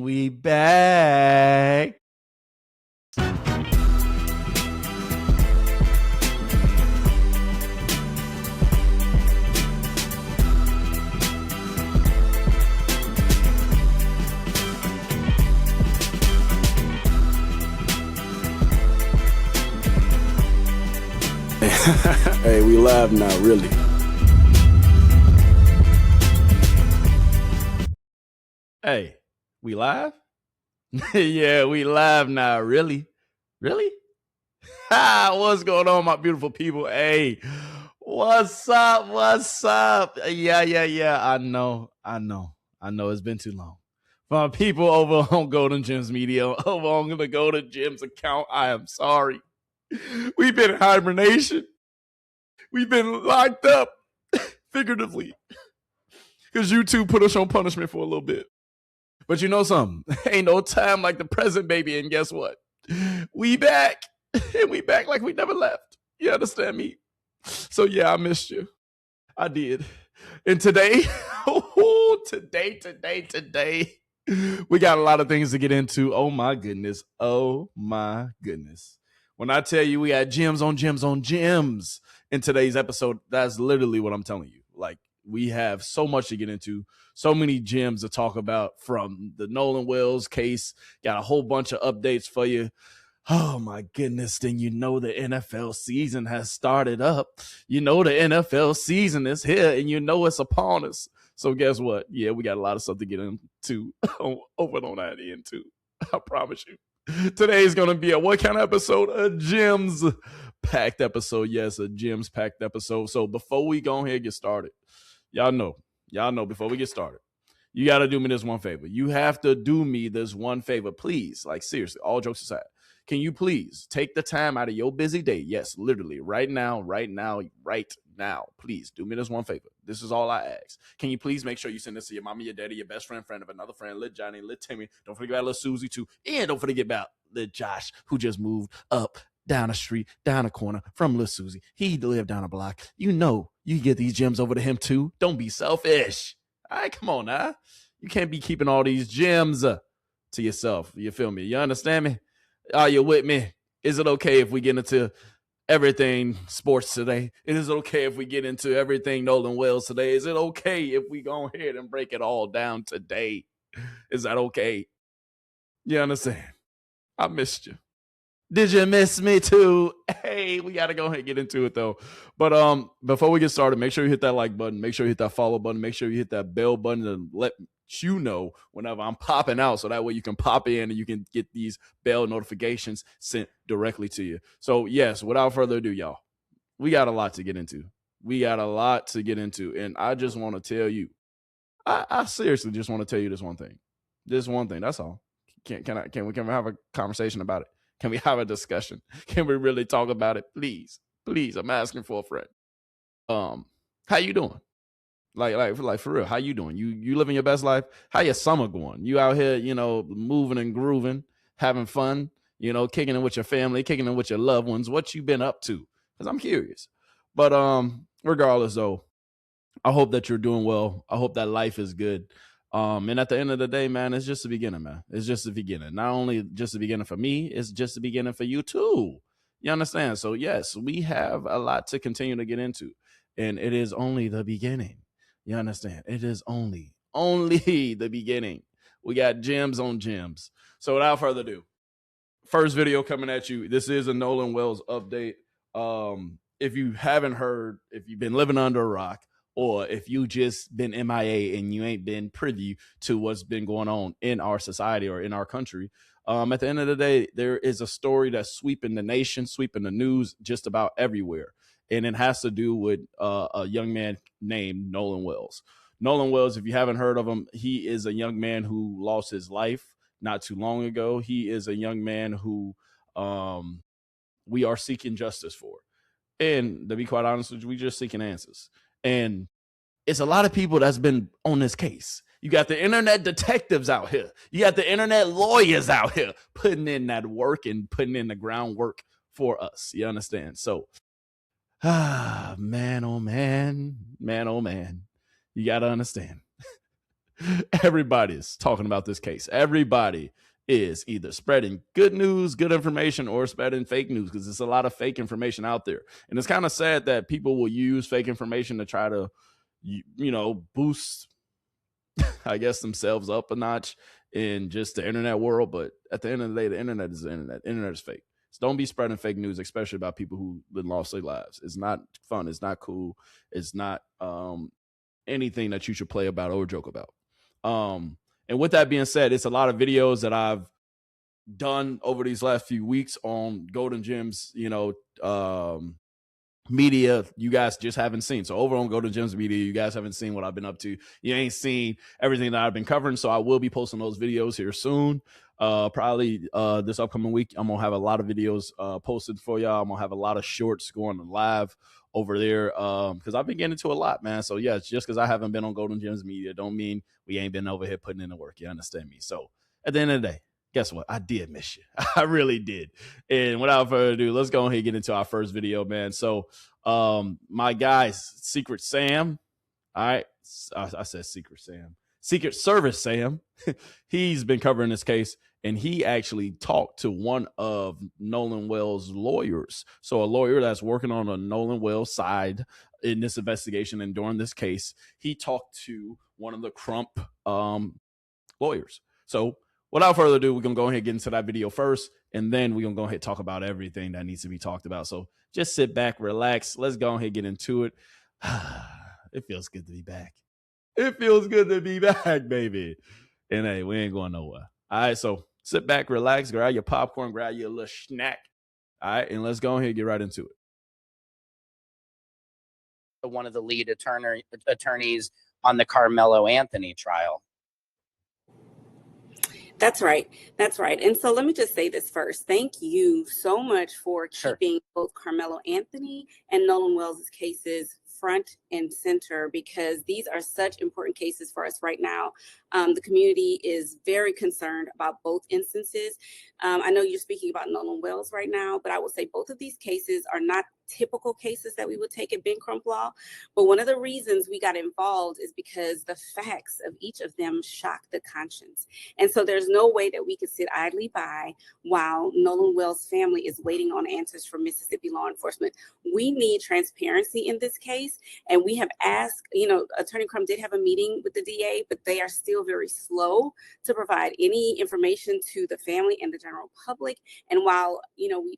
we back. Hey, we live now, really. Hey, we live? Yeah, we live now, really? Really? What's going on, my beautiful people? Hey, what's up? What's up? Yeah. I know. It's been too long. For my people over on Golden Gemz Media, over on the Golden Gemz account, I am sorry. We've been in hibernation. We've been locked up, figuratively, because YouTube put us on punishment for a little bit. But you know something? Ain't no time like the present, baby. And guess what? We back. And we back like we never left. You understand me? So yeah, I missed you. I did. And today, today, we got a lot of things to get into. Oh my goodness. When I tell you we got gems on gems in today's episode, that's literally what I'm telling you. Like, we have so much to get into, so many gems to talk about, from the Nolan Wells case. Got a whole bunch of updates for you. Oh my goodness. Then you know the NFL season has started up. You know the NFL season is here, and you know it's upon us. So guess what? Yeah, we got a lot of stuff to get into over on that end too. I promise you. Today is going to be a what kind of episode? A gems-packed episode. Yes, a gems-packed episode. So before we go ahead and get started, y'all know, before we get started, you got to do me this one favor. You have to do me this one favor, please. Like, seriously, all jokes aside. Can you please take the time out of your busy day? Yes, literally, right now. Please do me this one favor. This is all I ask. Can you please make sure you send this to your mama, your daddy, your best friend of another friend, little Johnny, little Timmy. Don't forget about little Susie too. And don't forget about little Josh, who just moved up, down the street, down the corner from little Susie. He lived down a block. You know, you get these gems over to him too. Don't be selfish. All right, come on now. You can't be keeping all these gems to yourself. You feel me? You understand me? Are you with me? Is it okay if we get into everything sports today? Is it okay if we get into everything Nolan Wells today? Is it okay if we go ahead and break it all down today? Is that okay? You understand? I missed you. Did you miss me too? Hey, we got to go ahead and get into it though. But before we get started, make sure you hit that like button. Make sure you hit that follow button. Make sure you hit that bell button and let you know whenever I'm popping out, so that way you can pop in and you can get these bell notifications sent directly to you. So yes, without further ado, y'all, we got a lot to get into. And I just want to tell you, I seriously just want to tell you this one thing. That's all. Can we have a conversation about it? Can we have a discussion? Can we really talk about it? Please, I'm asking for a friend. How you doing? Like for real, how you doing? You living your best life? How your summer going? You out here, moving and grooving, having fun, kicking it with your family, kicking it with your loved ones. What you been up to? Because I'm curious. But regardless though, I hope that you're doing well. I hope that life is good. And at the end of the day, man, it's just the beginning, man. It's just the beginning. Not only just the beginning for me, it's just the beginning for you too. You understand? So yes, we have a lot to continue to get into, and it is only the beginning. You understand? It is only the beginning. We got gems on gems. So without further ado, first video coming at you. This is a Nolan Wells update. If you haven't heard, if you've been living under a rock, or if you just been MIA and you ain't been privy to what's been going on in our society or in our country, at the end of the day, there is a story that's sweeping the nation, sweeping the news just about everywhere. And it has to do with a young man named Nolan Wells. Nolan Wells, if you haven't heard of him, he is a young man who lost his life not too long ago. He is a young man who we are seeking justice for. And to be quite honest with you, we're just seeking answers. And it's a lot of people that's been on this case. You got the internet detectives out here. You got the internet lawyers out here putting in that work and putting in the groundwork for us. You understand? So, man, oh man. You got to understand. Everybody is talking about this case. Everybody is either spreading good news, good information, or spreading fake news, because there's a lot of fake information out there. And it's kind of sad that people will use fake information to try to, boost, I guess, themselves up a notch in just the internet world. But at the end of the day, the internet is the internet. The internet is fake. So don't be spreading fake news, especially about people who lost their lives. It's not fun. It's not cool. It's not anything that you should play about or joke about. And with that being said, it's a lot of videos that I've done over these last few weeks on Golden Gemz, media you guys just haven't seen. So over on Golden Gemz media, you guys haven't seen what I've been up to. You ain't seen everything that I've been covering. So I will be posting those videos here soon. Probably this upcoming week, I'm gonna have a lot of videos posted for y'all. I'm gonna have a lot of shorts going live over there because I've been getting into a lot, man. So yeah, it's just because I haven't been on Golden Gemz media don't mean we ain't been over here putting in the work. You understand me? So at the end of the day, guess what? I did miss you. I really did. And without further ado, let's go ahead and get into our first video, man. So my guys, Secret Sam. All right. I said Secret Sam. Secret Service Sam. He's been covering this case, and he actually talked to one of Nolan Wells' lawyers. So a lawyer that's working on a Nolan Wells side in this investigation and during this case, he talked to one of the Crump lawyers. So without further ado, we're going to go ahead and get into that video first, and then we're going to go ahead and talk about everything that needs to be talked about. So just sit back, relax. Let's go ahead and get into it. It feels good to be back. It feels good to be back, baby. And hey, we ain't going nowhere. All right, so sit back, relax, grab your popcorn, grab your little snack. All right, and let's go ahead and get right into it. One of the lead attorneys on the Carmelo Anthony trial. That's right. That's right. And so let me just say this first. Thank you so much for keeping both Carmelo Anthony and Nolan Wells' cases front and center, because these are such important cases for us right now. The community is very concerned about both instances. I know you're speaking about Nolan Wells right now, but I will say both of these cases are not typical cases that we would take at Ben Crump Law. But one of the reasons we got involved is because the facts of each of them shock the conscience. And so there's no way that we could sit idly by while Nolan Wells' family is waiting on answers from Mississippi law enforcement. We need transparency in this case. And we have asked, Attorney Crump did have a meeting with the DA, but they are still very slow to provide any information to the family and the general public. And while,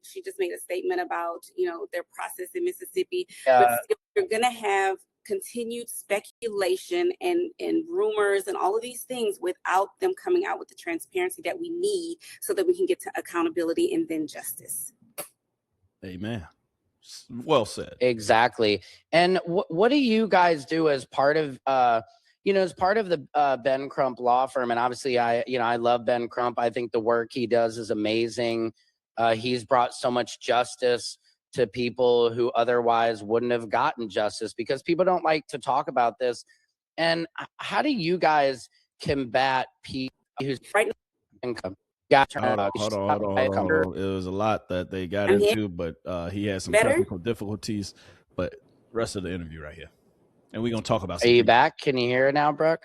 she just made a statement about, their process in Mississippi, but still, you're going to have continued speculation and rumors and all of these things without them coming out with the transparency that we need so that we can get to accountability and then justice. Amen. Well said. Exactly. And what do you guys do as part of, as part of the Ben Crump law firm? And obviously, I love Ben Crump. I think the work he does is amazing. He's brought so much justice to people who otherwise wouldn't have gotten justice, because people don't like to talk about this. And how do you guys combat people who's right income? Hold on. It was a lot that they got into, but he had some technical difficulties. But rest of the interview right here, and we're gonna talk about. Are you back? Can you hear it now, Brooke?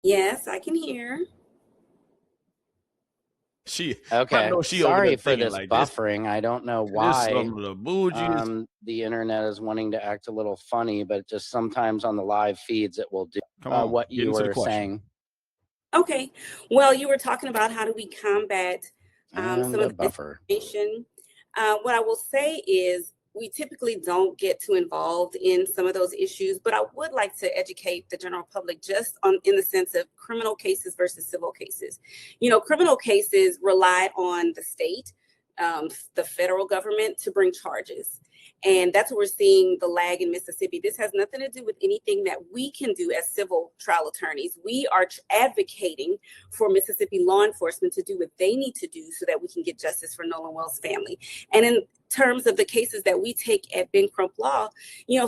Yes, I can hear. Okay. Sorry for this buffering. I don't know why. The internet is wanting to act a little funny, but just sometimes on the live feeds it will do what you were saying. Okay. Well, you were talking about how do we combat some of the buffer information. What I will say is we typically don't get too involved in some of those issues, but I would like to educate the general public just in the sense of criminal cases versus civil cases. Criminal cases rely on the state, the federal government to bring charges. And that's what we're seeing the lag in Mississippi. This has nothing to do with anything that we can do as civil trial attorneys. We are advocating for Mississippi law enforcement to do what they need to do so that we can get justice for Nolan Wells' family. And in terms of the cases that we take at Ben Crump Law,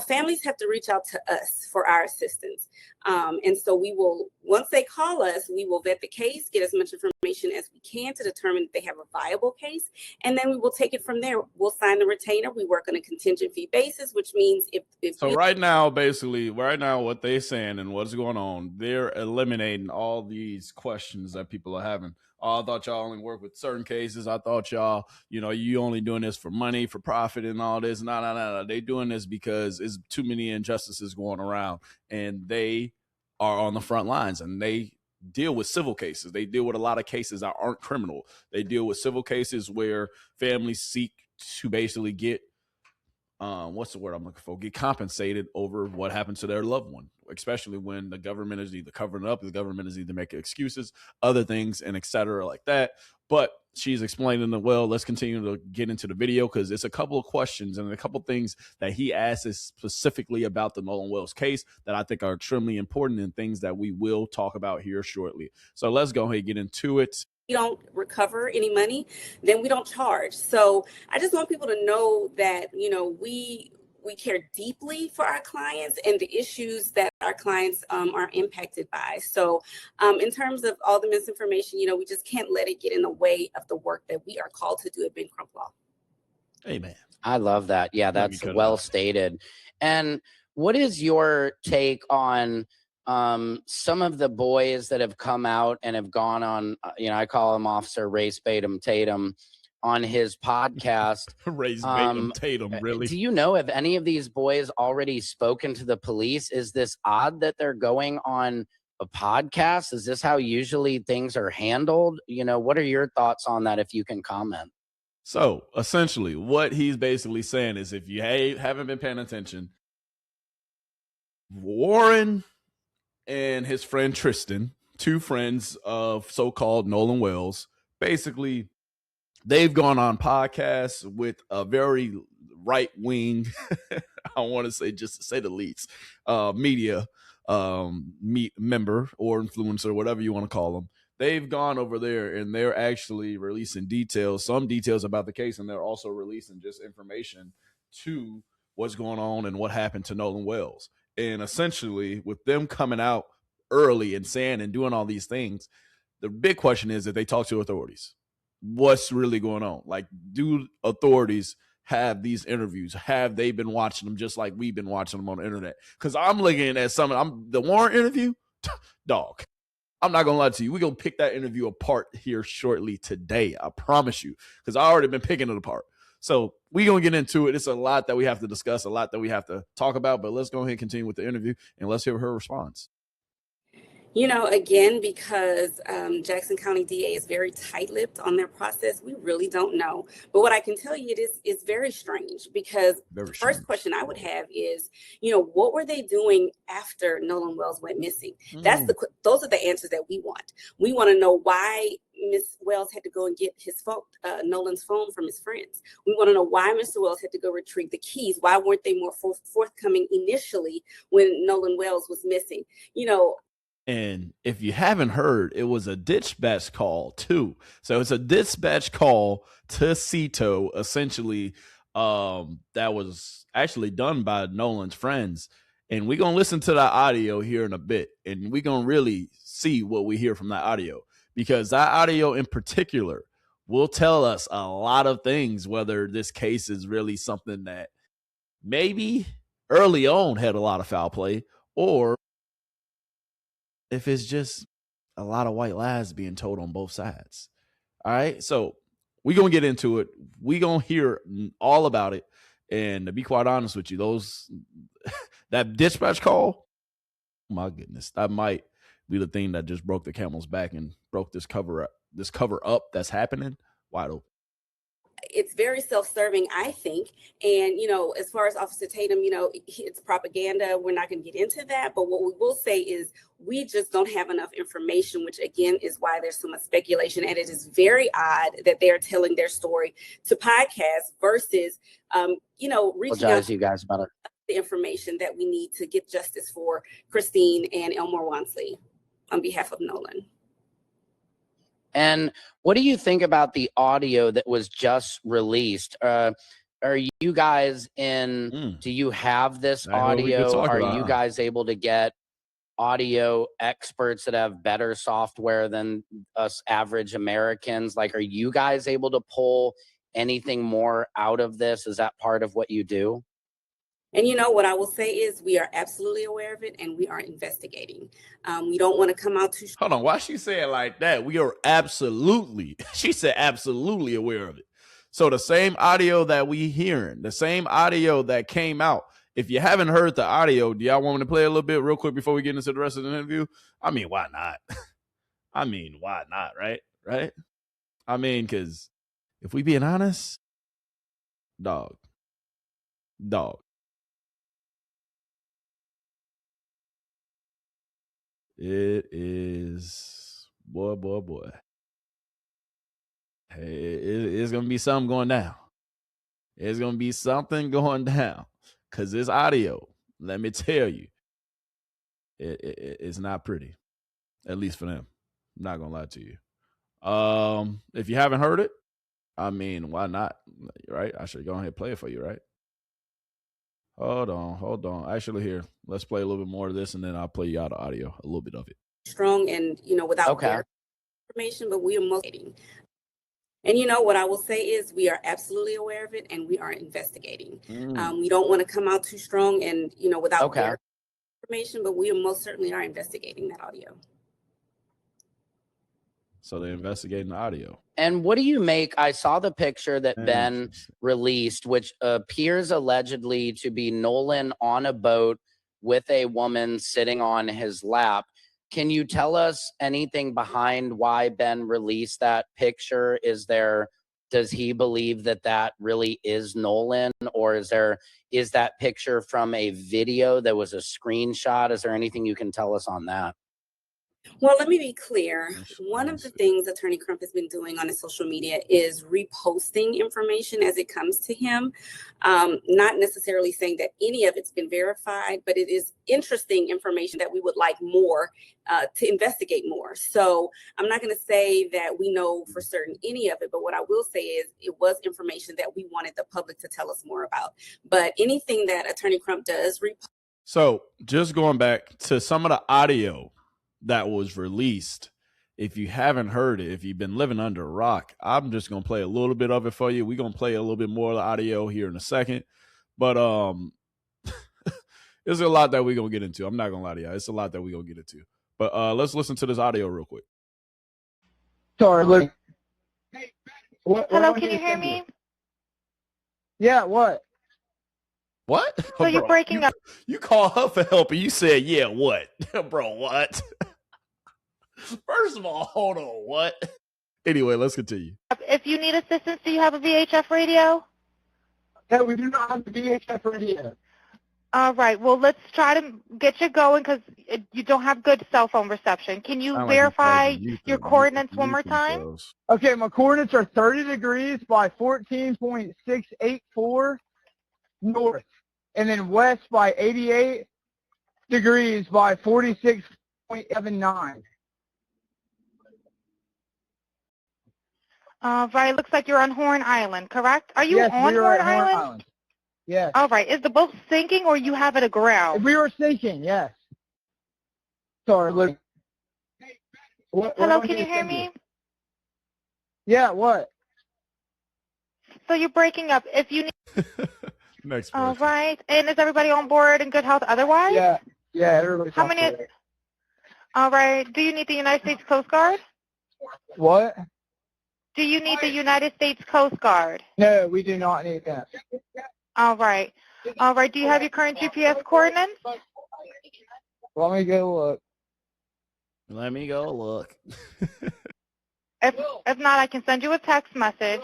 families have to reach out to us for our assistance. And so we will, once they call us, we will vet the case, get as much information as we can to determine if they have a viable case. And then we will take it from there. We'll sign the retainer. We work on a contingent fee basis, which means if so right now, basically, what they're saying and what's going on, they're eliminating all these questions that people are having. Oh, I thought y'all only work with certain cases. I thought y'all, you only doing this for money, for profit, and all this. No. They doing this because it's too many injustices going around, and they are on the front lines, and they deal with civil cases. They deal with a lot of cases that aren't criminal. They deal with civil cases where families seek to basically get what's the word I'm looking for? Get compensated over what happened to their loved one, especially when the government is either covering it up, the government is either making excuses, other things, and et cetera like that. But she's explaining it well. Let's continue to get into the video because it's a couple of questions and a couple of things that he asks specifically about the Nolan Wells case that I think are extremely important and things that we will talk about here shortly. So let's go ahead and get into it. We don't recover any money, then we don't charge. So I just want people to know that, we care deeply for our clients and the issues that our clients are impacted by. So in terms of all the misinformation, we just can't let it get in the way of the work that we are called to do at Ben Crump Law. Amen. I love that. Yeah, that's well stated. And what is your take on some of the boys that have come out and have gone on, I call him Officer Race Batum Tatum on his podcast? Race Batum Tatum, really? Do you know if any of these boys already spoken to the police? Is this odd that they're going on a podcast? Is this how usually things are handled? What are your thoughts on that if you can comment? So essentially what he's basically saying is if you haven't been paying attention, Warren and his friend Tristan, two friends of so-called Nolan Wells, basically they've gone on podcasts with a very right-wing, I want to say, just to say the least, media member or influencer, whatever you want to call them. They've gone over there and they're actually releasing some details about the case, and they're also releasing just information to what's going on and what happened to Nolan Wells. And essentially, with them coming out early and saying and doing all these things, the big question is that they talk to authorities. What's really going on? Like, do authorities have these interviews? Have they been watching them just like we've been watching them on the internet? Because I'm looking at the Warren interview, dog. I'm not going to lie to you. We're going to pick that interview apart here shortly today. I promise you, because I already been picking it apart. So we're going to get into it. It's a lot that we have to discuss, a lot that we have to talk about, but let's go ahead and continue with the interview and let's hear her response. Again, because Jackson County DA is very tight-lipped on their process, we really don't know. But what I can tell you, it's very strange because the first question I would have is, what were they doing after Nolan Wells went missing? Those are the answers that we want. We want to know why Miss Wells had to go and get his phone, Nolan's phone from his friends. We want to know why Mr. Wells had to go retrieve the keys. Why weren't they more forthcoming initially when Nolan Wells was missing? And if you haven't heard, it was a dispatch call too. So it's a dispatch call to Cito, essentially, that was actually done by Nolan's friends. And we're going to listen to that audio here in a bit. And we're going to really see what we hear from that audio. Because that audio in particular will tell us a lot of things, whether this case is really something that maybe early on had a lot of foul play, or if it's just a lot of white lies being told on both sides. All right. So we're going to get into it. We're going to hear all about it. And to be quite honest with you, that dispatch call, my goodness, that might be the thing that just broke the camel's back and broke this cover up that's happening wide open. It's very self-serving, I think. And, as far as Officer Tatum, it's propaganda. We're not going to get into that. But what we will say is we just don't have enough information, which, again, is why there's so much speculation. And it is very odd that they're telling their story to podcasts versus, reaching out to you guys about it. The information that we need to get justice for Christine and Elmore Wansley on behalf of Nolan. And what do you think about the audio that was just released? Are you guys do you have this audio? Are you guys able to get audio experts that have better software than us average Americans? Like, are you guys able to pull anything more out of this? Is that part of what you do? And what I will say is we are absolutely aware of it and we are investigating. We don't want to come out too. Hold on, why she say it like that? We are absolutely, she said absolutely aware of it. So the same audio that we hearing, the same audio that came out, if you haven't heard the audio, do y'all want me to play a little bit real quick before we get into the rest of the interview? I mean, why not? I mean, why not, right? Right? I mean, because if we being honest, dog. It is, boy. Hey, it's going to be something going down. It's going to be something going down. Because this audio, let me tell you, it's not pretty. At least for them. I'm not going to lie to you. If you haven't heard it, I mean, why not? Right? I should go ahead and play it for you, right? Hold on. Actually, here, let's play a little bit more of this, and then I'll play you out the audio, a little bit of it. Strong and, without information, but we are motivating. And what I will say is we are absolutely aware of it and we are investigating. We don't want to come out too strong and, without information, but we most certainly are investigating that audio. So they're investigating the audio. And what do you make? I saw the picture that Ben released, which appears allegedly to be Nolan on a boat with a woman sitting on his lap. Can you tell us anything behind why Ben released that picture? Does he believe that really is Nolan, or is that picture from a video that was a screenshot? Is there anything you can tell us on that? Well, let me be clear. One of the things Attorney Crump has been doing on his social media is reposting information as it comes to him. Not necessarily saying that any of it's been verified, but it is interesting information that we would like more to investigate more. So I'm not going to say that we know for certain any of it, but what I will say is it was information that we wanted the public to tell us more about. But anything that Attorney Crump does repost. So just going back to some of the audio that was released. If you haven't heard it, if you've been living under a rock, I'm just going to play a little bit of it for you. We're going to play a little bit more of the audio here in a second. But there's a lot that we're going to get into. I'm not going to lie to you. It's a lot that we're going to get into. But let's listen to this audio real quick. Sorry, look. Hello, can you hear me? Yeah, what? What? So you're breaking up. You call her for help and you said, yeah, what? Bro, what? First of all, hold on, what? Anyway, let's continue. If you need assistance, do you have a VHF radio? Yeah, we do not have the VHF radio. All right, well, let's try to get you going because you don't have good cell phone reception. Can you verify your coordinates one more time? Okay, my coordinates are 30 degrees by 14.684 north, and then west by 88 degrees by 46.79. Right, looks like you're on Horn Island, correct? Are you yes, on Horn Island? Yes. All right, is the boat sinking or you have it aground? We were sinking, yes. Sorry, look. Hello, can you hear me? Yeah, what? So you're breaking up. If you need... Next person. All right, and is everybody on board in good health otherwise? Yeah, everybody's How many? All right, do you need the United States Coast Guard? What? Do you need the United States Coast Guard? No, we do not need that. All right. All right. Do you have your current GPS coordinates? Let me go look. If not, I can send you a text message.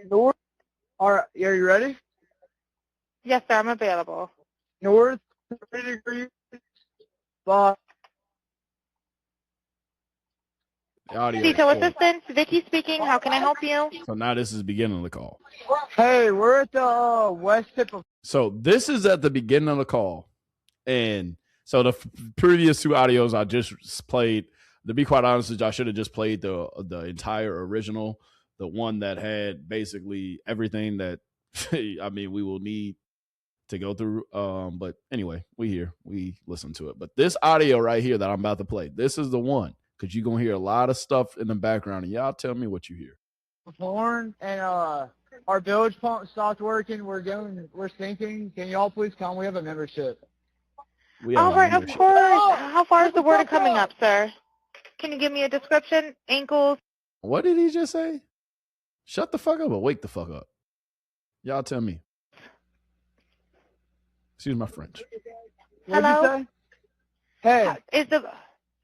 North. All right, are you ready? Yes, sir. I'm available. North 30 degrees by... Detail assistance, Vicky speaking. How can I help you? So now this is the beginning of the call. Hey, we're at the west tip of... So this is at the beginning of the call. And so the previous two audios I just played, to be quite honest, I should have just played the entire original, the one that had basically everything that, I mean, we will need to go through. But anyway, we listen to it. But this audio right here that I'm about to play, this is the one because you're going to hear a lot of stuff in the background, and y'all tell me what you hear. Horn and our bilge pump stopped working. We're sinking. Can y'all please come? We have a membership. All right, of course. How far is the water coming up, sir? Can you give me a description? Ankles? What did he just say? Shut the fuck up or wake the fuck up. Y'all tell me. Excuse my French. Hello? Hey.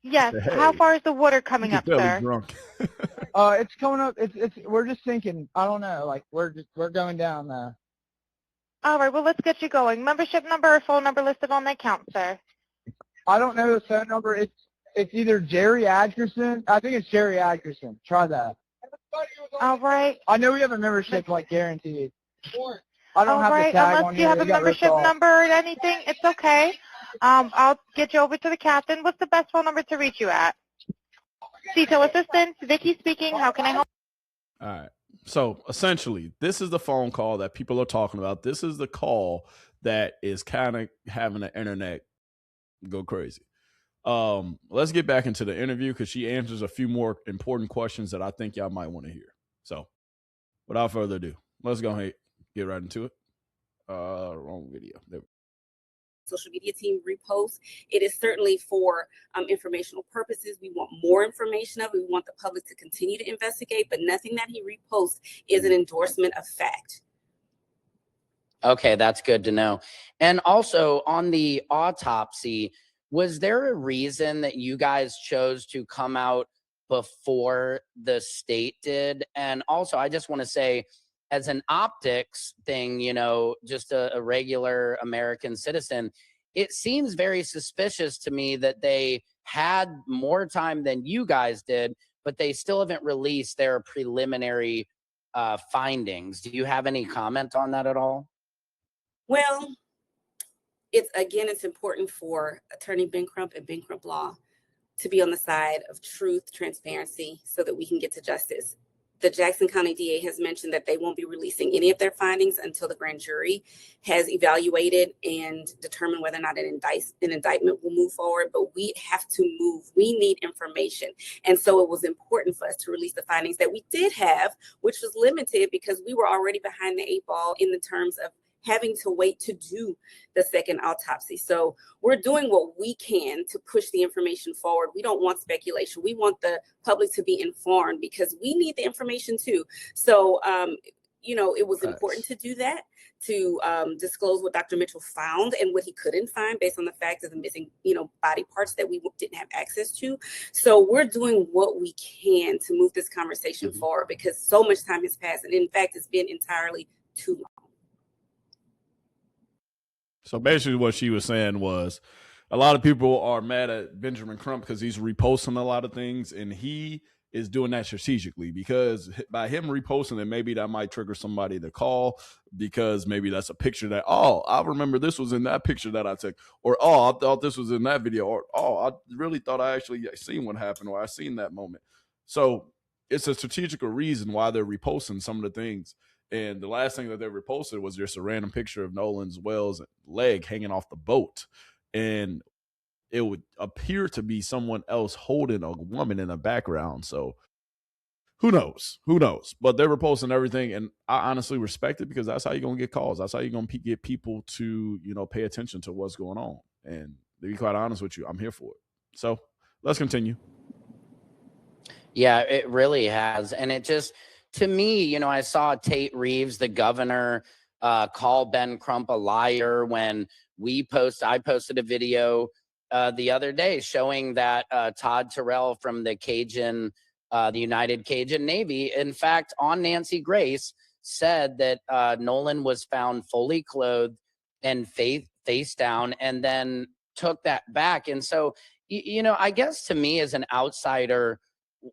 Yes. Hey. How far is the water coming up, sir? Drunk. It's coming up. We're just sinking. I don't know. Like we're going down now. All right. Well, let's get you going. Membership number or phone number listed on the account, sir. I don't know the phone number. It's either Jerry Atkerson. I think it's Jerry Atkerson. Try that. All right. I know we have a membership, like guaranteed. I don't have the tag Unless on you here. have a It got ripped membership off. number or anything, it's okay. I'll get you over to the captain. What's the best phone number to reach you at? Detail assistant, Vicky speaking. How can I help? All right. So essentially, this is the phone call that people are talking about. This is the call that is kind of having the internet go crazy. Let's get back into the interview because she answers a few more important questions that I think y'all might want to hear. So without further ado, let's go ahead and get right into it. Wrong video. There we go. Social media team reposts. It is certainly for informational purposes. We want more information of it. We want the public to continue to investigate, but nothing that he reposts is an endorsement of fact. Okay, that's good to know. And also on the autopsy, was there a reason that you guys chose to come out before the state did? And also, I just want to say, as an optics thing, just a regular American citizen, it seems very suspicious to me that they had more time than you guys did, but they still haven't released their preliminary findings. Do you have any comment on that at all? Well, it's important for Attorney Ben Crump and Ben Crump Law to be on the side of truth, transparency, so that we can get to justice. The Jackson County DA has mentioned that they won't be releasing any of their findings until the grand jury has evaluated and determined whether or not an indictment will move forward. But we have to move. We need information. And so it was important for us to release the findings that we did have, which was limited because we were already behind the 8 ball in the terms of having to wait to do the second autopsy. So we're doing what we can to push the information forward. We don't want speculation. We want the public to be informed because we need the information too. So, it was important to do that, to disclose what Dr. Mitchell found and what he couldn't find based on the fact of the missing, body parts that we didn't have access to. So we're doing what we can to move this conversation forward because so much time has passed. And in fact, it's been entirely too long. So basically what she was saying was a lot of people are mad at Benjamin Crump because he's reposting a lot of things, and he is doing that strategically because by him reposting it, maybe that might trigger somebody to call because maybe that's a picture that, I remember this was in that picture that I took, or, I thought this was in that video, or, I really thought I actually seen what happened, or I seen that moment. So it's a strategical reason why they're reposting some of the things. And the last thing that they reposted was just a random picture of Nolan Wells' leg hanging off the boat. And it would appear to be someone else holding a woman in the background. So who knows? But they're reposting everything. And I honestly respect it because that's how you're going to get calls. That's how you're going to get people to, pay attention to what's going on. And to be quite honest with you, I'm here for it. So let's continue. Yeah, it really has. And it just, to me, I saw Tate Reeves, the governor, call Ben Crump a liar when I posted a video the other day showing that Todd Terrell from the United Cajun Navy, in fact, on Nancy Grace, said that Nolan was found fully clothed and face down, and then took that back. And so, I guess to me as an outsider,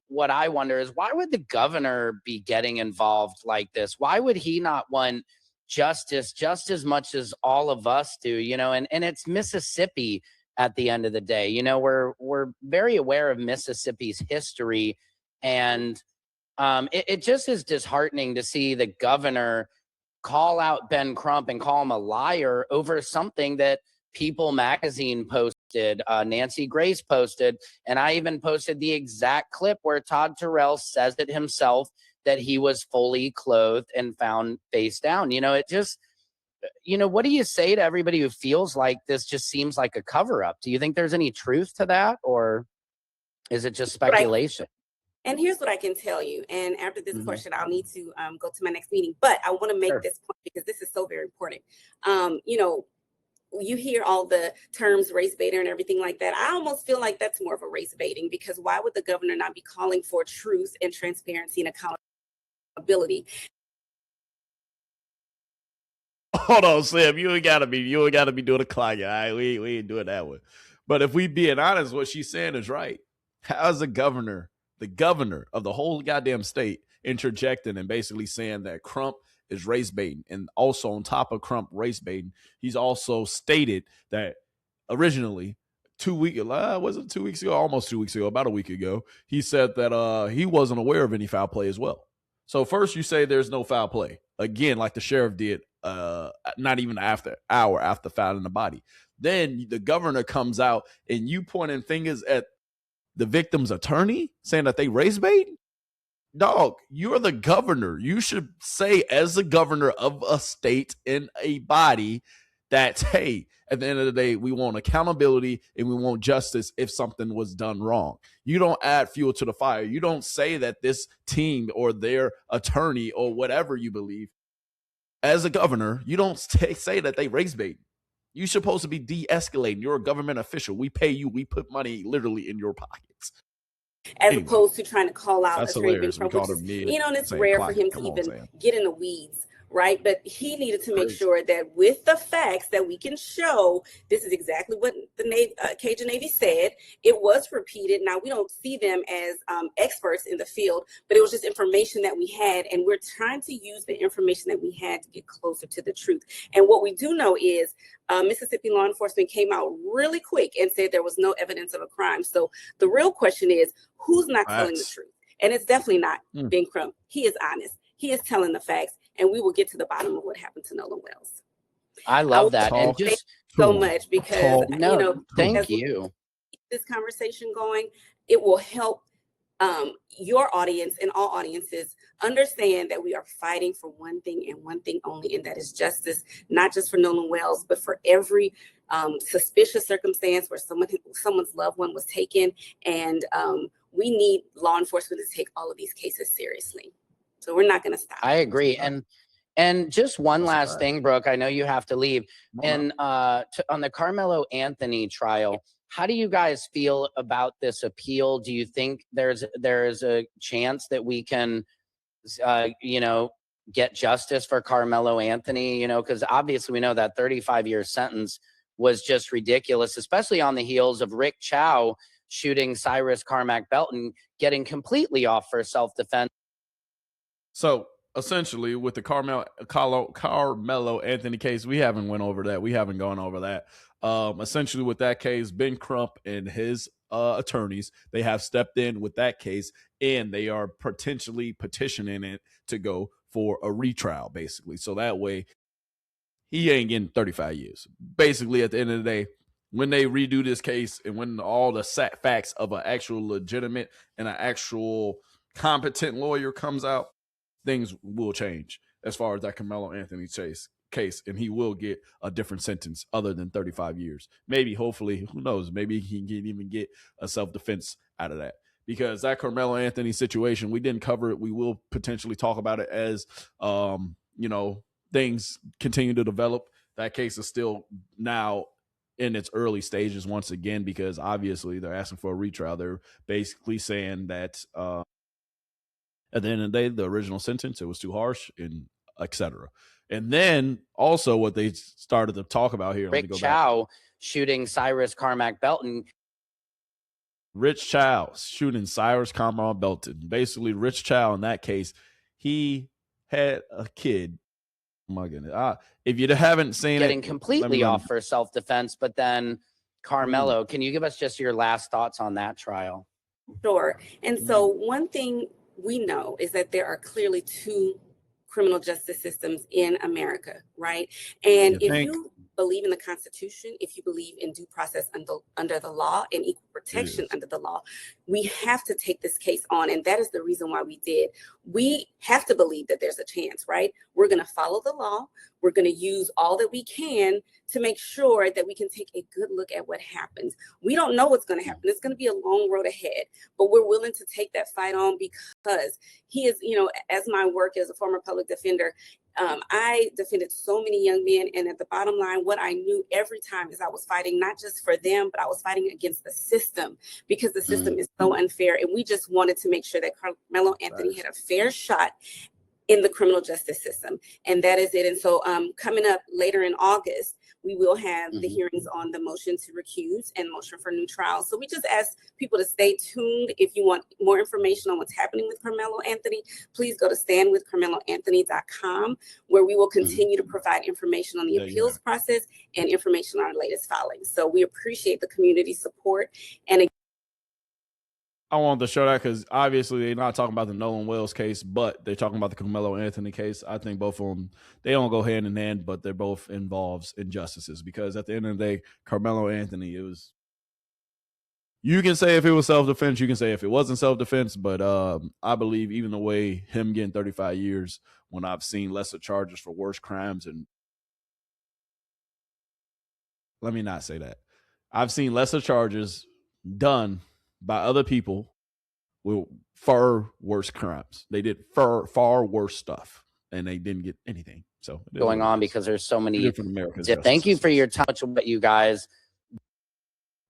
what I wonder is why would the governor be getting involved like this? Why would he not want justice just as much as all of us do? And it's Mississippi at the end of the day. We're very aware of Mississippi's history, and it just is disheartening to see the governor call out Ben Crump and call him a liar over something that People magazine posted posted, Nancy Grace posted, and I even posted the exact clip where Todd Terrell says it himself that he was fully clothed and found face down. It just, what do you say to everybody who feels like this just seems like a cover up? Do you think there's any truth to that, or is it just speculation? And here's what I can tell you. And after this question, I'll need to go to my next meeting. But I want to make this point because this is so very important. You hear all the terms race baiter and everything like that. I almost feel like that's more of a race baiting, because why would the governor not be calling for truth and transparency and accountability? Hold on, Sam. You ain't gotta be doing a clock. All right? We ain't doing that one. But if we being honest, what she's saying is right. How's the governor of the whole goddamn state, interjecting and basically saying that Crump is race baiting? And also on top of Crump race baiting, he's also stated that originally 2 weeks ago, almost 2 weeks ago, about a week ago, he said that he wasn't aware of any foul play as well. So first you say there's no foul play. Again, like the sheriff did, not even hour after fouling the body. Then the governor comes out and you pointing fingers at the victim's attorney saying that they race bait? Dog, you're the governor. You should say, as the governor of a state in a body, that, hey, at the end of the day, we want accountability and we want justice if something was done wrong. You don't add fuel to the fire. You don't say that this team or their attorney or whatever you believe, as a governor, you don't say that they race bait. You're supposed to be de-escalating. You're a government official. We pay you. We put money literally in your pockets. As opposed to trying to call out that's Attorney hilarious. Ben Crump, and it's rare for him to even get in the weeds, right? But he needed to make sure that with the facts that we can show, this is exactly what the Cajun Navy said. It was repeated. Now, we don't see them as experts in the field, but it was just information that we had, and we're trying to use the information that we had to get closer to the truth. And what we do know is Mississippi law enforcement came out really quick and said there was no evidence of a crime. So the real question is, who's not telling the truth? And it's definitely not Ben Crump. He is honest. He is telling the facts, and we will get to the bottom of what happened to Nolan Wells. I love that. And just so much because, thank you. This conversation going, it will help your audience and all audiences understand that we are fighting for one thing and one thing only, and that is justice, not just for Nolan Wells, but for every suspicious circumstance where someone's loved one was taken. And we need law enforcement to take all of these cases seriously. So we're not going to stop. I agree. And just one last thing, Brooke, I know you have to leave. And on the Carmelo Anthony trial, how do you guys feel about this appeal? Do you think there's a chance that we can, get justice for Carmelo Anthony? Because obviously we know that 35-year sentence was just ridiculous, especially on the heels of Rick Chow shooting Cyrus Carmack Belton, getting completely off for self-defense. So essentially, with the Carmelo Anthony case, we haven't went over that. We haven't gone over that. Essentially, with that case, Ben Crump and his attorneys, they have stepped in with that case, and they are potentially petitioning it to go for a retrial, basically. So that way, he ain't getting 35 years. Basically, at the end of the day, when they redo this case and when all the facts of an actual legitimate and an actual competent lawyer comes out, things will change as far as that Carmelo Anthony case, and he will get a different sentence other than 35 years. Maybe, hopefully, who knows? Maybe he can even get a self-defense out of that. Because that Carmelo Anthony situation, we didn't cover it. We will potentially talk about it as, things continue to develop. That case is still now in its early stages once again, because obviously they're asking for a retrial. They're basically saying that at the end of the day, the original sentence, it was too harsh, and et cetera. And then also what they started to talk about here. Rick Chow shooting Cyrus Carmack Belton. Rich Chow shooting Cyrus Carmack Belton. Basically, Rich Chow in that case, he had a kid. Oh my goodness. If you haven't seen getting completely off for self-defense, but then Carmelo, can you give us just your last thoughts on that trial? Sure. And so one thing we know is that there are clearly two criminal justice systems in America, right? And believe in the Constitution, if you believe in due process under the law and equal protection under the law, we have to take this case on. And that is the reason why we did. We have to believe that there's a chance, right? We're going to follow the law. We're going to use all that we can to make sure that we can take a good look at what happens. We don't know what's going to happen. It's going to be a long road ahead, but we're willing to take that fight on because he is, you know, as my work as a former public defender, I defended so many young men. And at the bottom line, what I knew every time is I was fighting not just for them, but I was fighting against the system because the system is so unfair. And we just wanted to make sure that Carmelo Anthony had a fair shot in the criminal justice system. And that is it. And so coming up later in August, we will have the hearings on the motion to recuse and motion for new trial. So we just ask people to stay tuned. If you want more information on what's happening with Carmelo Anthony, please go to standwithcarmeloanthony.com, where we will continue to provide information on the appeals process and information on our latest filings. So we appreciate the community support. And I wanted to show that because obviously they're not talking about the Nolan Wells case, but they're talking about the Carmelo Anthony case. I think both of them, they don't go hand in hand, but they're both involves injustices because at the end of the day, Carmelo Anthony, it was, you can say if it was self-defense, you can say if it wasn't self-defense, but I believe even the way him getting 35 years when I've seen lesser charges for worse crimes, and let me not say that. I've seen lesser charges done by other people with far worse crimes. They did far worse stuff, and they didn't get anything. So going on because there's so many different Americans. Thank you for your time. What you guys?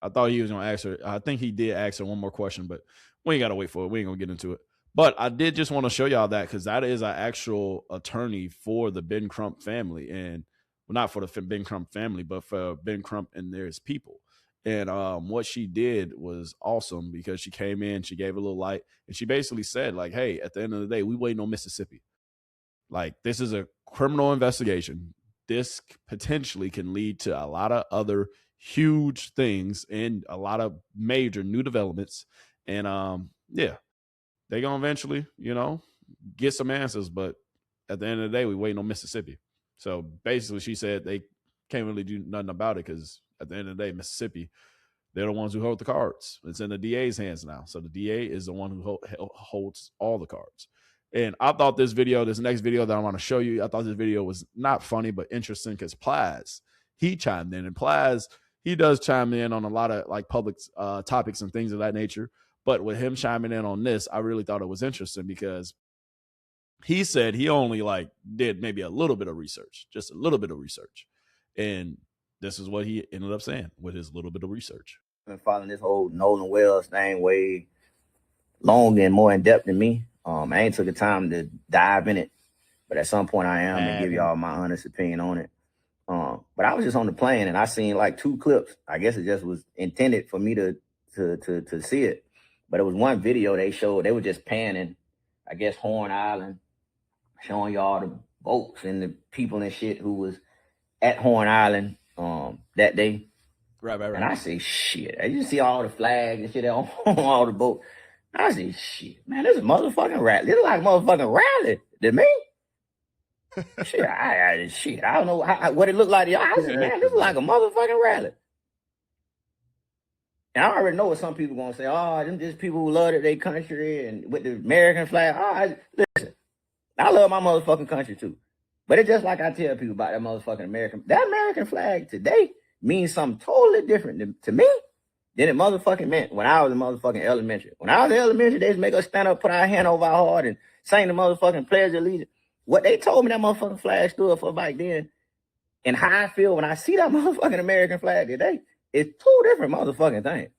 I thought he was going to ask her. I think he did ask her one more question, but we ain't got to wait for it. We ain't going to get into it. But I did just want to show y'all that because that is an actual attorney for the Ben Crump family, and well, not for the Ben Crump family, but for Ben Crump and his people. And what she did was awesome because she came in, she gave a little light, and she basically said, like, hey, at the end of the day, we waiting on Mississippi. Like, this is a criminal investigation. This potentially can lead to a lot of other huge things and a lot of major new developments. And yeah, they're going to eventually, you know, get some answers. But at the end of the day, we waiting on Mississippi. So basically, she said they can't really do nothing about it because at the end of the day, Mississippi, they're the ones who hold the cards. It's in the DA's hands now. So the DA is the one who holds all the cards. And I thought this next video that I want to show you, I thought this video was not funny, but interesting because Plaz, he chimed in. And Plaz, he does chime in on a lot of like public topics and things of that nature. But with him chiming in on this, I really thought it was interesting because he said he only like did maybe a little bit of research, just a little bit of research. And this is what he ended up saying with his little bit of research. Been following this whole Nolan Wells thing way long and more in depth than me. I ain't took the time to dive in it, but at some point I am to give y'all my honest opinion on it. But I was just on the plane and I seen like 2 clips. I guess it just was intended for me to see it. But it was one video they showed. They were just panning, I guess, Horn Island, showing y'all the boats and the people and shit who was at Horn Island that day. Right. And I say, shit. You see all the flags and shit on all the boats. I say, shit, man, this is a motherfucking rally. This is like a motherfucking rally to me. Shit, I don't know what it looked like to y'all. I said, man, this is like a motherfucking rally. And I already know what some people going to say. Oh, them just people who love their country and with the American flag. Listen, I love my motherfucking country too. But it's just like I tell people about that motherfucking that American flag today means something totally different to me than it motherfucking meant when I was in motherfucking elementary. When I was in elementary, they just make us stand up, put our hand over our heart and sing the motherfucking Pledge of Allegiance. What they told me that motherfucking flag stood for back then and how I feel when I see that motherfucking American flag today, it's 2 different motherfucking things.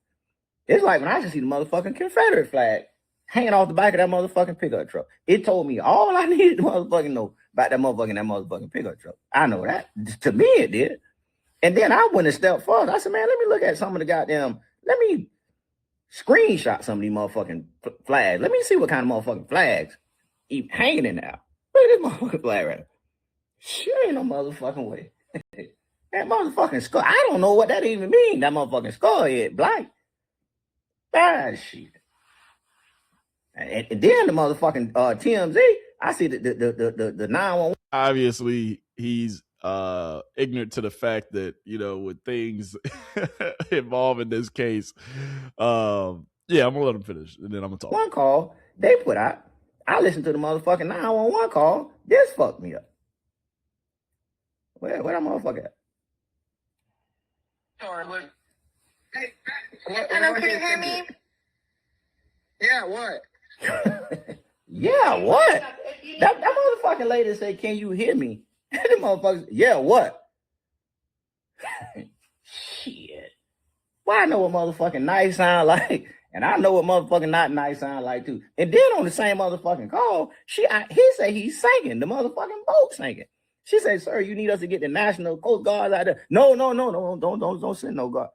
It's like when I just see the motherfucking Confederate flag hanging off the back of that motherfucking pickup truck. It told me all I needed to motherfucking know about that motherfucking pickup truck. I know that. To me, it did. And then I went a step further. I said, man, let me look at some of the goddamn, let me screenshot some of these motherfucking flags. Let me see what kind of motherfucking flags keep hanging in there. Look at this motherfucking flag right there. Sure ain't no motherfucking way. That motherfucking skull. I don't know what that even means. That motherfucking skull head blank. Ah, shit. And then the motherfucking TMZ, I see the 911. Obviously, he's ignorant to the fact that, you know, with things involved in this case, yeah, I'm gonna let him finish and then I'm gonna talk. One call they put out. I listened to the motherfucking 911 call. This fucked me up. Where that motherfucker at? Sorry, what? Hey, Hello, can you hear me? Yeah, what? Yeah, what? That motherfucking lady said, "Can you hear me?" The motherfucker, yeah, what? Shit. Well, I know what motherfucking nice sound like, and I know what motherfucking not nice sound like too. And then on the same motherfucking call, he said he's sinking. The motherfucking boat sinking. She said, "Sir, you need us to get the National Coast Guard out there." No, don't send no guard.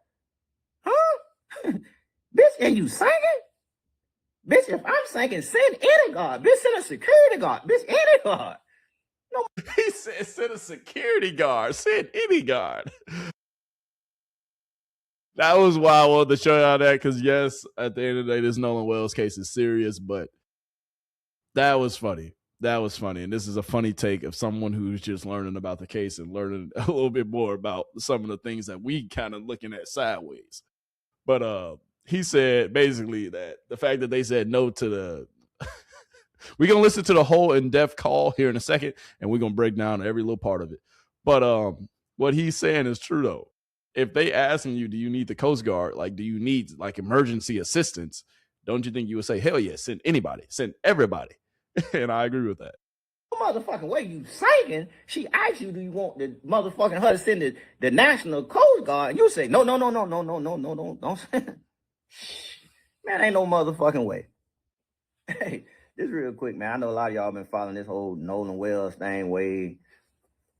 Huh? Bitch, and you sinking? Bitch, if I'm sinking, send any guard. Bitch, send a security guard. Bitch, any guard. No. He said, send a security guard. Send any guard. That was why I wanted to show y'all that, because yes, at the end of the day, this Nolan Wells case is serious, but that was funny. That was funny. And this is a funny take of someone who's just learning about the case and learning a little bit more about some of the things that we kind of looking at sideways. But he said basically that the fact that they said no to the we're going to listen to the whole in-depth call here in a second, and we're going to break down every little part of it. But what he's saying is true, though. If they asking you, do you need the Coast Guard? Like, do you need, like, emergency assistance? Don't you think you would say, hell yeah, send anybody, send everybody? And I agree with that. Motherfucking way you sinking, she asked you, do you want the motherfucking her to send the National Coast Guard? And you say, no, don't send. Man, ain't no motherfucking way. Hey, just real quick, man. I know a lot of y'all been following this whole Nolan Wells thing way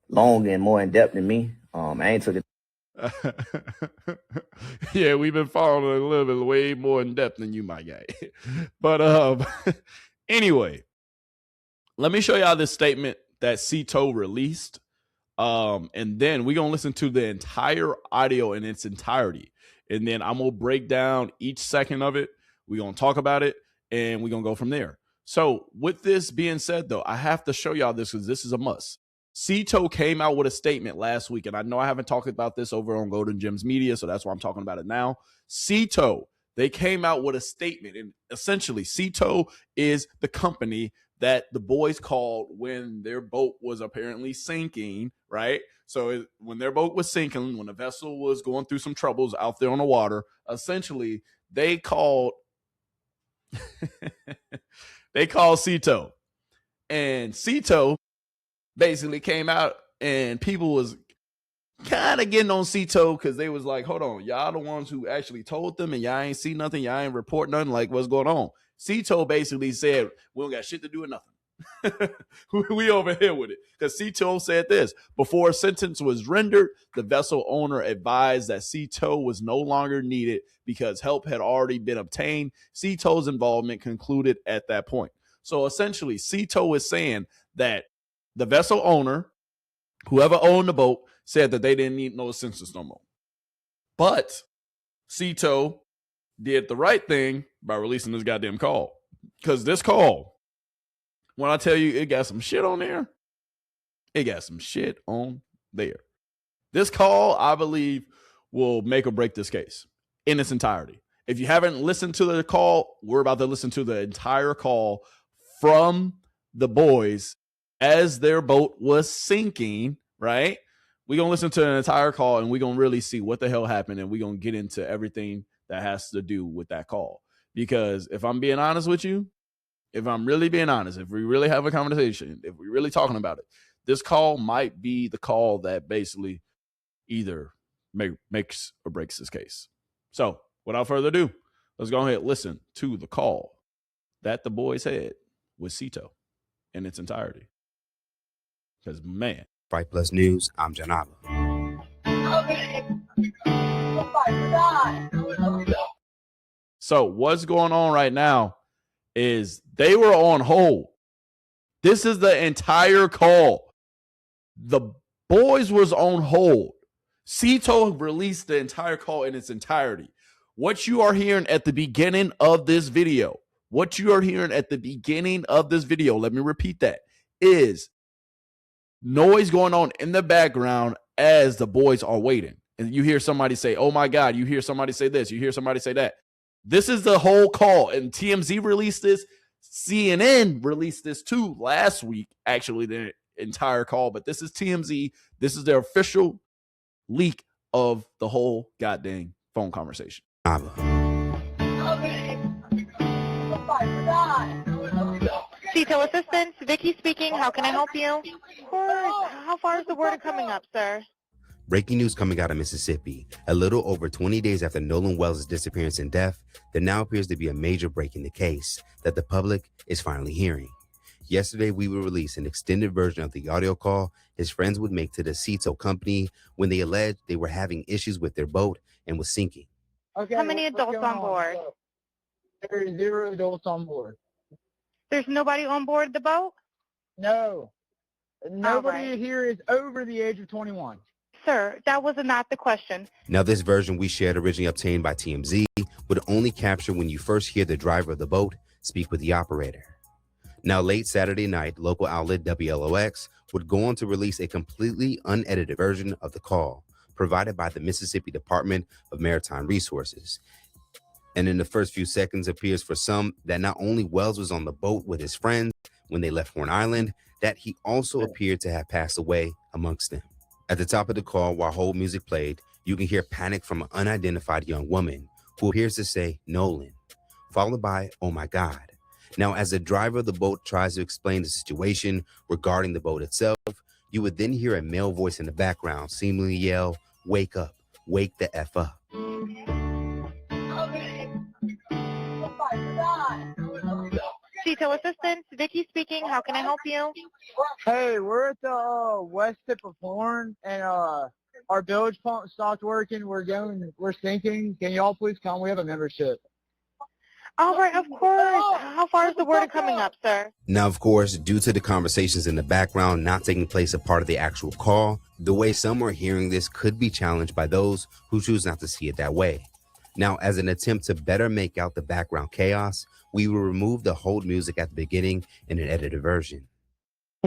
longer and more in depth than me. I ain't took it. Yeah, we've been following it a little bit way more in depth than you, my guy. But anyway, let me show y'all this statement that Cito released. And then we're gonna listen to the entire audio in its entirety. And then I'm gonna break down each second of it. We're gonna talk about it, and we're gonna go from there. So with this being said, though, I have to show y'all this because this is a must. Cito came out with a statement last week, and I know I haven't talked about this over on Golden Gemz Media, so that's why I'm talking about it now. Cito, they came out with a statement, and essentially Cito is the company that the boys called when their boat was apparently sinking, right? So when their boat was sinking, when the vessel was going through some troubles out there on the water, essentially they called they called Cito. And Cito basically came out, and people was kind of getting on Cito because they was like, hold on, y'all the ones who actually told them, and y'all ain't see nothing, y'all ain't report nothing, like what's going on. Cito basically said, we don't got shit to do with nothing. We over here with it. Because Cito said this: before a sentence was rendered, the vessel owner advised that Cito was no longer needed because help had already been obtained. Cito's involvement concluded at that point. So essentially, Cito is saying that the vessel owner, whoever owned the boat, said that they didn't need no assistance no more. But Cito did the right thing by releasing this goddamn call. Because this call, when I tell you it got some shit on there, it got some shit on there. This call, I believe, will make or break this case in its entirety. If you haven't listened to the call, we're about to listen to the entire call from the boys as their boat was sinking, right? We're going to listen to an entire call, and we're going to really see what the hell happened, and we're going to get into everything that has to do with that call. Because if I'm being honest with you, if I'm really being honest, if we really have a conversation, if we're really talking about it, this call might be the call that basically either makes or breaks this case. So without further ado, let's go ahead and listen to the call that the boys had with Cito in its entirety. Because, man. Fight Plus News, I'm Janaba. So what's going on right now is they were on hold. This is the entire call. The boys was on hold. Cito released the entire call in its entirety. What you are hearing at the beginning of this video, let me repeat that, is noise going on in the background as the boys are waiting. And you hear somebody say, oh my God, you hear somebody say this, you hear somebody say that. This is the whole call. And TMZ released this. CNN released this too last week, actually, the entire call. But this is TMZ. This is their official leak of the whole goddamn phone conversation. Detail assistant, Vicky speaking. How can I help you? Of course. How far is the word coming up, sir? Breaking news coming out of Mississippi. A little over 20 days after Nolan Wells' disappearance and death, there now appears to be a major break in the case that the public is finally hearing. Yesterday, we would release an extended version of the audio call his friends would make to the Cito company when they alleged they were having issues with their boat and was sinking. Okay, How many adults on board? There are 0 adults on board. There's nobody on board the boat? No. Nobody right. here is over the age of 21. Sir, that was not the question. Now, this version we shared, originally obtained by TMZ, would only capture when you first hear the driver of the boat speak with the operator. Now, late Saturday night, local outlet WLOX would go on to release a completely unedited version of the call provided by the Mississippi Department of Maritime Resources. And in the first few seconds, appears for some that not only Wells was on the boat with his friends when they left Horn Island, that he also appeared to have passed away amongst them. At the top of the call, while hold music played, you can hear panic from an unidentified young woman who appears to say Nolan, followed by, oh my God. Now, as the driver of the boat tries to explain the situation regarding the boat itself, you would then hear a male voice in the background seemingly yell, wake up, wake the F up. Detail assistant, Vicky speaking. How can I help you? Hey, we're at the west tip of Horn, and our bilge pump stopped working. We're sinking. Can y'all please come? We have a membership. All right, of course. How far is the word coming up, sir? Now, of course, due to the conversations in the background not taking place a part of the actual call, the way some are hearing this could be challenged by those who choose not to see it that way. Now, as an attempt to better make out the background chaos, we will remove the hold music at the beginning in an edited version.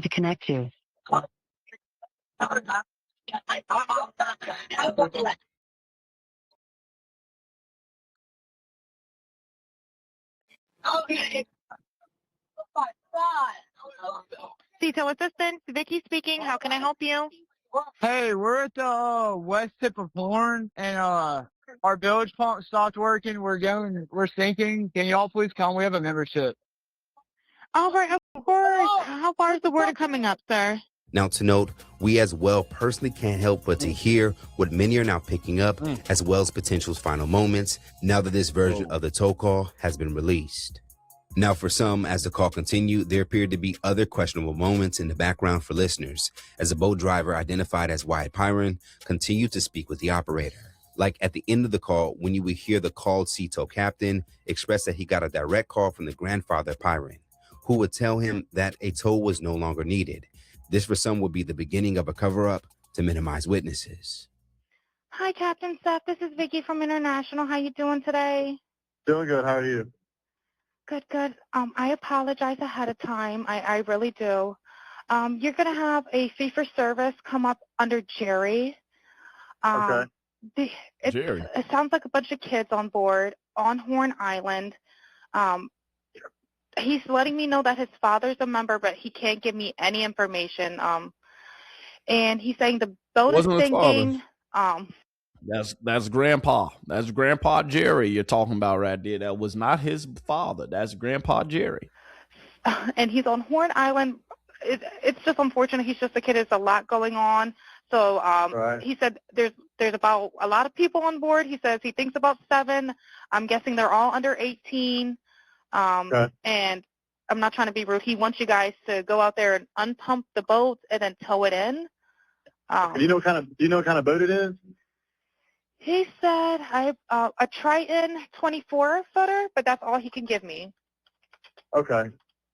To connect you. Detail assistant, Vicky speaking. How can I help you? Hey, we're at the west tip of Horn, and our bilge pump stopped working. We're sinking. Can y'all please come? We have a membership. All right, of course. How far is the word coming up, sir? Now, to note, we as well personally can't help but to hear what many are now picking up as well as potential's final moments now that this version of the tow call has been released. Now, for some, as the call continued, there appeared to be other questionable moments in the background for listeners as the boat driver, identified as Wyatt Pyron, continued to speak with the operator. Like at the end of the call, when you would hear the called Cito captain express that he got a direct call from the grandfather Pyron, who would tell him that a tow was no longer needed. This for some would be the beginning of a cover-up to minimize witnesses. Hi, Captain Seth. This is Vicky from International. How you doing today? Doing good. How are you? Good, good. I apologize ahead of time. I really do. You're going to have a fee-for-service come up under Jerry. Okay. Jerry. It sounds like a bunch of kids on board on Horn Island. He's letting me know that his father's a member, but he can't give me any information. And he's saying the boat is sinking. That's Grandpa. That's Grandpa Jerry you're talking about right there. That was not his father. That's Grandpa Jerry. And he's on Horn Island. It's just unfortunate. He's just a kid. There's a lot going on. So Right. he said there's about a lot of people on board. He says he thinks about 7. I'm guessing they're all under 18. Okay. And I'm not trying to be rude. He wants you guys to go out there and unpump the boat and then tow it in. Do you know what kind of boat it is? He said a Triton 24-footer, but that's all he can give me. Okay.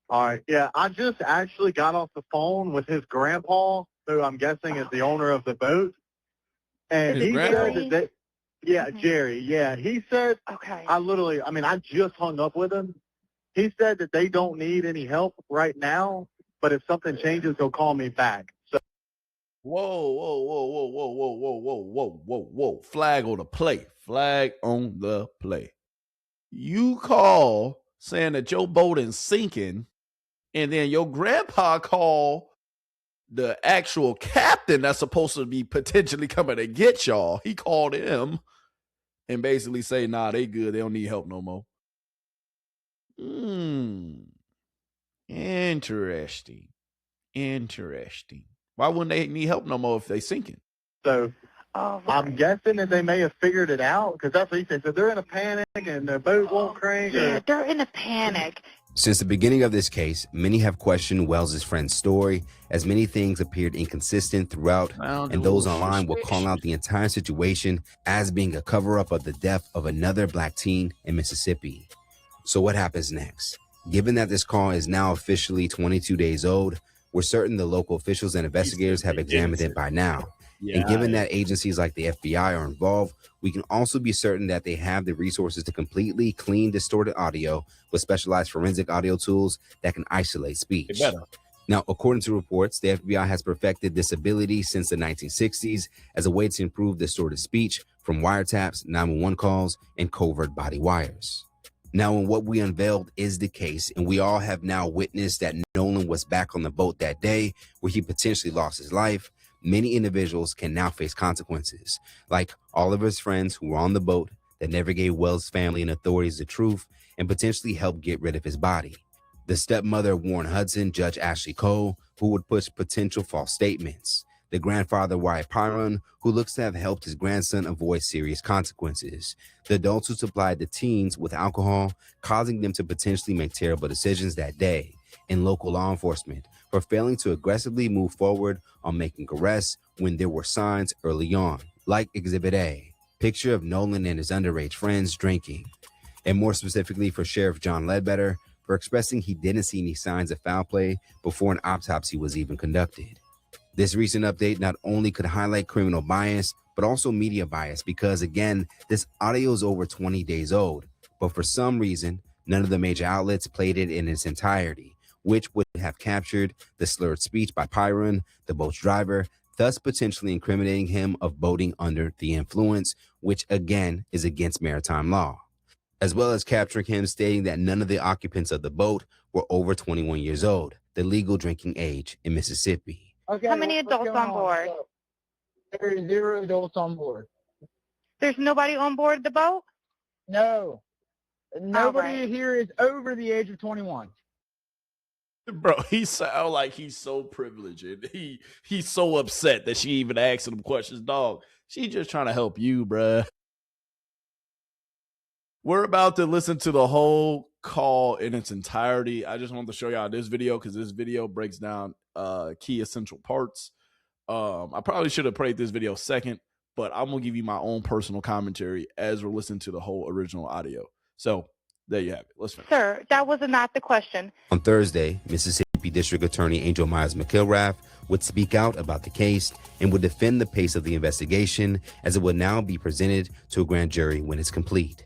All right. Yeah, I just actually got off the phone with his grandpa, who I'm guessing is the owner of the boat. And Is it he Jerry? said that Jerry. Yeah, he said, Okay. I just hung up with him. He said that they don't need any help right now, but if something changes, he'll call me back. So Whoa, whoa, whoa, whoa, whoa, whoa, whoa, whoa, whoa, whoa, whoa. Flag on the play. Flag on the play. You call saying that your boat is sinking, and then your grandpa call the actual captain that's supposed to be potentially coming to get y'all. He called him and basically say, nah, they good. They don't need help no more. Interesting. Why wouldn't they need help no more if they sinking? So I'm guessing that they may have figured it out, because that's what he said. So they're in a panic and their boat won't crank. Yeah, they're in a panic. Since the beginning of this case, many have questioned Wells' friend's story, as many things appeared inconsistent throughout, and those online will call out the entire situation as being a cover-up of the death of another black teen in Mississippi. So what happens next? Given that this call is now officially 22 days old, we're certain the local officials and investigators have examined it by now. And given that agencies like the FBI are involved, we can also be certain that they have the resources to completely clean distorted audio with specialized forensic audio tools that can isolate speech. Now, according to reports, the FBI has perfected this ability since the 1960s as a way to improve distorted speech from wiretaps, 911 calls, and covert body wires. Now, in what we unveiled is the case, and we all have now witnessed that Nolan was back on the boat that day where he potentially lost his life. Many individuals can now face consequences, like all of his friends who were on the boat that never gave Wells' family and authorities the truth and potentially helped get rid of his body. The stepmother of Warren Hudson, Judge Ashley Cole, who would push potential false statements. The grandfather, Wyatt Pyron, who looks to have helped his grandson avoid serious consequences. The adults who supplied the teens with alcohol, causing them to potentially make terrible decisions that day. And local law enforcement for failing to aggressively move forward on making arrests when there were signs early on, like Exhibit A, picture of Nolan and his underage friends drinking. And more specifically for Sheriff John Ledbetter for expressing he didn't see any signs of foul play before an autopsy was even conducted. This recent update not only could highlight criminal bias, but also media bias because, again, this audio is over 20 days old, but for some reason, none of the major outlets played it in its entirety, which would have captured the slurred speech by Pyron, the boat's driver, thus potentially incriminating him of boating under the influence, which again is against maritime law, as well as capturing him stating that none of the occupants of the boat were over 21 years old, the legal drinking age in Mississippi. Okay, How many adults on board? There are 0 adults on board. There's nobody on board the boat? No. Nobody right. here is over the age of 21. Bro, he sound like he's so privileged and he's so upset that she even asking him questions. Dog, she just trying to help you, bruh. We're about to listen to the whole call in its entirety. I just wanted to show y'all this video because this video breaks down key essential parts. I probably should have played this video second, but I'm gonna give you my own personal commentary as we're listening to the whole original audio. So there you have it. Let's finish. Sir, that was not the question. On Thursday, Mississippi District Attorney Angel Myers McIlrath would speak out about the case and would defend the pace of the investigation as it would now be presented to a grand jury when it's complete.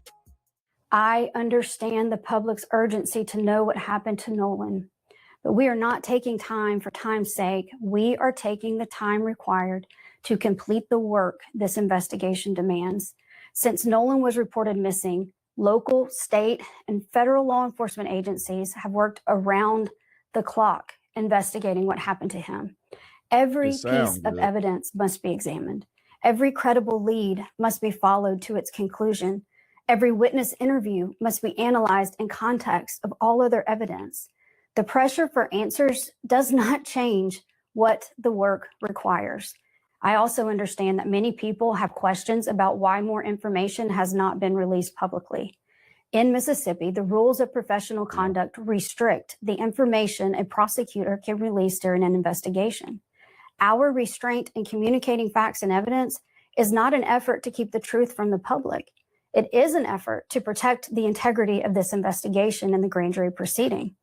I understand the public's urgency to know what happened to Nolan, but we are not taking time for time's sake. We are taking the time required to complete the work this investigation demands. Since Nolan was reported missing, local, state, and federal law enforcement agencies have worked around the clock investigating what happened to him. Every piece of evidence must be examined. Every credible lead must be followed to its conclusion. Every witness interview must be analyzed in context of all other evidence. The pressure for answers does not change what the work requires. I also understand that many people have questions about why more information has not been released publicly. In Mississippi, the rules of professional conduct restrict the information a prosecutor can release during an investigation. Our restraint in communicating facts and evidence is not an effort to keep the truth from the public. It is an effort to protect the integrity of this investigation and the grand jury proceeding.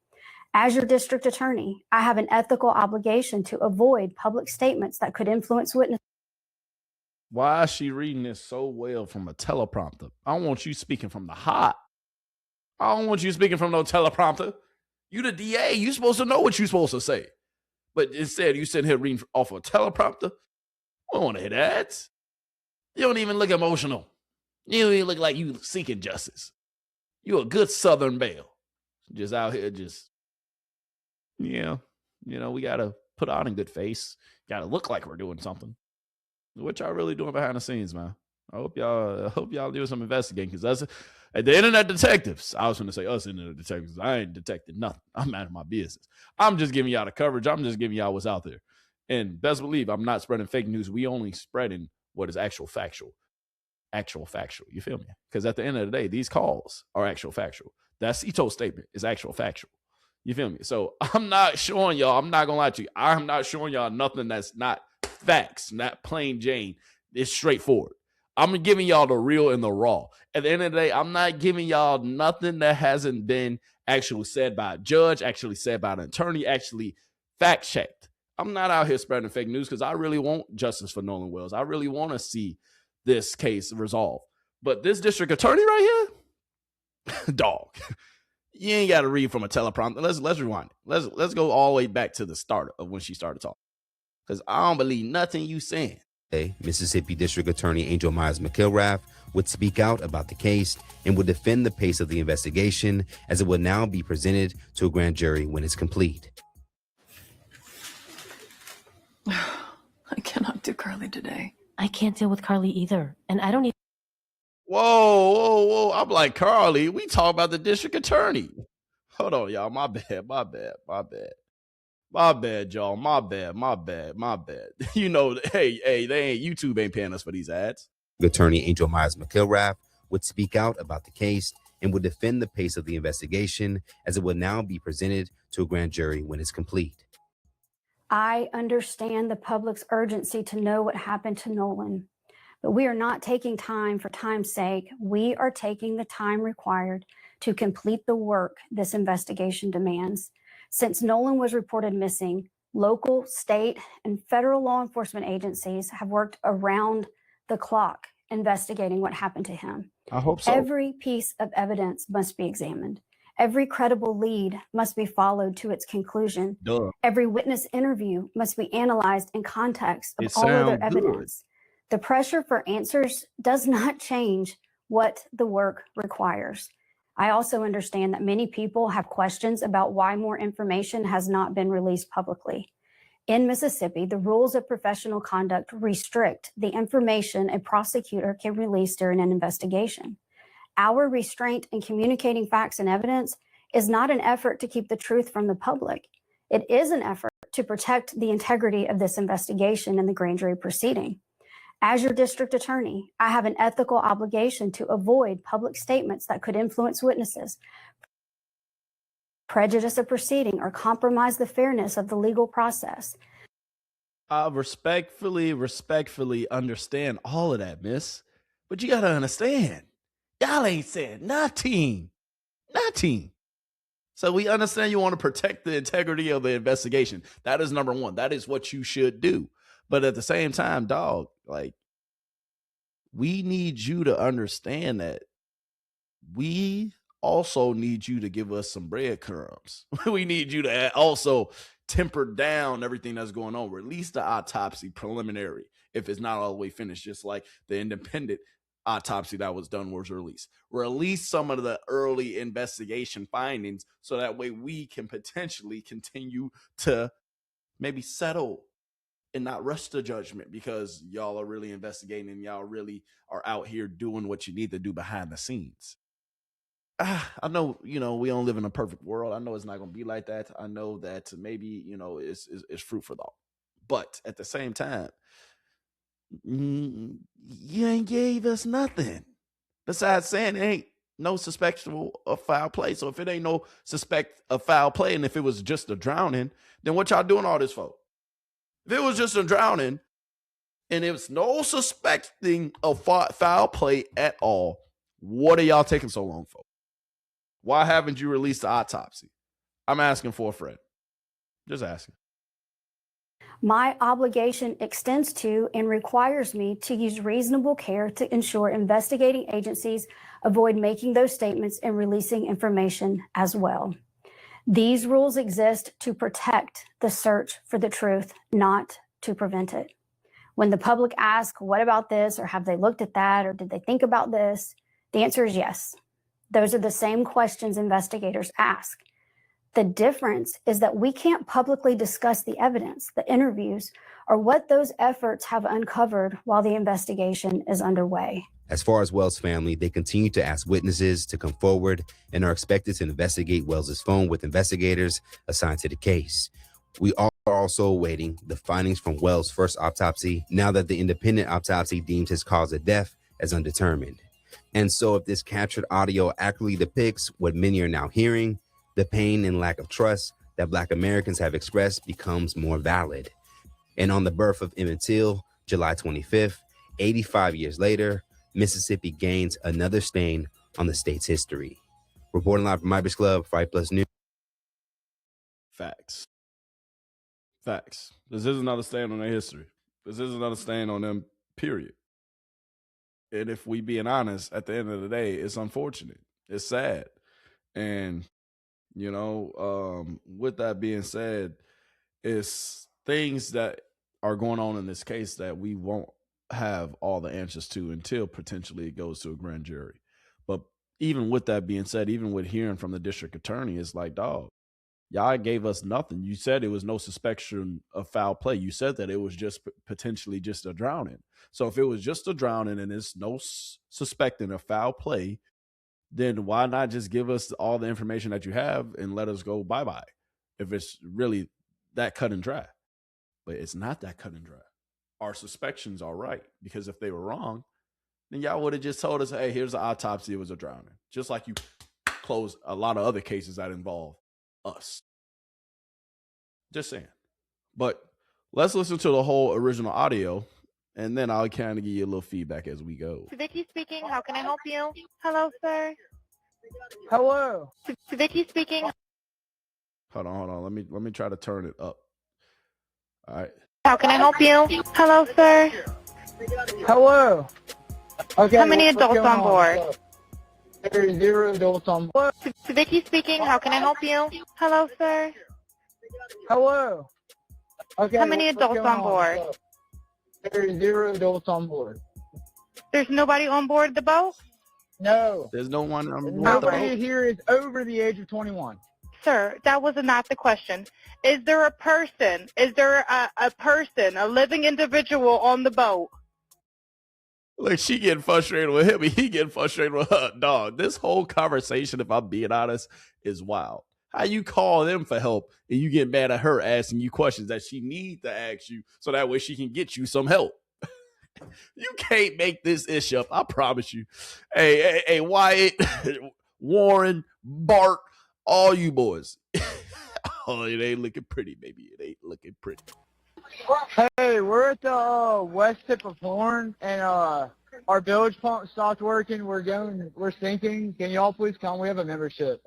As your district attorney, I have an ethical obligation to avoid public statements that could influence witnesses. Why is she reading this so well from a teleprompter? I don't want you speaking from the heart. I don't want you speaking from no teleprompter. You the DA. You supposed to know what you're supposed to say. But instead, you sitting here reading off a teleprompter. I don't want to hear that. You don't even look emotional. You don't even look like you seeking justice. You a good Southern belle. Just out here, we got to put on a good face. Got to look like we're doing something. What y'all really doing behind the scenes, man? I hope y'all do some investigating, because that's at the internet detectives. I was going to say us internet detectives. I ain't detected nothing. I'm out of my business. I'm just giving y'all the coverage. I'm just giving y'all what's out there. And best believe I'm not spreading fake news. We only spreading what is actual factual. You feel me? Because at the end of the day, these calls are actual factual. That Ito's statement is actual factual. You feel me? So I'm not showing y'all, I'm not going to lie to you, I'm not showing y'all nothing that's not facts, not plain Jane. It's straightforward. I'm giving y'all the real and the raw. At the end of the day, I'm not giving y'all nothing that hasn't been actually said by a judge, actually said by an attorney, actually fact-checked. I'm not out here spreading fake news because I really want justice for Nolan Wells. I really want to see this case resolved. But this district attorney right here, dog, you ain't got to read from a teleprompter. Let's rewind it. Let's go all the way back to the start of when she started talking, because I don't believe nothing you saying. Mississippi District Attorney Angel Myers McIlrath would speak out about the case and would defend the pace of the investigation, as it will now be presented to a grand jury when it's complete. I cannot do Carly today. I can't deal with Carly either. And I don't even. Whoa. I'm like, Carly, we talk about the district attorney. Hold on, y'all. My bad, y'all. My bad. You know, hey, YouTube ain't paying us for these ads. Attorney Angel Myers McIlrath would speak out about the case and would defend the pace of the investigation, as it will now be presented to a grand jury when it's complete. I understand the public's urgency to know what happened to Nolan, but we are not taking time for time's sake. We are taking the time required to complete the work this investigation demands. Since Nolan was reported missing, local, state, and federal law enforcement agencies have worked around the clock investigating what happened to him. I hope so. Every piece of evidence must be examined. Every credible lead must be followed to its conclusion. Duh. Every witness interview must be analyzed in context of all other evidence. The pressure for answers does not change what the work requires. I also understand that many people have questions about why more information has not been released publicly. In Mississippi, the rules of professional conduct restrict the information a prosecutor can release during an investigation. Our restraint in communicating facts and evidence is not an effort to keep the truth from the public. It is an effort to protect the integrity of this investigation and the grand jury proceeding. As your district attorney, I have an ethical obligation to avoid public statements that could influence witnesses, prejudice a proceeding, or compromise the fairness of the legal process. I respectfully understand all of that, miss. But you got to understand, y'all ain't saying nothing. So we understand you want to protect the integrity of the investigation. That is number one. That is what you should do. But at the same time, dog, like, we need you to understand that we also need you to give us some breadcrumbs. We need you to also temper down everything that's going on. Release the autopsy preliminary if it's not all the way finished, just like the independent autopsy that was done was released. Release some of the early investigation findings so that way we can potentially continue to maybe settle and not rush to judgment, because y'all are really investigating and y'all really are out here doing what you need to do behind the scenes. I know, we don't live in a perfect world. I know it's not going to be like that. I know that maybe, it's fruit for thought. But at the same time, you ain't gave us nothing besides saying it ain't no suspectable of foul play. So if it ain't no suspect of foul play, and if it was just a drowning, then what y'all doing all this for? If it was just a drowning and it was no suspecting of foul play at all, what are y'all taking so long for? Why haven't you released the autopsy? I'm asking for a friend. Just asking. My obligation extends to and requires me to use reasonable care to ensure investigating agencies avoid making those statements and releasing information as well. These rules exist to protect the search for the truth, not to prevent it. When the public asks, what about this, or have they looked at that, or did they think about this? The answer is yes. Those are the same questions investigators ask. The difference is that we can't publicly discuss the evidence, the interviews, or what those efforts have uncovered while the investigation is underway. As far as Wells' family, they continue to ask witnesses to come forward and are expected to investigate Wells' phone with investigators assigned to the case. We are also awaiting the findings from Wells' first autopsy now that the independent autopsy deems his cause of death as undetermined. And so if this captured audio accurately depicts what many are now hearing, the pain and lack of trust that Black Americans have expressed becomes more valid. And on the birth of Emmett Till, July 25th, 85 years later, Mississippi gains another stain on the state's history. Reporting live from Ibis Club, Fight Plus News. Facts. This is another stain on their history. This is another stain on them, period. And if we being honest, at the end of the day, it's unfortunate. It's sad. And, with that being said, it's things that are going on in this case that we won't have all the answers to until potentially it goes to a grand jury. But even with that being said, even with hearing from the district attorney, it's like, dog, y'all gave us nothing. You said it was no suspicion of foul play. You said that it was just potentially just a drowning. So if it was just a drowning and it's no suspecting of foul play, then why not just give us all the information that you have and let us go bye-bye if it's really that cut and dry? But it's not that cut and dry. Our suspicions are right, because if they were wrong, then y'all would have just told us, hey, here's the autopsy, it was a drowning. Just like you closed a lot of other cases that involve us. Just saying. But let's listen to the whole original audio, and then I'll kind of give you a little feedback as we go. Vicky speaking. How can I help you? Hello, sir. Hello. Vicky speaking. Hold on. Let me try to turn it up. All right. How can I help you? Hello, sir. Hello. Okay. How many adults on board? There's 0 adults on board. Vicky speaking. How can I help you? Hello, sir. Hello. Okay. How many adults on board? There's 0 adults on board. There's nobody on board the boat? No. There's no one on board. Nobody here is over the age of 21. Sir, that was not the question. Is there a person? Is there a person, a living individual on the boat? Look, she getting frustrated with him, and he getting frustrated with her. Dog, this whole conversation, if I'm being honest, is wild. How you call them for help, and you get mad at her asking you questions that she needs to ask you, so that way she can get you some help. You can't make this ish up, I promise you. Hey, Wyatt, Warren, Bart, all you boys. Oh, it ain't looking pretty, baby. It ain't looking pretty. Hey, we're at the west tip of Horn, and our bilge pump stopped working. We're sinking. Can y'all please come? We have a membership.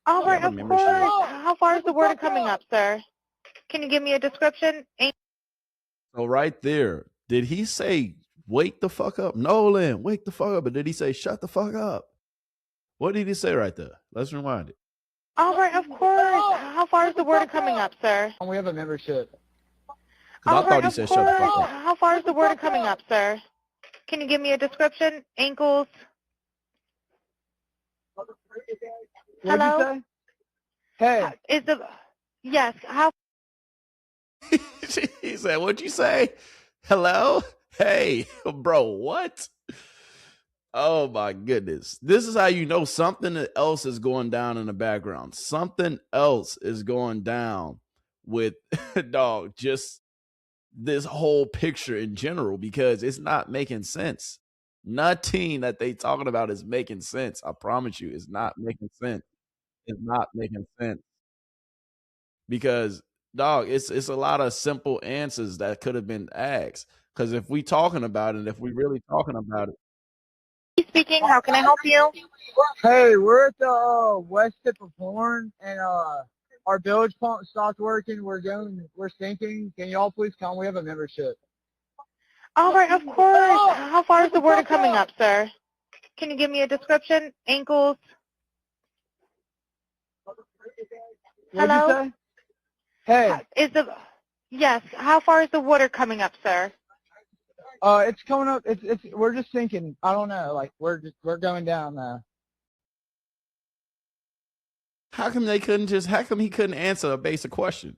All right, of course. How far is the water coming up, sir? Can you give me a description? So right there, did he say, wake the fuck up? Nolan, wake the fuck up. Or did he say, shut the fuck up? What did he say right there? Let's rewind it. All right, of course. How far is the water coming up, sir? We have a membership. I thought he said, shut the fuck up. How far is the water coming up, sir? Can you give me a description? Ankles? What'd you say? Hey. Yes, how? He said, what'd you say? Hello? Hey, bro, what? Oh my goodness. This is how you know something else is going down in the background. Something else is going down with dog, just this whole picture in general, because it's not making sense. Nothing that they talking about is making sense. I promise you, it's not making sense. It's not making sense. Because dog, it's a lot of simple answers that could have been asked. Because if we talking about it, if we really talking about it. Speaking, how can I help you? Hey, we're at the west tip of Horn, and our bilge pump stopped working. We're sinking. Can y'all please come? We have a membership. All right, of course. How far is the water coming up, sir? Can you give me a description? Ankles? What'd you Hello? say? Hey, Yes, how far is the water coming up, sir? it's coming up. We're just sinking. I don't know. Like we're going down now. How come he couldn't answer a basic question?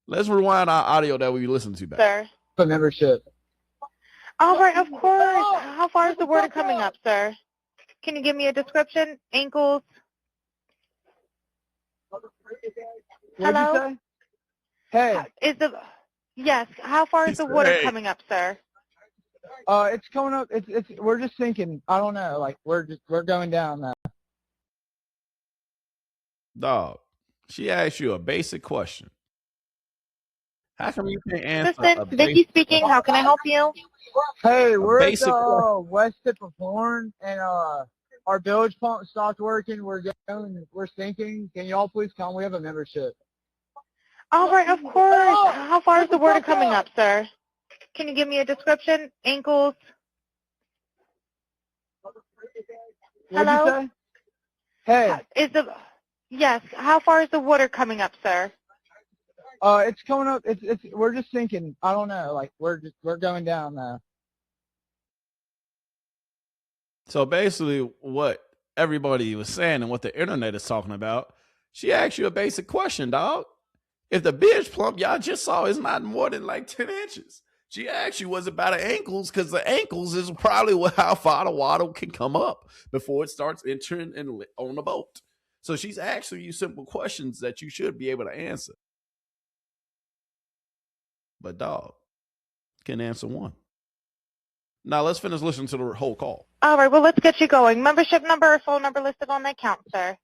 Let's rewind our audio that we listened to back. Sir. For membership. All right, of course. How far is the water coming up, sir? Can you give me a description? Ankles? What'd Hello? you say? Hey, Yes, how far is the water Hey. coming up, sir? it's coming up. We're just sinking. I don't know. Like we're going down now. Dog, she asked you a basic question. How come you can't answer a Assistant, Vicky speaking. How can I help you? Hey, we're at basic the west tip of Horn, and our bilge pump stopped working. We're sinking. Can y'all please come? We have a membership. All right, of course. How far is the water coming up, sir? Can you give me a description? Ankles? What'd Hello? you say? Hey, Yes, how far is the water coming up, sir? it's coming up. We're just sinking. I don't know. Like we're going down now. So basically, what everybody was saying and what the internet is talking about, she asked you a basic question, dog. If the bilge plump y'all just saw is not more than like 10 inches, she asked you was it by the ankles, because the ankles is probably how far the water can come up before it starts entering on the boat. So she's asking you simple questions that you should be able to answer. But dog, can answer one. Now let's finish listening to the whole call. All right, well, let's get you going. Membership number or phone number listed on the account, sir.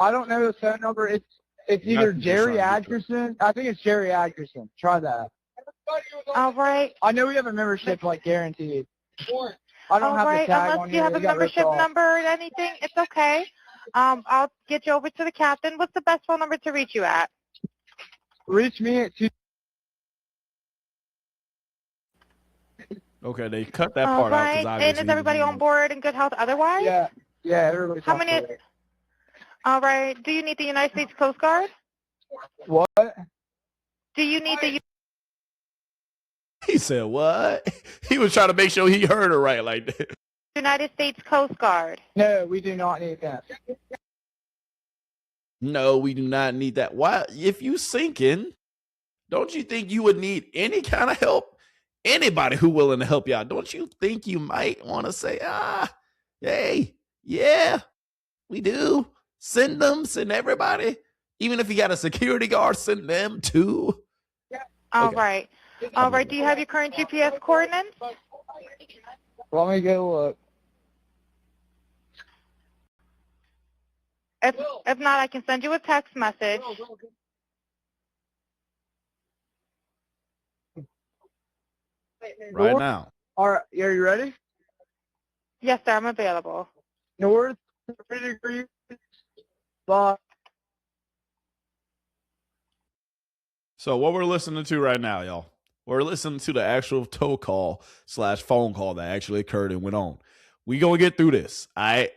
I don't know the phone number. It's either Jerry Atkerson. I think it's Jerry Atkerson. Try that. All right. I know we have a membership like guaranteed. I don't have the tag Unless on you here. have a It got ripped membership off. number or anything, it's okay. I'll get you over to the captain. What's the best phone number to reach you at? Reach me at 2. Okay, they cut that All part out right. because And is everybody on board in good health otherwise? Yeah, everybody's How on many? board. All right. Do you need the United States Coast Guard? What? Do you need the He said what? He was trying to make sure he heard her right like that. United States Coast Guard? No, we do not need that. No, we do not need that. Why? If you sinking, don't you think you would need any kind of help? Anybody who willing to help you out, don't you think you might want to say, hey, yeah, we do. Send everybody. Even if you got a security guard, send them too. All Okay. right. All right. Do you have your current GPS coordinates? Let me go look. If not, I can send you a text message. Right now. All right, are you ready? Yes, sir. I'm available. North 30 degrees. But So what we're listening to right now, y'all, we're listening to the actual tow call / phone call that actually occurred and went on. We gonna get through this. I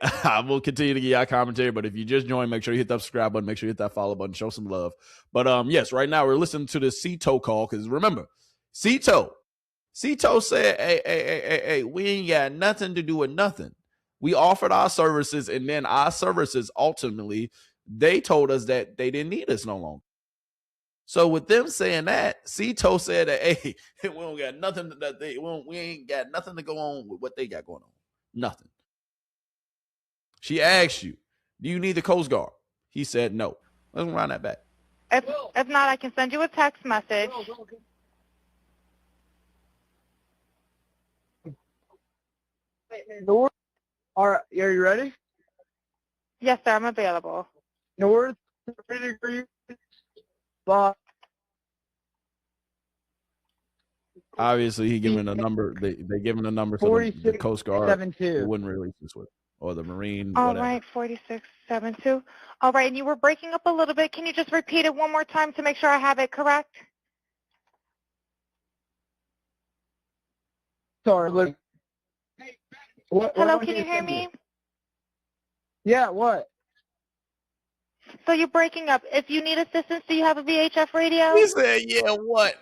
will continue to give y'all commentary, but if you just joined, make sure you hit that subscribe button, make sure you hit that follow button, show some love. But yes, right now we're listening to the C-Tow call, because remember, C-Tow said, hey, we ain't got nothing to do with nothing. We offered our services, and then our services we they told us that they didn't need us no longer. So with them saying that, C-Tow said that, hey, we don't got nothing we ain't got nothing to go on with what they got going on. Nothing. She asked you, do you need the Coast Guard? He said no. Let's run that back. If not, I can send you a text message. north. All right, are you ready? Yes, sir. I'm available. North 30 degrees. But Obviously, he giving a number. They giving a number for the Coast Guard. 4672. They wouldn't release this with, or the Marine. All whatever. right, 4672. All right, and you were breaking up a little bit. Can you just repeat it one more time to make sure I have it correct? Sorry, look. Hello, can you hear me? Yeah, what? So you're breaking up. If you need assistance, do you have a VHF radio? He said, yeah, what?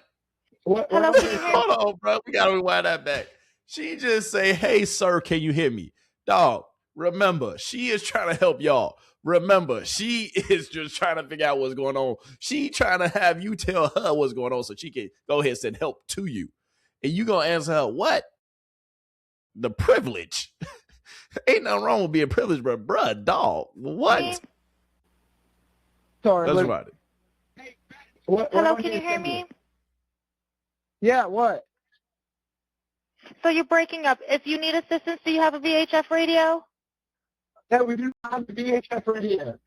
Hello, can you hear me? Hold on, bro. We got to rewind that back. She just say, hey, sir, can you hear me? Dog, remember, she is trying to help y'all. Remember, she is just trying to figure out what's going on. She trying to have you tell her what's going on so she can go ahead and send help to you. And you going to answer her, what? The privilege. Ain't nothing wrong with being privileged, but bruh, dog, what? Sorry. That's right. Hello, can you hear me? Yeah, what? So you're breaking up. If you need assistance, do you have a VHF radio? Yeah, we do not have a VHF radio.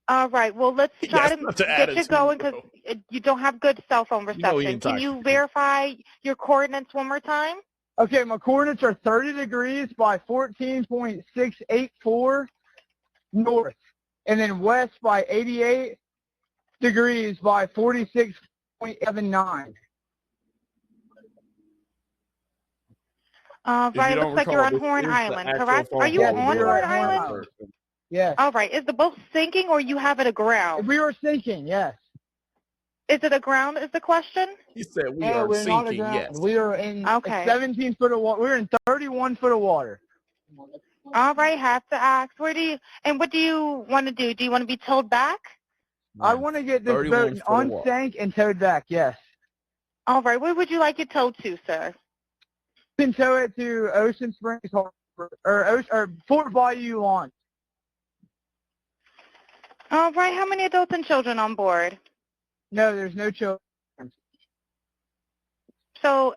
All right. Well, let's try That's not to the get you attitude, going bro. because you don't have good cell phone You know he reception. ain't Can talking. you verify your coordinates one more time? Okay, my coordinates are 30 degrees by 14.684 north, and then west by 88 degrees by 46.79. Right. It looks like you're on Horn Island, correct? Are you Yes, on we are Horn at Horn Island? Island. Yes. All right. Is the boat sinking or you have it aground? We were sinking, yes. Is it aground is the question? He said we No, are we're not sinking, aground. yes. We are in Okay. 17 foot of water. We're in 31 foot of water. All right. Have to ask. What do you want to do? Do you want to be towed back? I want to get this 31 boat foot of water. unsank and towed back, yes. All right. Where would you like it towed to, sir? You can tow it to Ocean Springs Harbor or Fort Bayou Launch. All right. How many adults and children on board? No, there's no children. So,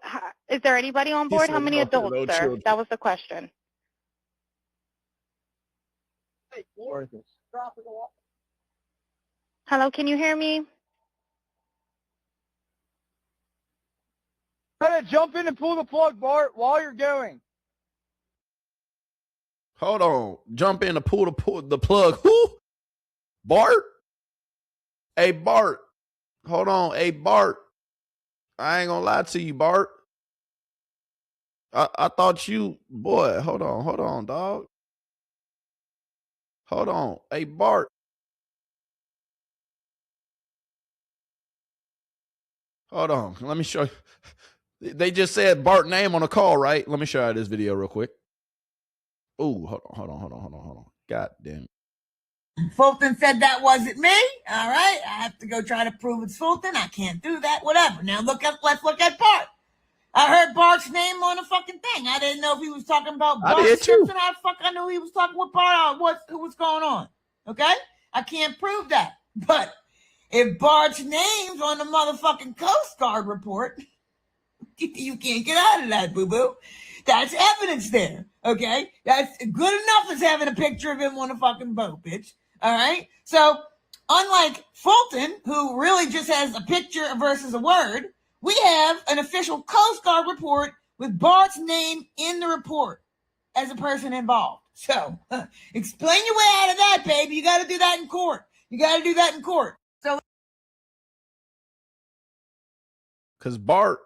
is there anybody on He board? said How many no, adults, no sir? children. That was the question. Hello, can you hear me? Try to jump in and pull the plug, Bart, while you're going. Hold on. Jump in to pull the plug. Who? Bart? Hey, Bart. Hold on. Hey, Bart. I ain't gonna lie to you, Bart. I thought you, boy, hold on, dog. Hold on. Hey, Bart. Hold on. Let me show you. They just said Bart name on the call, right? Let me show you this video real quick. Ooh, hold on. God damn. Fulton said that wasn't me. All right. I have to go try to prove it's Fulton. I can't do that. Whatever. Now let's look at Bart. I heard Bart's name on the fucking thing. I didn't know if he was talking about Bart Simpson. How the fuck I knew he was talking with Bart? What's going on? Okay? I can't prove that. But if Bart's name's on the motherfucking Coast Guard report, you can't get out of that, boo-boo. That's evidence there, okay? That's good enough as having a picture of him on a fucking boat, bitch. All right? So, unlike Fulton, who really just has a picture versus a word, we have an official Coast Guard report with Bart's name in the report as a person involved. So, explain your way out of that, baby. You got to do that in court. So, Because Bart.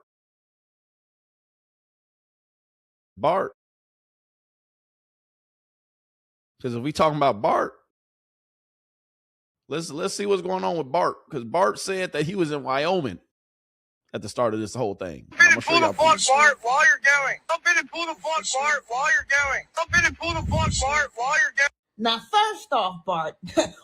Because if we talking about Bart, let's see what's going on with Bart. Because Bart said that he was in Wyoming at the start of this whole thing. Jump in and pull the plug, Bart, while you're going. Jump in and pull the plug, Bart, while you're going. Jump in and pull the plug, Bart, while you're going. now, first off, Bart,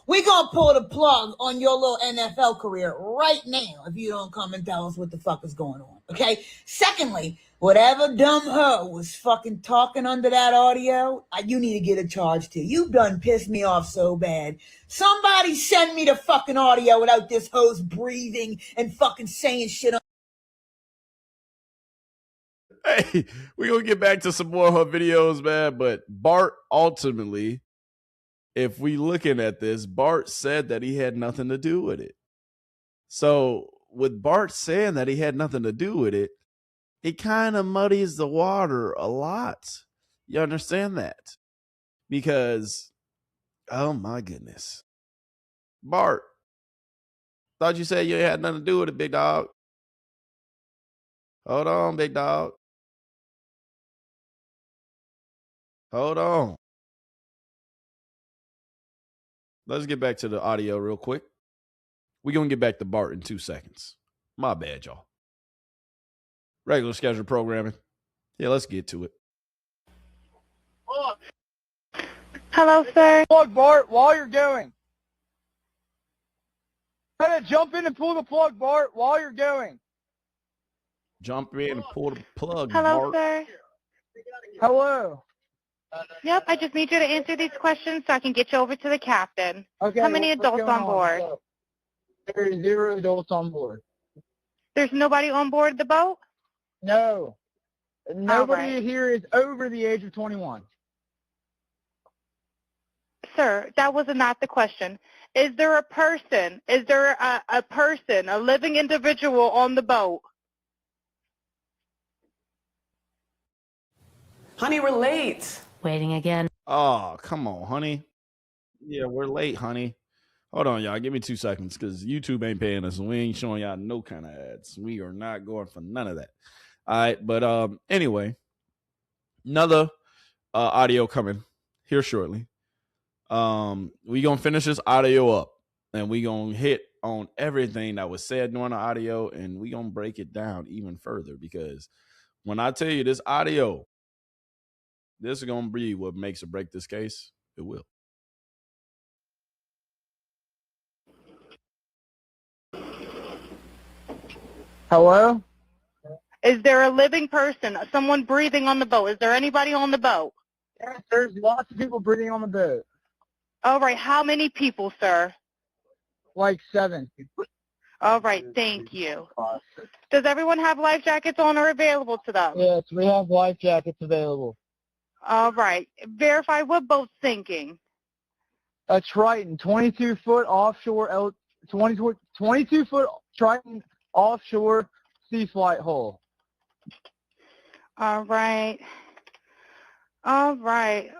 we're going to pull the plug on your little NFL career right now if you don't come and tell us what the fuck is going on, okay? Secondly, whatever dumb hoe was fucking talking under that audio, you need to get a charge too. You done pissed me off so bad. Somebody send me the fucking audio without this hoe's breathing and fucking saying shit. Hey, we're going to get back to some more of her videos, man. But Bart ultimately, if we looking at this, Bart said that he had nothing to do with it. So with Bart saying that he had nothing to do with it, it kind of muddies the water a lot. You understand that? Because, oh my goodness. Bart, thought you said you had nothing to do with it, big dog. Hold on, big dog. Hold on. let's get back to the audio real quick. We're going to get back to Bart in 2 seconds. My bad, y'all. Regular schedule programming. Yeah, let's get to it. Hello, sir. Plug, Bart, while you're going. Try to jump in and pull the plug, Bart, while you're going. Jump in and pull the plug, Hello, Bart. sir. Hello. Yep, I just need you to answer these questions so I can get you over to the captain. Okay. How many what's adults going on board? There are 0 adults on board. There's nobody on board the boat? No. Nobody right. here is over the age of 21. Sir, that was not the question. Is there a person? Is there a person, a living individual on the boat? Honey, we're late. Waiting again. Oh, come on, honey. Yeah, we're late, honey. Hold on, y'all. Give me 2 seconds because YouTube ain't paying us. And we ain't showing y'all no kind of ads. We are not going for none of that. All right, but anyway, another audio coming here shortly. We gonna finish this audio up, and we gonna hit on everything that was said during the audio, and we gonna break it down even further because when I tell you this audio, this is gonna be what makes or break this case. It will. Hello? Is there a living person, someone breathing on the boat? Is there anybody on the boat? Yes, there's lots of people breathing on the boat. All right, how many people, sir? Like 7. All right, thank you. Does everyone have life jackets on or available to them? Yes, we have life jackets available. All right, verify what boat's sinking. A Triton, 22-foot offshore, 22-foot Triton offshore sea flight hull. All right. All right.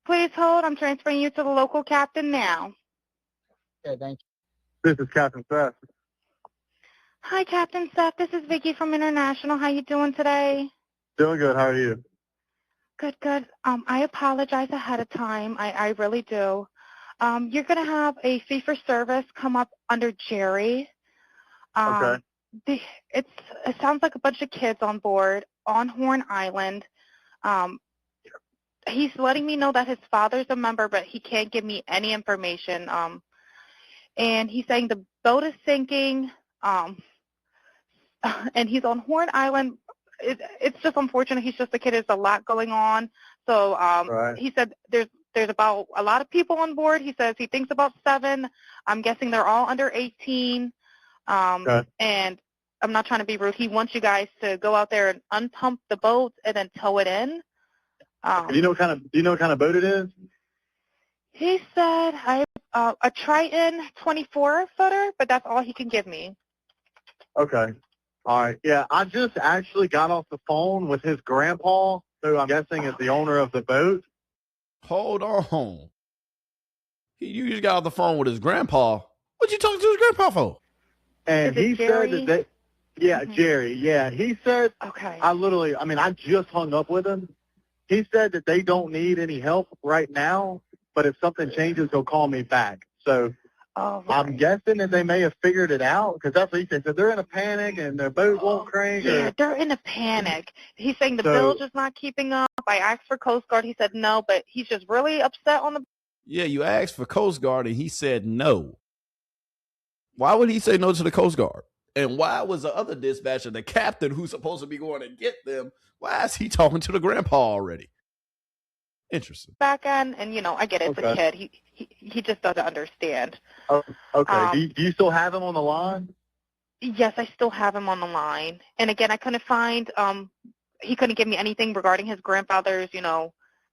Please hold. I'm transferring you to the local captain now. Okay, thank you. This is Captain Seth. Hi, Captain Seth. This is Vicky from International. How you doing today? Doing good. How are you? Good, good. I apologize ahead of time. I really do. You're going to have a fee-for-service come up under Jerry. Okay. It sounds like a bunch of kids on board on Horn Island. He's letting me know that his father's a member, but he can't give me any information. And he's saying the boat is sinking, and he's on Horn Island. It's just unfortunate. He's just a kid. There's a lot going on. So Right. he said there's about a lot of people on board. He says he thinks about 7. I'm guessing they're all under 18. Okay. And I'm not trying to be rude. He wants you guys to go out there and unpump the boat and then tow it in. Do you know what kind of boat it is? He said a Triton 24-footer, but that's all he can give me. Okay. All right. Yeah, I just actually got off the phone with his grandpa, who I'm guessing is the owner of the boat. Hold on. You just got off the phone with his grandpa. What you talking to his grandpa for? And he said that Jerry. Yeah, he said, Okay. I just hung up with him. He said that they don't need any help right now, but if something changes, he'll call me back. So I'm guessing that they may have figured it out, because that's what he said. So they're in a panic and their boat won't crank. Yeah, they're in a panic. He's saying the bilge is not keeping up. I asked for Coast Guard. He said no, but he's just really upset on the... Yeah, you asked for Coast Guard and he said no. Why would he say no to the Coast Guard? And why was the other dispatcher, the captain who's supposed to be going to get them, why is he talking to the grandpa already? Interesting. back end, and I get it's a kid. He just doesn't understand. Oh, okay. Do you still have him on the line? Yes, I still have him on the line. And again, I couldn't find. He couldn't give me anything regarding his grandfather's,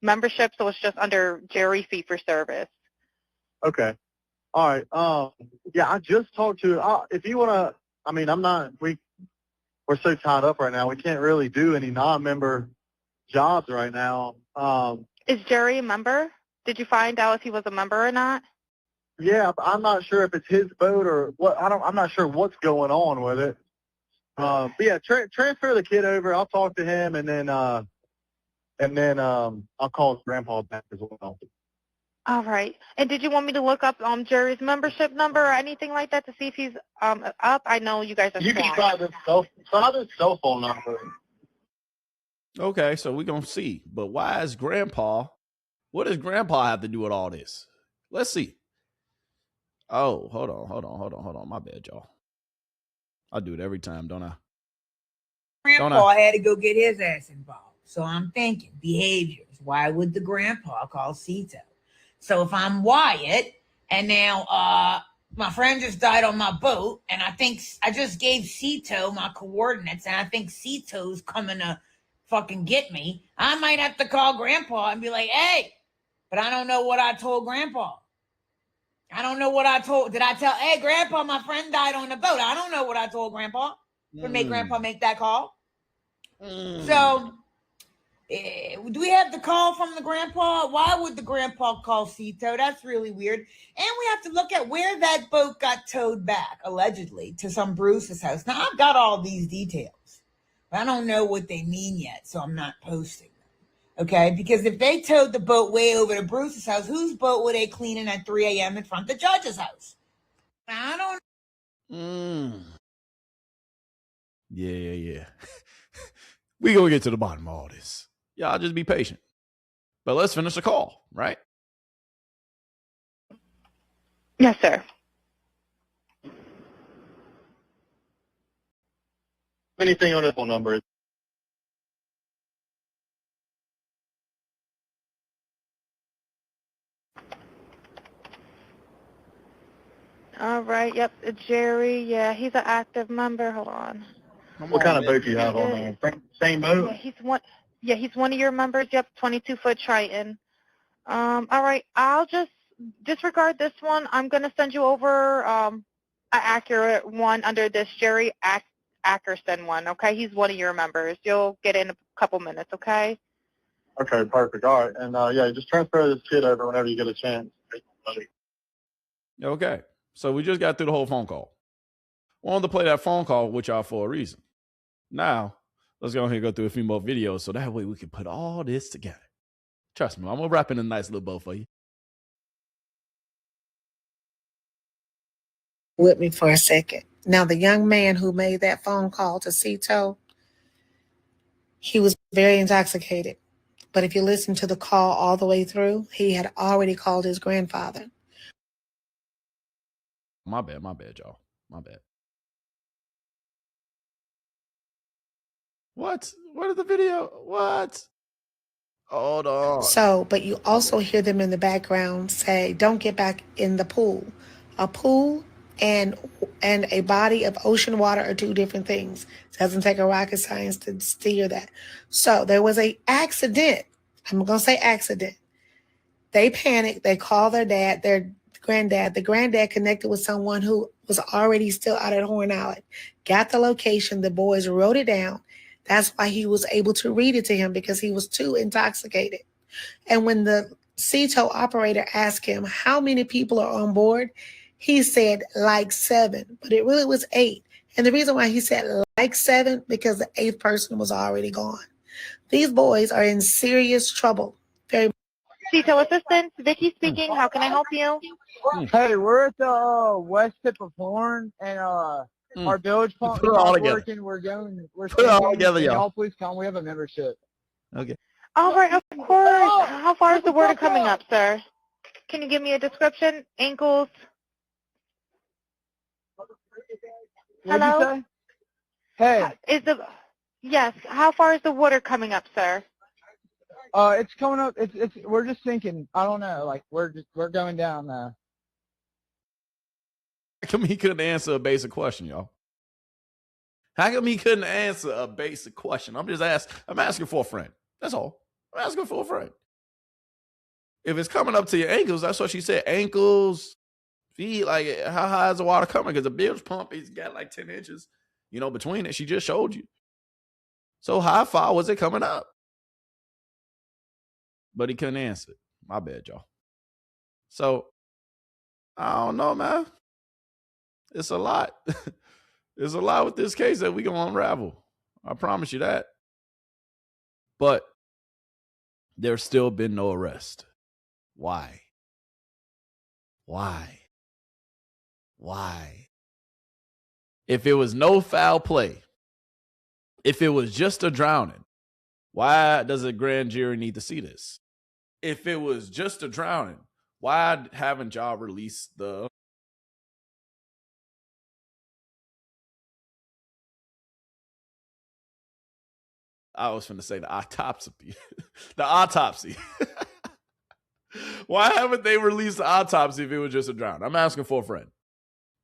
membership. So it's just under Jerry fee for service. Okay. All right. Yeah, I just talked to. If you want to, I'm not. We're so tied up right now. We can't really do any non-member jobs right now. Is Jerry a member? Did you find out if he was a member or not? Yeah, I'm not sure if it's his boat or what. I'm not sure what's going on with it. But yeah, transfer the kid over. I'll talk to him, and then I'll call his grandpa back as well. All right. And did you want me to look up Jerry's membership number or anything like that to see if he's up? I know you guys are You can swamped. try this cell phone number. Okay, so we're going to see. But why is Grandpa, what does Grandpa have to do with all this? Let's see. Oh, hold on. My bad, y'all. I do it every time, don't I? Grandpa had to go get his ass involved. So I'm thinking, behaviors. Why would the grandpa call Cito? So if I'm Wyatt, and now my friend just died on my boat, and I think I just gave Cito my coordinates, and I think Cito's coming to fucking get me, I might have to call Grandpa and be like, hey, but I don't know what I told Grandpa. I don't know what I told. Did I tell, hey, Grandpa, my friend died on the boat? I don't know what I told Grandpa. Would make Grandpa make that call. So, do we have the call from the grandpa? Why would the grandpa call Cito? That's really weird. And we have to look at where that boat got towed back, allegedly, to some Bruce's house. Now, I've got all these details, but I don't know what they mean yet, so I'm not posting them. Okay? Because if they towed the boat way over to Bruce's house, whose boat were they cleaning at 3 a.m. in front of the judge's house? I don't know. Yeah. We gonna get to the bottom of all this. Y'all just be patient. But let's finish the call, right? Yes, sir. Anything on this phone number? All right. Yep. Jerry. Yeah, he's an active member. Hold on. What kind of boat do you have on there? Same boat? Yeah, he's one of your members. Yep, 22-foot Triton. All right, I'll just disregard this one. I'm gonna send you over an accurate one under this Jerry Ackerson one. Okay, he's one of your members. You'll get in a couple minutes. Okay. Okay, perfect. All right, and yeah, just transfer this kid over whenever you get a chance. Okay. So we just got through the whole phone call. Wanted to play that phone call with y'all for a reason. Now, let's go ahead and go through a few more videos so that way we can put all this together. Trust me, I'm going to wrap in a nice little bow for you. With me for a second. Now, the young man who made that phone call to Cito, he was very intoxicated. But if you listen to the call all the way through, he had already called his grandfather. My bad, y'all. My bad. What? What is the video? What? Hold on. So, but you also hear them in the background say, don't get back in the pool. A pool and a body of ocean water are two different things. It doesn't take a rocket science to steer that. So there was an accident. I'm going to say accident. They panicked. They called their dad, their granddad. The granddad connected with someone who was already still out at Horn Island. Got the location. The boys wrote it down. That's why he was able to read it to him, because he was too intoxicated. And when the Cito operator asked him how many people are on board, he said like 7, but it really was 8. And the reason why he said like 7, because the 8th person was already gone. These boys are in serious trouble. Very. Cito assistant, Vicky speaking. How can I help you? Hey, we're at the west tip of Horn, and our village pump is not working. We're put it all together, y'all. Please come. We have a membership. Okay. All right, of course. How far is the water coming up, sir? Can you give me a description? Ankles? What'd you say? Hey. Yes. How far is the water coming up, sir? It's coming up. We're just thinking. I don't know. Like we're going down now. How come he couldn't answer a basic question, y'all? How come he couldn't answer a basic question? I'm asking for a friend. That's all. I'm asking for a friend. If it's coming up to your ankles, that's what she said. Ankles, feet, like how high is the water coming? Because the bilge pump, he's got like 10 inches, between it. She just showed you. So how far was it coming up? But he couldn't answer. My bad, y'all. So, I don't know, man. It's a lot. There's a lot with this case that we gonna unravel. I promise you that. But there's still been no arrest. Why? Why? If it was no foul play, if it was just a drowning, why does a grand jury need to see this? If it was just a drowning, why haven't y'all released the I was going to say the autopsy. The autopsy. Why haven't they released the autopsy if it was just a drowning? I'm asking for a friend.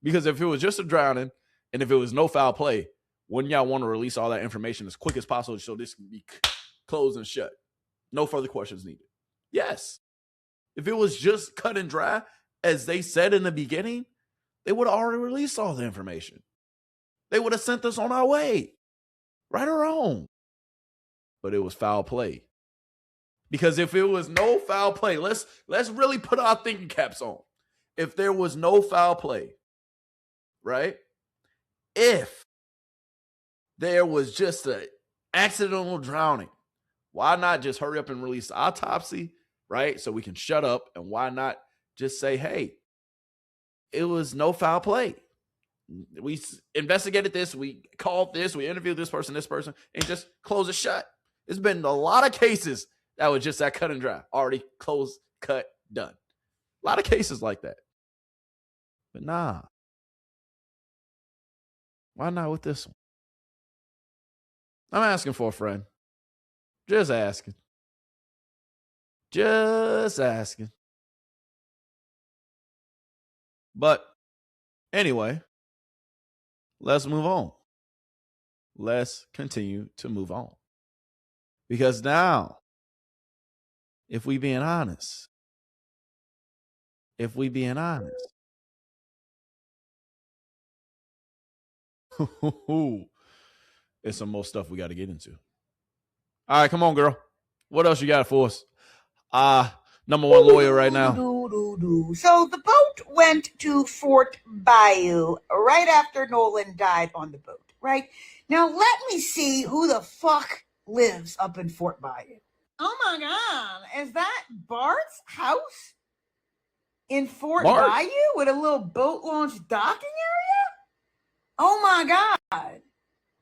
Because if it was just a drowning and if it was no foul play, wouldn't y'all want to release all that information as quick as possible so this can be closed and shut? No further questions needed. Yes. If it was just cut and dry, as they said in the beginning, they would have already released all the information. They would have sent us on our way. Right or wrong. But it was foul play. Because if it was no foul play, let's really put our thinking caps on. If there was no foul play, right? If there was just an accidental drowning, why not just hurry up and release the autopsy, right? So we can shut up, and why not just say, hey, it was no foul play. We investigated this, we called this, we interviewed this person, and just close it shut. There's been a lot of cases that was just that cut and dry. Already closed, cut, done. A lot of cases like that. But nah. Why not with this one? I'm asking for a friend. Just asking. Just asking. But anyway, let's move on. Let's continue to move on. Because now, if we being honest, it's some more stuff we got to get into. All right, come on, girl. What else you got for us? Number one lawyer right now. So the boat went to Fort Bayou right after Nolan died on the boat, right? Now let me see who the fuck lives up in Fort Bayou. Oh my God, is that Bart's house in Fort Bayou with a little boat launch docking area? Oh my God.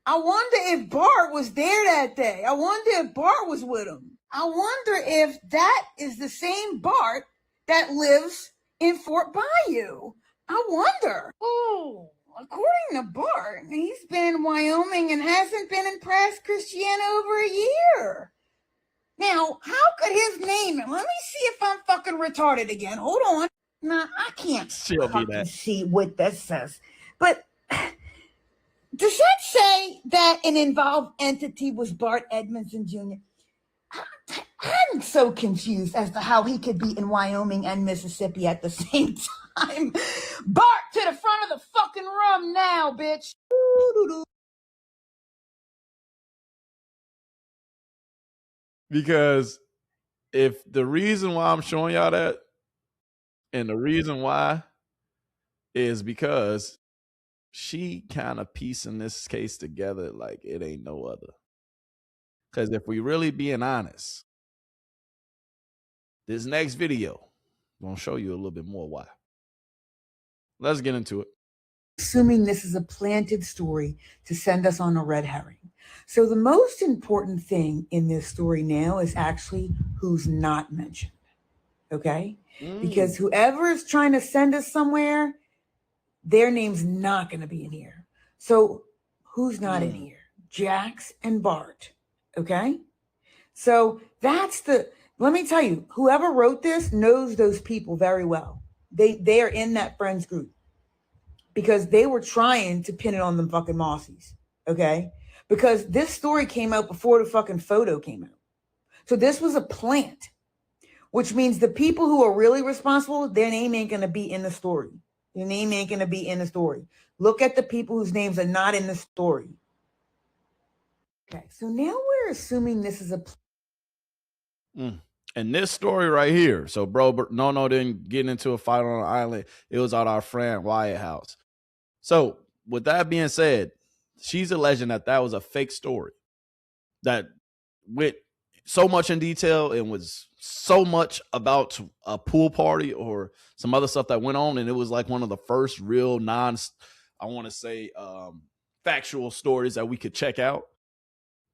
I wonder if Bart was there that day. I wonder if Bart was with him. I wonder if that is the same Bart that lives in Fort Bayou. I wonder. Oh, according to Bart, he's been in Wyoming and hasn't been in Press Christian over a year. Now, how could his name, let me see if I'm fucking retarded again. Hold on. Nah, I can't fucking see what that says. But does that say that an involved entity was Bart Edmondson Jr.? I'm so confused as to how he could be in Wyoming and Mississippi at the same time. Bart, to the front of the fucking room now, bitch. Because if the reason why I'm showing y'all that, and the reason why is because she kind of piecing this case together like it ain't no other. Because if we really being honest, this next video gonna show you a little bit more why. Let's get into it. Assuming this is a planted story to send us on a red herring. So the most important thing in this story now is actually who's not mentioned. Okay? Because whoever is trying to send us somewhere, their name's not going to be in here. So who's not in here? Jax and Bart. Okay? So let me tell you, whoever wrote this knows those people very well. They are in that friends group because they were trying to pin it on them fucking Mossies. Okay? Because this story came out before the fucking photo came out. So this was a plant, which means the people who are really responsible, their name ain't going to be in the story. Your name ain't going to be in the story. Look at the people whose names are not in the story. Okay, so now we're assuming this is a... And this story right here, so bro, no, didn't get into a fight on an island. It was at our friend Wyatt house. So with that being said, she's alleging that was a fake story that went so much in detail and was so much about a pool party or some other stuff that went on. And it was like one of the first real factual stories that we could check out.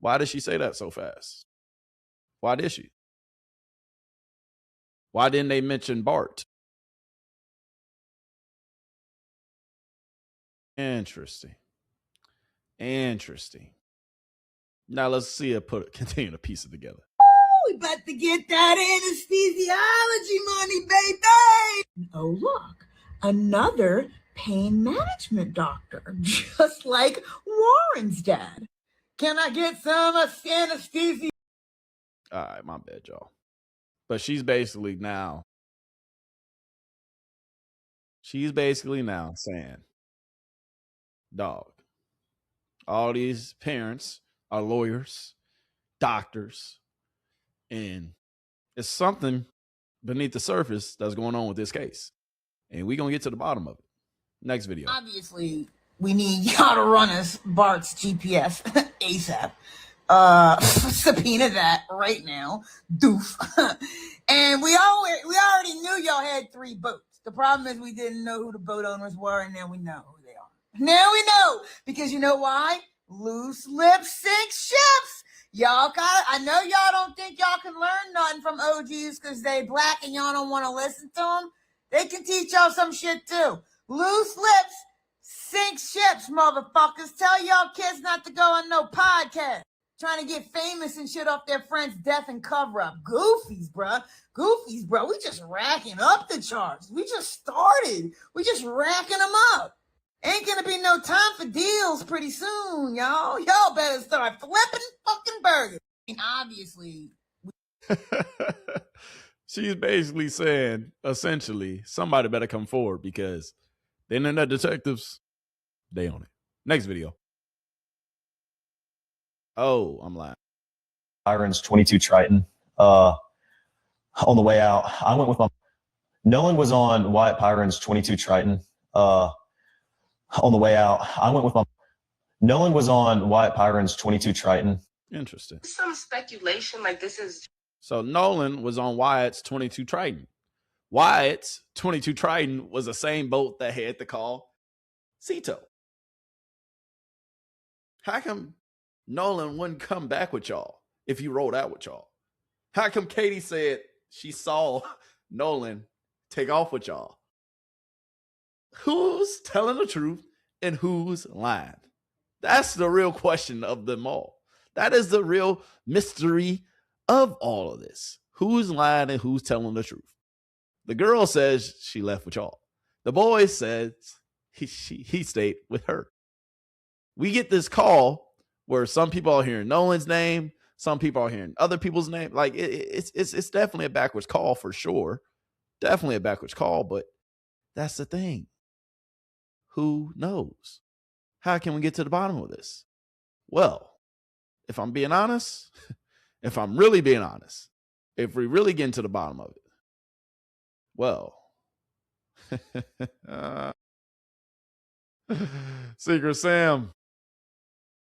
Why did she say that so fast? Why did she? Why didn't they mention Bart? Interesting. Now let's see her continue to piece it together. We about to get that anesthesiology money, baby. Oh, look, another pain management doctor, just like Warren's dad. Can I get some anesthesia? All right, my bad, y'all. But she's basically now saying, dog, all these parents are lawyers, doctors, and it's something beneath the surface that's going on with this case. And we're going to get to the bottom of it. Next video. Obviously, we need y'all to run us Bart's GPS ASAP. Subpoena that right now. Doof. And we already knew y'all had 3 boats. The problem is we didn't know who the boat owners were, and now we know who they are. Now we know, because you know why? Loose lips sink ships. I know y'all don't think y'all can learn nothing from OGs because they black and y'all don't want to listen to them. They can teach y'all some shit too. Loose lips sink ships, motherfuckers. Tell y'all kids not to go on no podcast trying to get famous and shit off their friends' death and cover up. Goofies, bruh. We just racking up the charts. We just started. We just racking them up. Ain't gonna be no time for deals pretty soon, y'all. Y'all better start flipping fucking burgers. I mean, obviously. She's basically saying, essentially, somebody better come forward because the internet detectives, they own it. Next video. Oh, I'm lying. Byron's 22 Triton. On the way out, I went with my. Nolan was on Wyatt Pyron's 22 Triton. On the way out, I went with my. Nolan was on Wyatt Pyron's 22 Triton. Interesting. Some speculation like this is. So Nolan was on Wyatt's 22 Triton. Wyatt's 22 Triton was the same boat that had to call Cito. How come Nolan wouldn't come back with y'all if he rolled out with y'all? How come Katie said she saw Nolan take off with y'all? Who's telling the truth and who's lying? That's the real question of them all. That is the real mystery of all of this. Who's lying and who's telling the truth? The girl says she left with y'all. The boy says he stayed with her. We get this call where some people are hearing Nolan's name, some people are hearing other people's name. Like it's definitely a backwards call for sure. Definitely a backwards call, but that's the thing. Who knows? How can we get to the bottom of this? Well, if I'm being honest, if I'm really being honest, if we really get into the bottom of it, well, Secret Sam,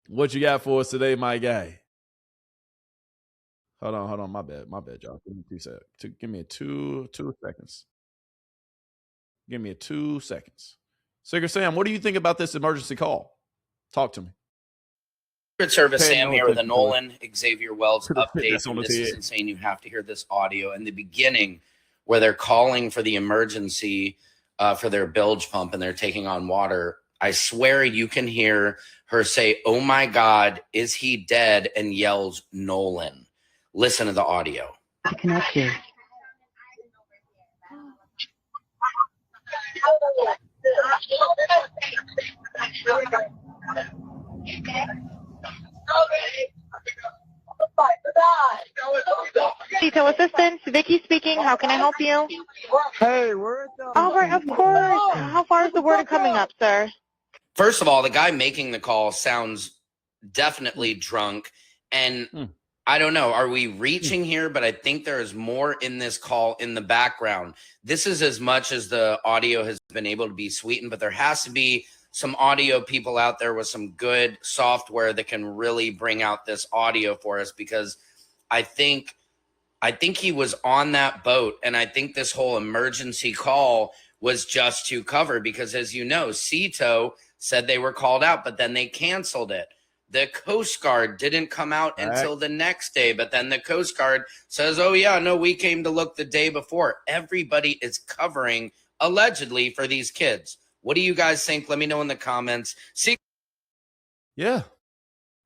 what you got for us today, my guy? Hold on, my bad, y'all. Give me 2 seconds. Give me 2 seconds. Give me 2 seconds. Secret Sam, what do you think about this emergency call? Talk to me. Secret Service Sam here with a Nolan Xavier Wells update. This is insane. You have to hear this audio in the beginning where they're calling for the emergency for their bilge pump and they're taking on water. I swear you can hear her say, "Oh my God, is he dead?" and yells Nolan. Listen to the audio. I connect you. Cito Assistance, Vicky speaking. How can I help you? Hey, we're at the... All right, of course. How far is the word coming up, sir? First of all, the guy making the call sounds definitely drunk. And I don't know, are we reaching here? But I think there is more in this call in the background. This is as much as the audio has been able to be sweetened, but there has to be some audio people out there with some good software that can really bring out this audio for us, because I think he was on that boat, and I think this whole emergency call was just to cover because, as you know, Cito said they were called out, but then they canceled it. The Coast Guard didn't come out until the next day, but then the Coast Guard says, oh, yeah, no, we came to look the day before. Everybody is covering, allegedly, for these kids. What do you guys think? Let me know in the comments. Yeah.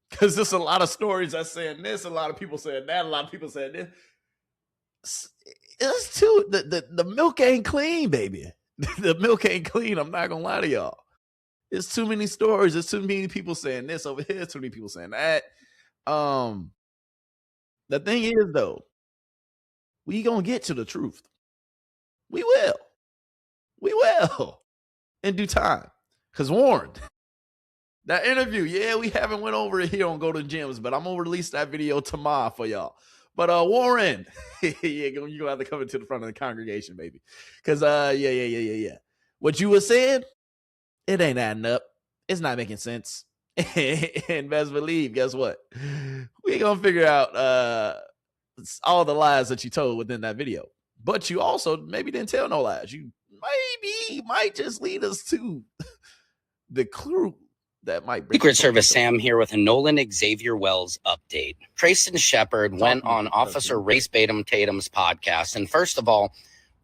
Because there's a lot of stories that's saying this, a lot of people saying that, a lot of people saying this. It's too the milk ain't clean, baby. The milk ain't clean. I'm not gonna lie to y'all. It's too many stories. There's too many people saying this over here. Too many people saying that. The thing is, though, we gonna get to the truth. We will. We will in due time. Cause Warren, that interview, yeah, we haven't went over it here on Go to Gemz, but I'm gonna release that video tomorrow for y'all. But Warren, yeah, you're gonna have to come into the front of the congregation, baby. Cause yeah. What you were saying, it ain't adding up. It's not making sense. And best believe, guess what? We gonna figure out all the lies that you told within that video. But you also maybe didn't tell no lies. You might just lead us to the clue that might bring Secret Service Sam here with a Nolan Xavier Wells update. Trayson Shepard went on Officer Race Tatum's podcast. And first of all,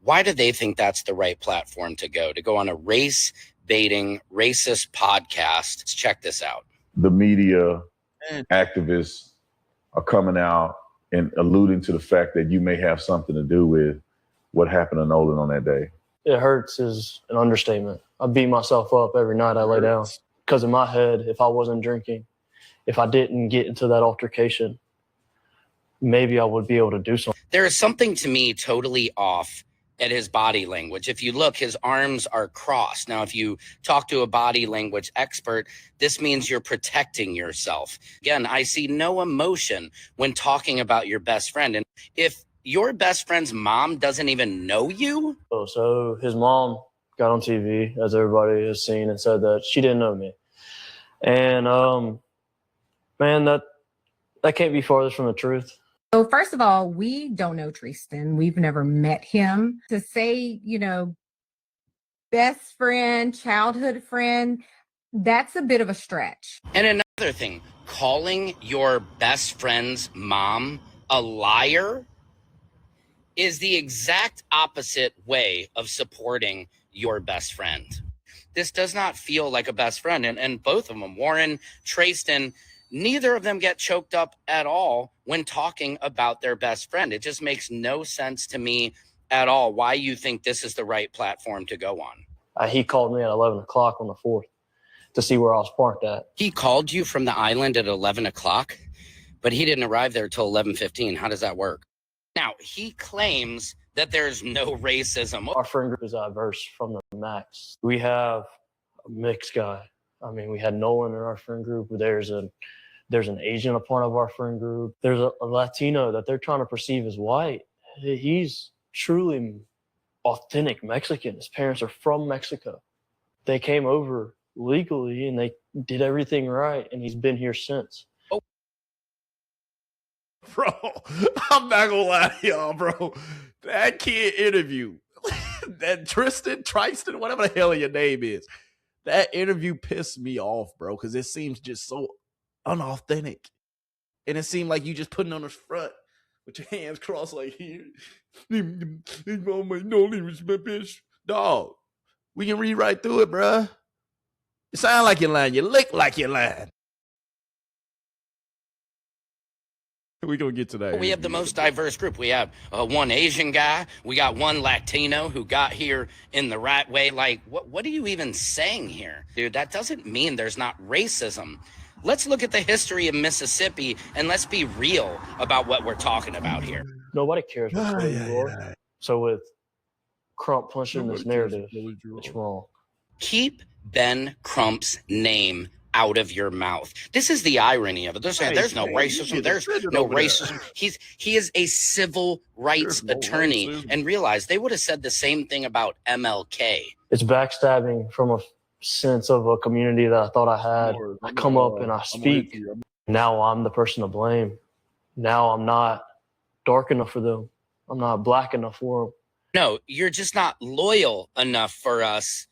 why do they think that's the right platform to go on a race baiting racist podcast? Let's check this out. The media activists are coming out and alluding to the fact that you may have something to do with what happened to Nolan on that day. It hurts is an understatement. I beat myself up every night I lay down. Because in my head, if I wasn't drinking, if I didn't get into that altercation, maybe I would be able to do something. There is something to me totally off at his body language. If you look, his arms are crossed. Now, if you talk to a body language expert, this means you're protecting yourself. Again, I see no emotion when talking about your best friend. And if your best friend's mom doesn't even know you. So his mom got on TV, as everybody has seen, and said that she didn't know me. And man, that can't be farther from the truth. So first of all, we don't know Tristan. We've never met him. To say, best friend, childhood friend, that's a bit of a stretch. And another thing, calling your best friend's mom a liar is the exact opposite way of supporting your best friend. This does not feel like a best friend. And both of them, Warren, Tristan, neither of them get choked up at all when talking about their best friend. It just makes no sense to me at all why you think this is the right platform to go on. He called me at 11 o'clock on the 4th to see where I was parked at. He called you from the island at 11 o'clock, but he didn't arrive there till 11:15. How does that work? Now, he claims that there's no racism. Our friend group is diverse from the max. We have a mixed guy. I mean, we had Nolan in our friend group. There's an Asian a part of our friend group. There's a Latino that they're trying to perceive as white. He's truly authentic Mexican. His parents are from Mexico. They came over legally and they did everything right, and he's been here since. Bro, I'm not gonna lie to y'all, bro. That kid interview, that Tristan, whatever the hell your name is, that interview pissed me off, bro, because it seems just so unauthentic. And it seemed like you just putting on the front with your hands crossed like here. Dog, we can read right through it, bro. You sound like you're lying. You look like you're lying. We're going to get to that. We have the most diverse group. We have one Asian guy. We got one Latino who got here in the right way. Like, what are you even saying here? Dude, that doesn't mean there's not racism. Let's look at the history of Mississippi and let's be real about what we're talking about here. Nobody cares what's going on. So with Crump pushing this narrative, it's wrong. Keep Ben Crump's name out of your mouth. This is the irony of it. There's no racism. There's no racism. He is a civil rights attorney. And realize they would have said the same thing about MLK. It's backstabbing from a sense of a community that I thought I had. I come up and I speak. Now I'm the person to blame. Now I'm not dark enough for them. I'm not black enough for them. No, you're just not loyal enough for us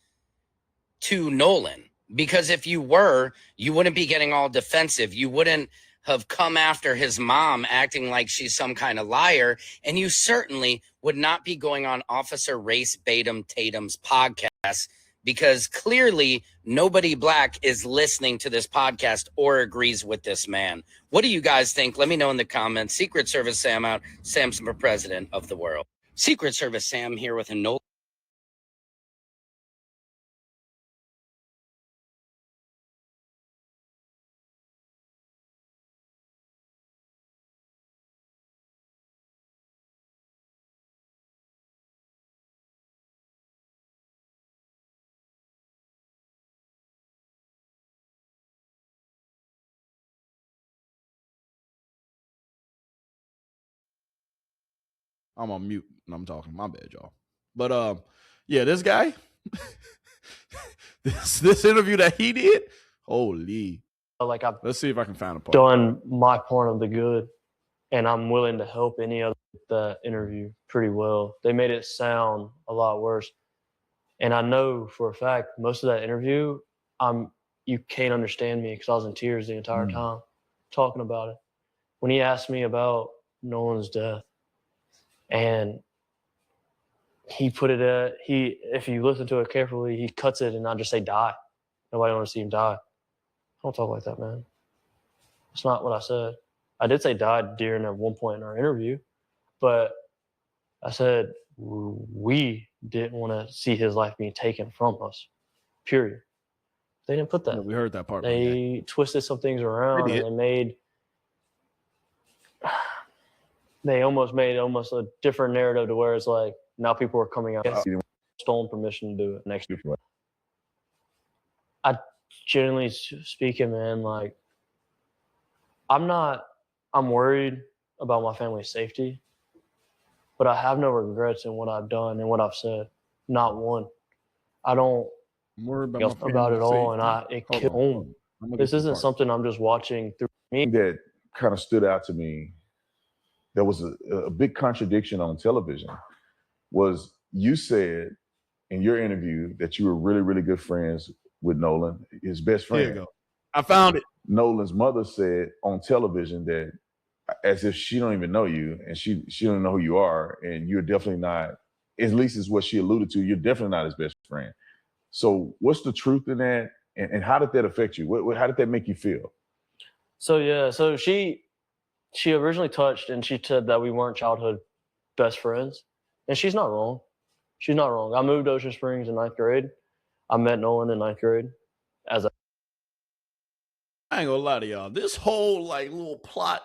to Nolan. Because if you were, you wouldn't be getting all defensive. You wouldn't have come after his mom acting like she's some kind of liar. And you certainly would not be going on Officer Race Batum Tatum's podcast, because clearly nobody black is listening to this podcast or agrees with this man. What do you guys think? Let me know in the comments. Secret Service Sam out. Sam's for president of the world. Secret Service Sam here with a Nolan. I'm on mute and I'm talking. My bad, y'all. But yeah, this guy, this interview that he did, holy. Like I've Let's see if I can find a part. done my part of the good, and I'm willing to help any other with that interview pretty well. They made it sound a lot worse. And I know for a fact, most of that interview, you can't understand me because I was in tears the entire time talking about it. When he asked me about Nolan's death, and he put it at, if you listen to it carefully, he cuts it and I just say die. Nobody want to see him die. I don't talk like that, man. That's not what I said. I did say died during at one point in our interview, but I said we didn't want to see his life being taken from us, period. They didn't put that. Yeah, we heard that part. They twisted some things around and they almost made a different narrative to where it's like now people are coming out. Stolen permission to do it next year. I generally speaking, man, like I'm worried about my family's safety, but I have no regrets in what I've done and what I've said. Not one. I don't worry about it all, and it killed home. This isn't something I'm just watching through me. That kind of stood out to me. There was a big contradiction on television. Was you said in your interview that you were really, really good friends with Nolan, his best friend. There you go. I found it. Nolan's mother said on television that as if she don't even know you and she don't know who you are, and you're definitely not, at least is what she alluded to, you're definitely not his best friend. So what's the truth in that? And how did that affect you? How did that make you feel? So yeah, so she originally touched and she said that we weren't childhood best friends. And she's not wrong. She's not wrong. I moved to Ocean Springs in 9th grade. I met Nolan in 9th grade. I ain't gonna lie to y'all. This whole like little plot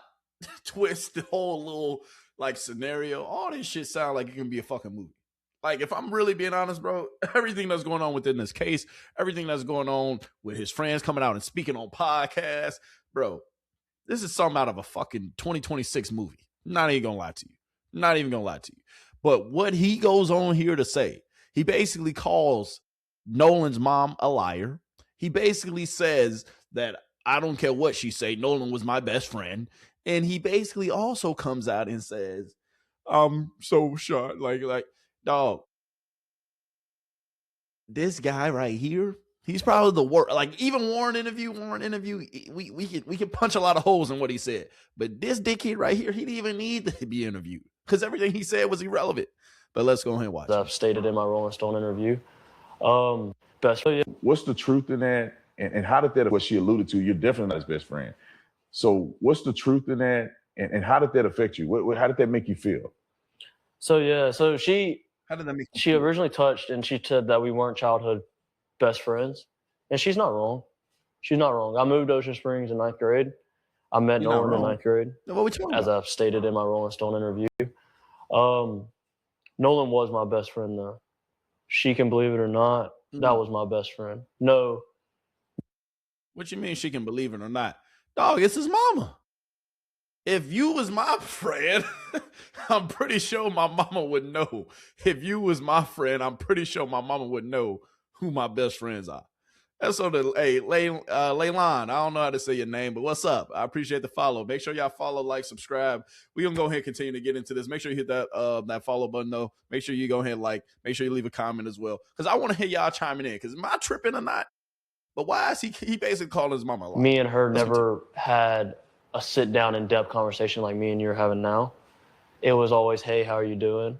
twist, the whole little like scenario, all this shit sound like it can be a fucking movie. Like, if I'm really being honest, bro, everything that's going on within this case, everything that's going on with his friends coming out and speaking on podcasts, bro, this is something out of a fucking 2026 movie. Not even gonna lie to you. Not even gonna lie to you. But what he goes on here to say, he basically calls Nolan's mom a liar. He basically says that I don't care what she say, Nolan was my best friend. And he basically also comes out and says, I'm so shocked. Like, dog, this guy right here, he's probably the worst. Like, even Warren interview, we can punch a lot of holes in what he said. But this dickhead right here, he didn't even need to be interviewed because everything he said was irrelevant. But let's go ahead and watch. I've stated in my Rolling Stone interview. What's the truth in that? And how did that, what she alluded to, you're definitely not his best friend. So what's the truth in that? And how did that affect you? How did that make you feel? So yeah, so how did that make she originally touched and she said that we weren't childhood best friends. And she's not wrong. She's not wrong. I moved to Ocean Springs in 9th grade. I met Nolan in 9th grade. As I've stated in my Rolling Stone interview. Nolan was my best friend though. She can believe it or not, that was my best friend. No. What you mean she can believe it or not? Dog, it's his mama. If you was my friend, I'm pretty sure my mama would know. If you was my friend, I'm pretty sure my mama would know who my best friends are. That's on the Leylon. I don't know how to say your name, but what's up? I appreciate the follow. Make sure y'all follow, like, subscribe. We're gonna go ahead and continue to get into this. Make sure you hit that follow button though. Make sure you go ahead and like. Make sure you leave a comment as well. Because I want to hear y'all chiming in. Because am I tripping or not? But why is he basically calling his mama a liar? Me and her never had a sit down in depth conversation like me and you're having now. It was always, hey, how are you doing?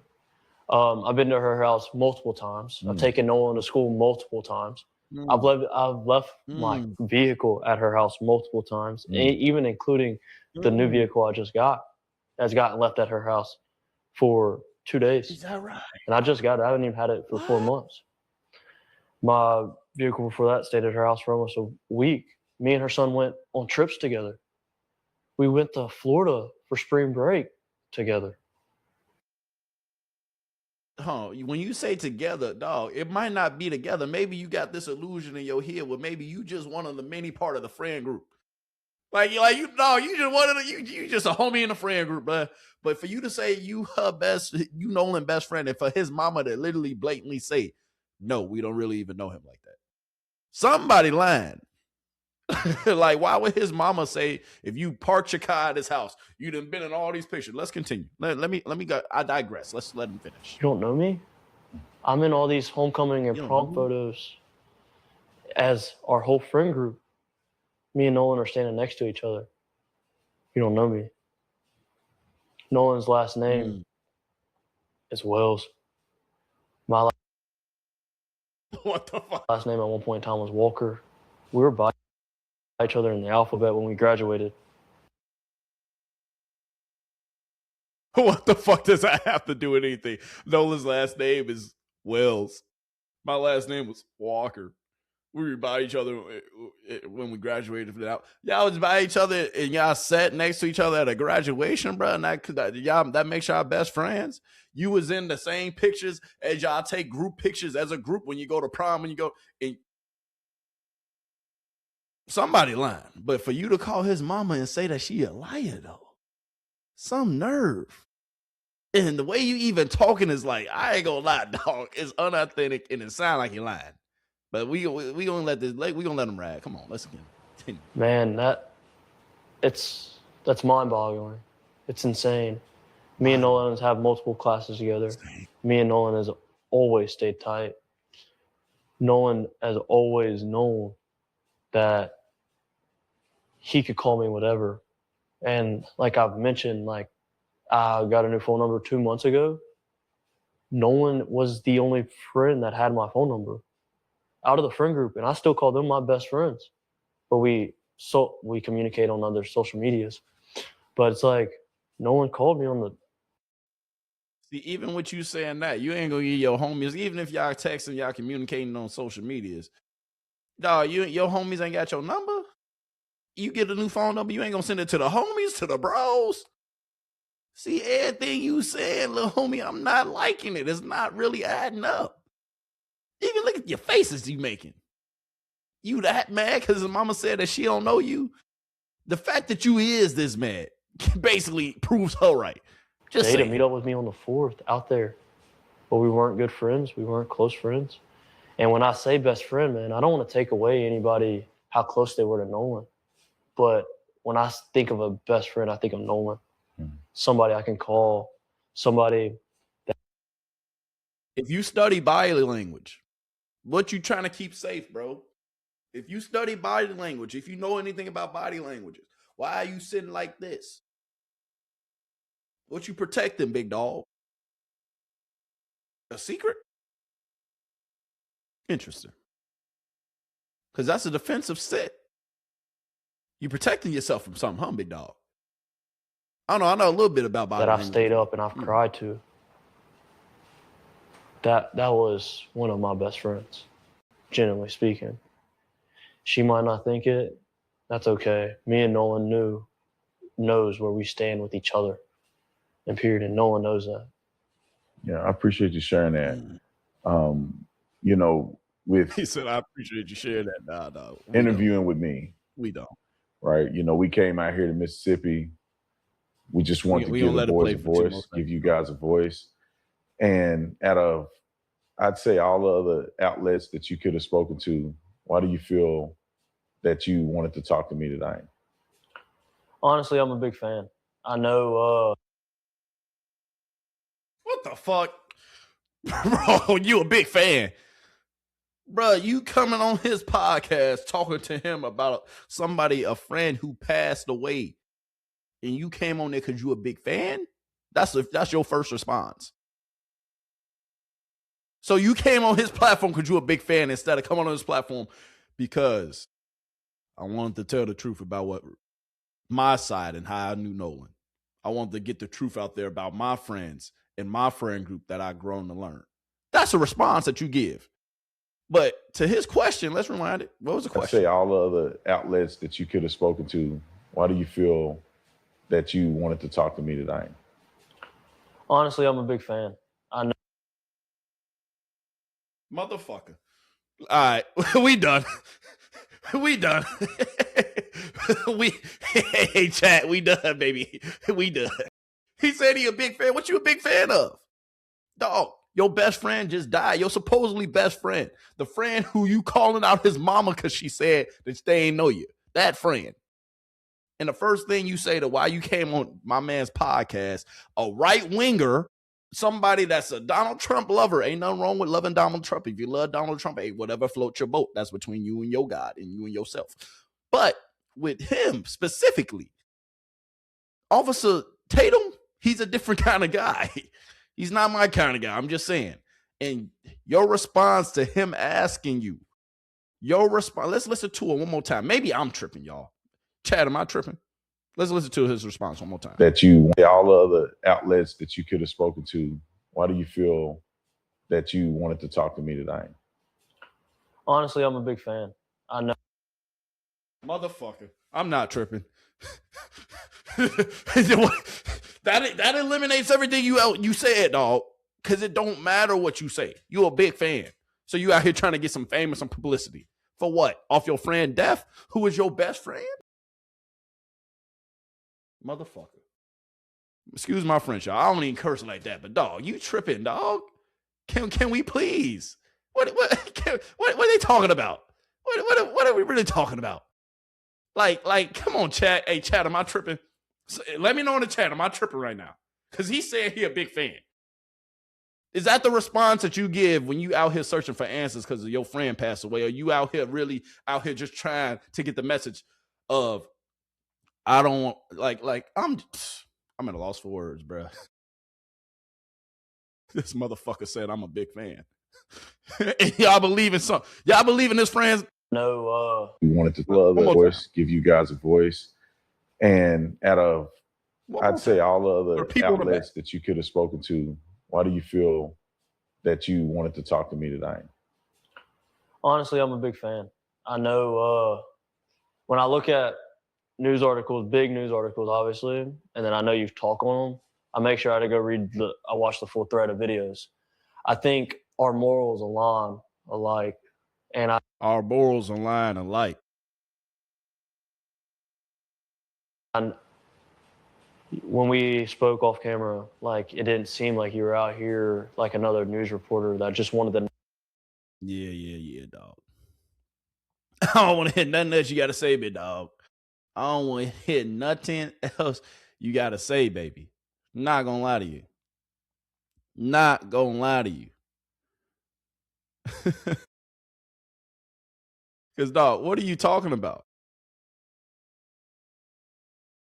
I've been to her house multiple times. I've taken Nolan to school multiple times. I've left my vehicle at her house multiple times, even including the new vehicle I just got. That's gotten left at her house for 2 days. Is that right? And I just got it. I haven't even had it for 4 months. My vehicle before that stayed at her house for almost a week. Me and her son went on trips together. We went to Florida for spring break together. When you say together, dog, it might not be together. Maybe you got this illusion in your head where maybe you just one of the many part of the friend group. You just one of the you just a homie in the friend group, but for you to say you Nolan best friend, and for his mama to literally blatantly say, no, we don't really even know him like that. Somebody lying. Like, why would his mama say if you parked your car at his house, you done been in all these pictures? Let's continue. Let me go. I digress. Let's let him finish. You don't know me? I'm in all these homecoming and prom photos as our whole friend group. Me and Nolan are standing next to each other. You don't know me. Nolan's last name is Wells. My what the fuck? Last name at one point in time was Walker. We were by each other in the alphabet when we graduated. What the fuck does that have to do with anything? Nolan's last name is Wells. My last name was Walker. We were by each other when we graduated from that. Y'all was by each other and y'all sat next to each other at a graduation, bro. And that makes y'all best friends. You was in the same pictures as y'all take group pictures as a group when you go to prom, when you go. And somebody lying. But for you to call his mama and say that she a liar, though, some nerve. And the way you even talking is like, I ain't gonna lie, dog. It's unauthentic and it sound like you're lying. But we gonna let him ride. Come on, let's continue. Man, that's mind-boggling. It's insane. Me and Nolan have multiple classes together. Me and Nolan has always stayed tight. Nolan has always known that he could call me whatever. And like I've mentioned, like I got a new phone number 2 months ago. Nolan was the only friend that had my phone number out of the friend group, and I still call them my best friends. But we communicate on other social medias. But it's like no one called me on the. See, even with you saying that, you ain't gonna get your homies, even if y'all texting, y'all communicating on social medias. Dog, your homies ain't got your number. You get a new phone number, you ain't gonna send it to the homies, to the bros. See, everything you saying, little homie, I'm not liking it. It's not really adding up. Even look at your faces you making. You that mad because his mama said that she don't know you? The fact that you is this mad basically proves her right. Just They had to meet up with me on the 4th out there. But we weren't good friends. We weren't close friends. And when I say best friend, man, I don't want to take away anybody how close they were to Nolan. But when I think of a best friend, I think of Nolan. Somebody I can call, somebody that. If you study body language, what you trying to keep safe, bro? If you study body language, if you know anything about body languages, why are you sitting like this? What you protecting, big dog? A secret? Interesting. Because that's a defensive sit. You protecting yourself from something, huh, big dog? I know a little bit about body language. That I've stayed up and I've cried to. That was one of my best friends, genuinely speaking. She might not think it. That's okay. Me and Nolan knows where we stand with each other. And period. And Nolan knows that. Yeah, I appreciate you sharing that. You know, with he said, I appreciate you sharing that. Nah, interviewing with me. We don't. Right. You know, we came out here to Mississippi. We just wanted to give the boys a voice, give you guys a voice. And I'd say all the other outlets that you could have spoken to, Why do you feel that you wanted to talk to me tonight? Honestly, I'm a big fan. I know. What the fuck? Bro, you a big fan. Bro, you coming on his podcast talking to him about somebody, a friend who passed away, and you came on there because you a big fan? That's your first response. So you came on his platform because you a big fan instead of coming on his platform because I wanted to tell the truth about what my side and how I knew Nolan. I wanted to get the truth out there about my friends and my friend group that I've grown to learn. That's a response that you give. But to his question, let's rewind it. What was the question? I say all the other outlets that you could have spoken to, why do you feel that you wanted to talk to me tonight? Honestly, I'm a big fan. I know. Motherfucker. All right, we done. We done. Hey, chat, we done, baby. We done. He said he a big fan. What you a big fan of? Dog, your best friend just died. Your supposedly best friend. The friend who you calling out his mama because she said that they ain't know you. That friend. And the first thing you say to why you came on my man's podcast, a right-winger, somebody that's a Donald Trump lover. Ain't nothing wrong with loving Donald Trump. If you love Donald Trump, hey, whatever floats your boat. That's between you and your God and you and yourself. But with him specifically, Officer Tatum, he's a different kind of guy. He's not my kind of guy. I'm just saying. And your response to him asking you, let's listen to it one more time. Maybe I'm tripping, y'all. Chad, am I tripping? Let's listen to his response one more time. That you, all the other outlets that you could have spoken to, why do you feel that you wanted to talk to me tonight? Honestly, I'm a big fan. I know. Motherfucker. I'm not tripping. that eliminates everything you said, dog. Because it don't matter what you say. You're a big fan. So you out here trying to get some fame or some publicity. For what? Off your friend Death, who is your best friend? Motherfucker. Excuse my French, y'all. I don't even curse like that, but dog, you tripping, dog. Can we please? What are they talking about? What are we really talking about? Like, come on, chat. Hey, chat, am I tripping? Let me know in the chat. Am I tripping right now? Because he said he a big fan. Is that the response that you give when you out here searching for answers because your friend passed away? Or you out here really out here just trying to get the message of, I don't want, like I'm at a loss for words, bro. This motherfucker said I'm a big fan. And y'all believe in something. Y'all believe in his friends? No. We wanted to love the voice, give you guys a voice. And I'd say all the other outlets that you could have spoken to, why do you feel that you wanted to talk to me tonight? Honestly, I'm a big fan. I know when I look at news articles, big news articles, obviously, and then I know you've talked on them, I make sure I watch the full thread of videos. I think our morals align alike. And our morals align alike. And when we spoke off camera, like, it didn't seem like you were out here like another news reporter that just wanted to. Yeah, dog. I don't want to hear nothing else you got to say, big dog. I don't want to hear nothing else you got to say, baby. Not going to lie to you. Not going to lie to you. Because, dog, what are you talking about?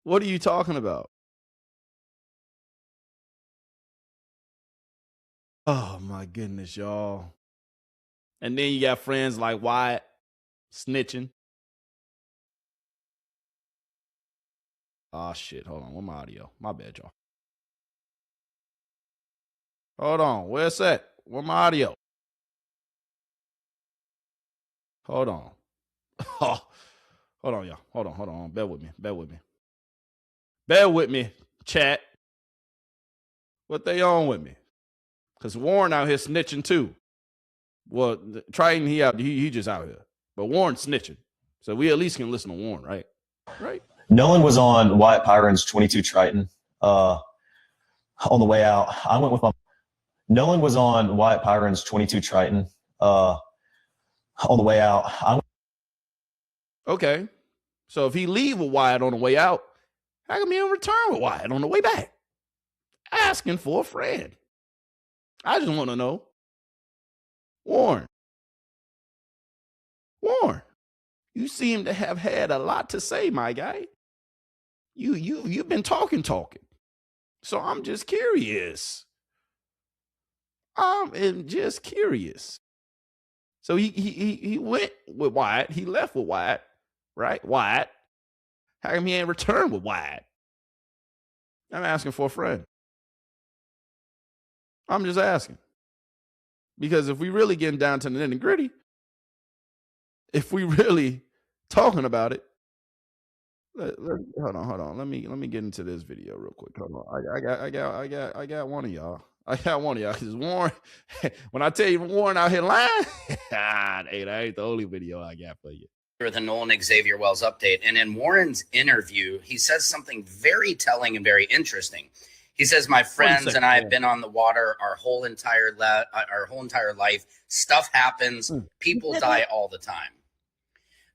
What are you talking about? Oh, my goodness, y'all. And then you got friends like Wyatt snitching. Oh, shit. Hold on. Where's my audio? My bad, y'all. Hold on. Where's that? Where's my audio? Hold on. Oh, hold on, y'all. Hold on. Bear with me, chat. What they on with me? Because Warren out here snitching too. Well, Triton, he just out here. But Warren snitching. So we at least can listen to Warren, right? Right. Nolan was on Wyatt Pyron's 22 Triton on the way out. I went with my. Nolan was on Wyatt Pyron's 22 Triton on On the way out, Okay. So if he leave with Wyatt on the way out, how come he don't return with Wyatt on the way back? Asking for a friend. I just want to know. Warren, you seem to have had a lot to say, my guy. You've been talking. So I'm just curious. So he went with Wyatt. He left with Wyatt, right? Wyatt. How come he ain't returned with Wyatt? I'm asking for a friend. I'm just asking. Because if we really getting down to the nitty gritty, if we really talking about it, hold on. Let me get into this video real quick. Hold on. I got one of y'all. Because Warren, when I tell you Warren out here lying, hey, that ain't the only video I got for you. The Nolan Xavier Wells update. And in Warren's interview, he says something very telling and very interesting. He says, my friends and I have been on the water our whole entire life. Stuff happens. People die all the time.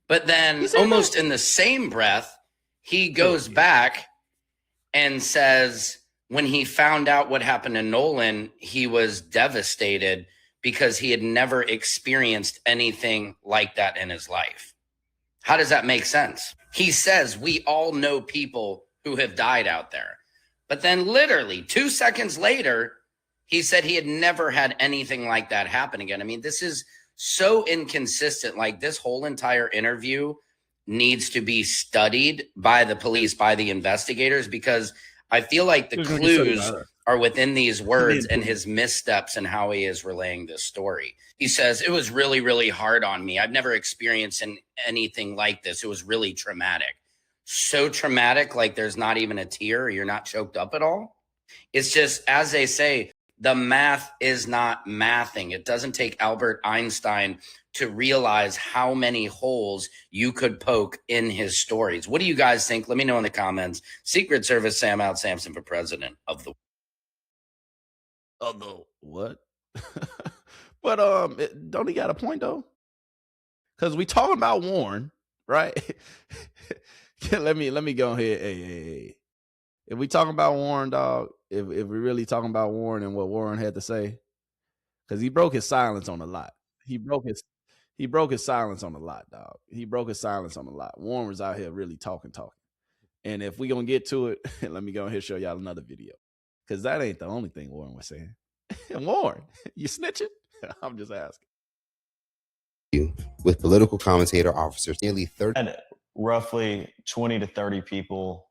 But then almost in the same breath, he goes back and says when he found out what happened to Nolan, he was devastated because he had never experienced anything like that in his life. How does that make sense? He says we all know people who have died out there. But then literally 2 seconds later, he said he had never had anything like that happen again. I mean, this is so inconsistent. Like, this whole entire interview needs to be studied by the police, by the investigators, because I feel like the clues are within these words and his missteps and how he is relaying this story. He says, it was really, really hard on me. I've never experienced anything like this. It was really traumatic. So traumatic, like there's not even a tear, or you're not choked up at all. It's just, as they say, the math is not mathing. It doesn't take Albert Einstein to realize how many holes you could poke in his stories. What do you guys think? Let me know in the comments. Secret Service Sam Out Samson for president of the what? But don't he got a point though? Because we talking about Warren, right? let me go ahead. Hey. If we talking about Warren, dog, if we really talking about Warren and what Warren had to say, because he broke his silence on a lot. He broke his silence on a lot, dog. He broke his silence on a lot. Warren was out here really talking. And if we gonna get to it, let me go ahead and show y'all another video. Because that ain't the only thing Warren was saying. Warren, you snitching? I'm just asking. With political commentator officers, nearly 30. And roughly 20 to 30 people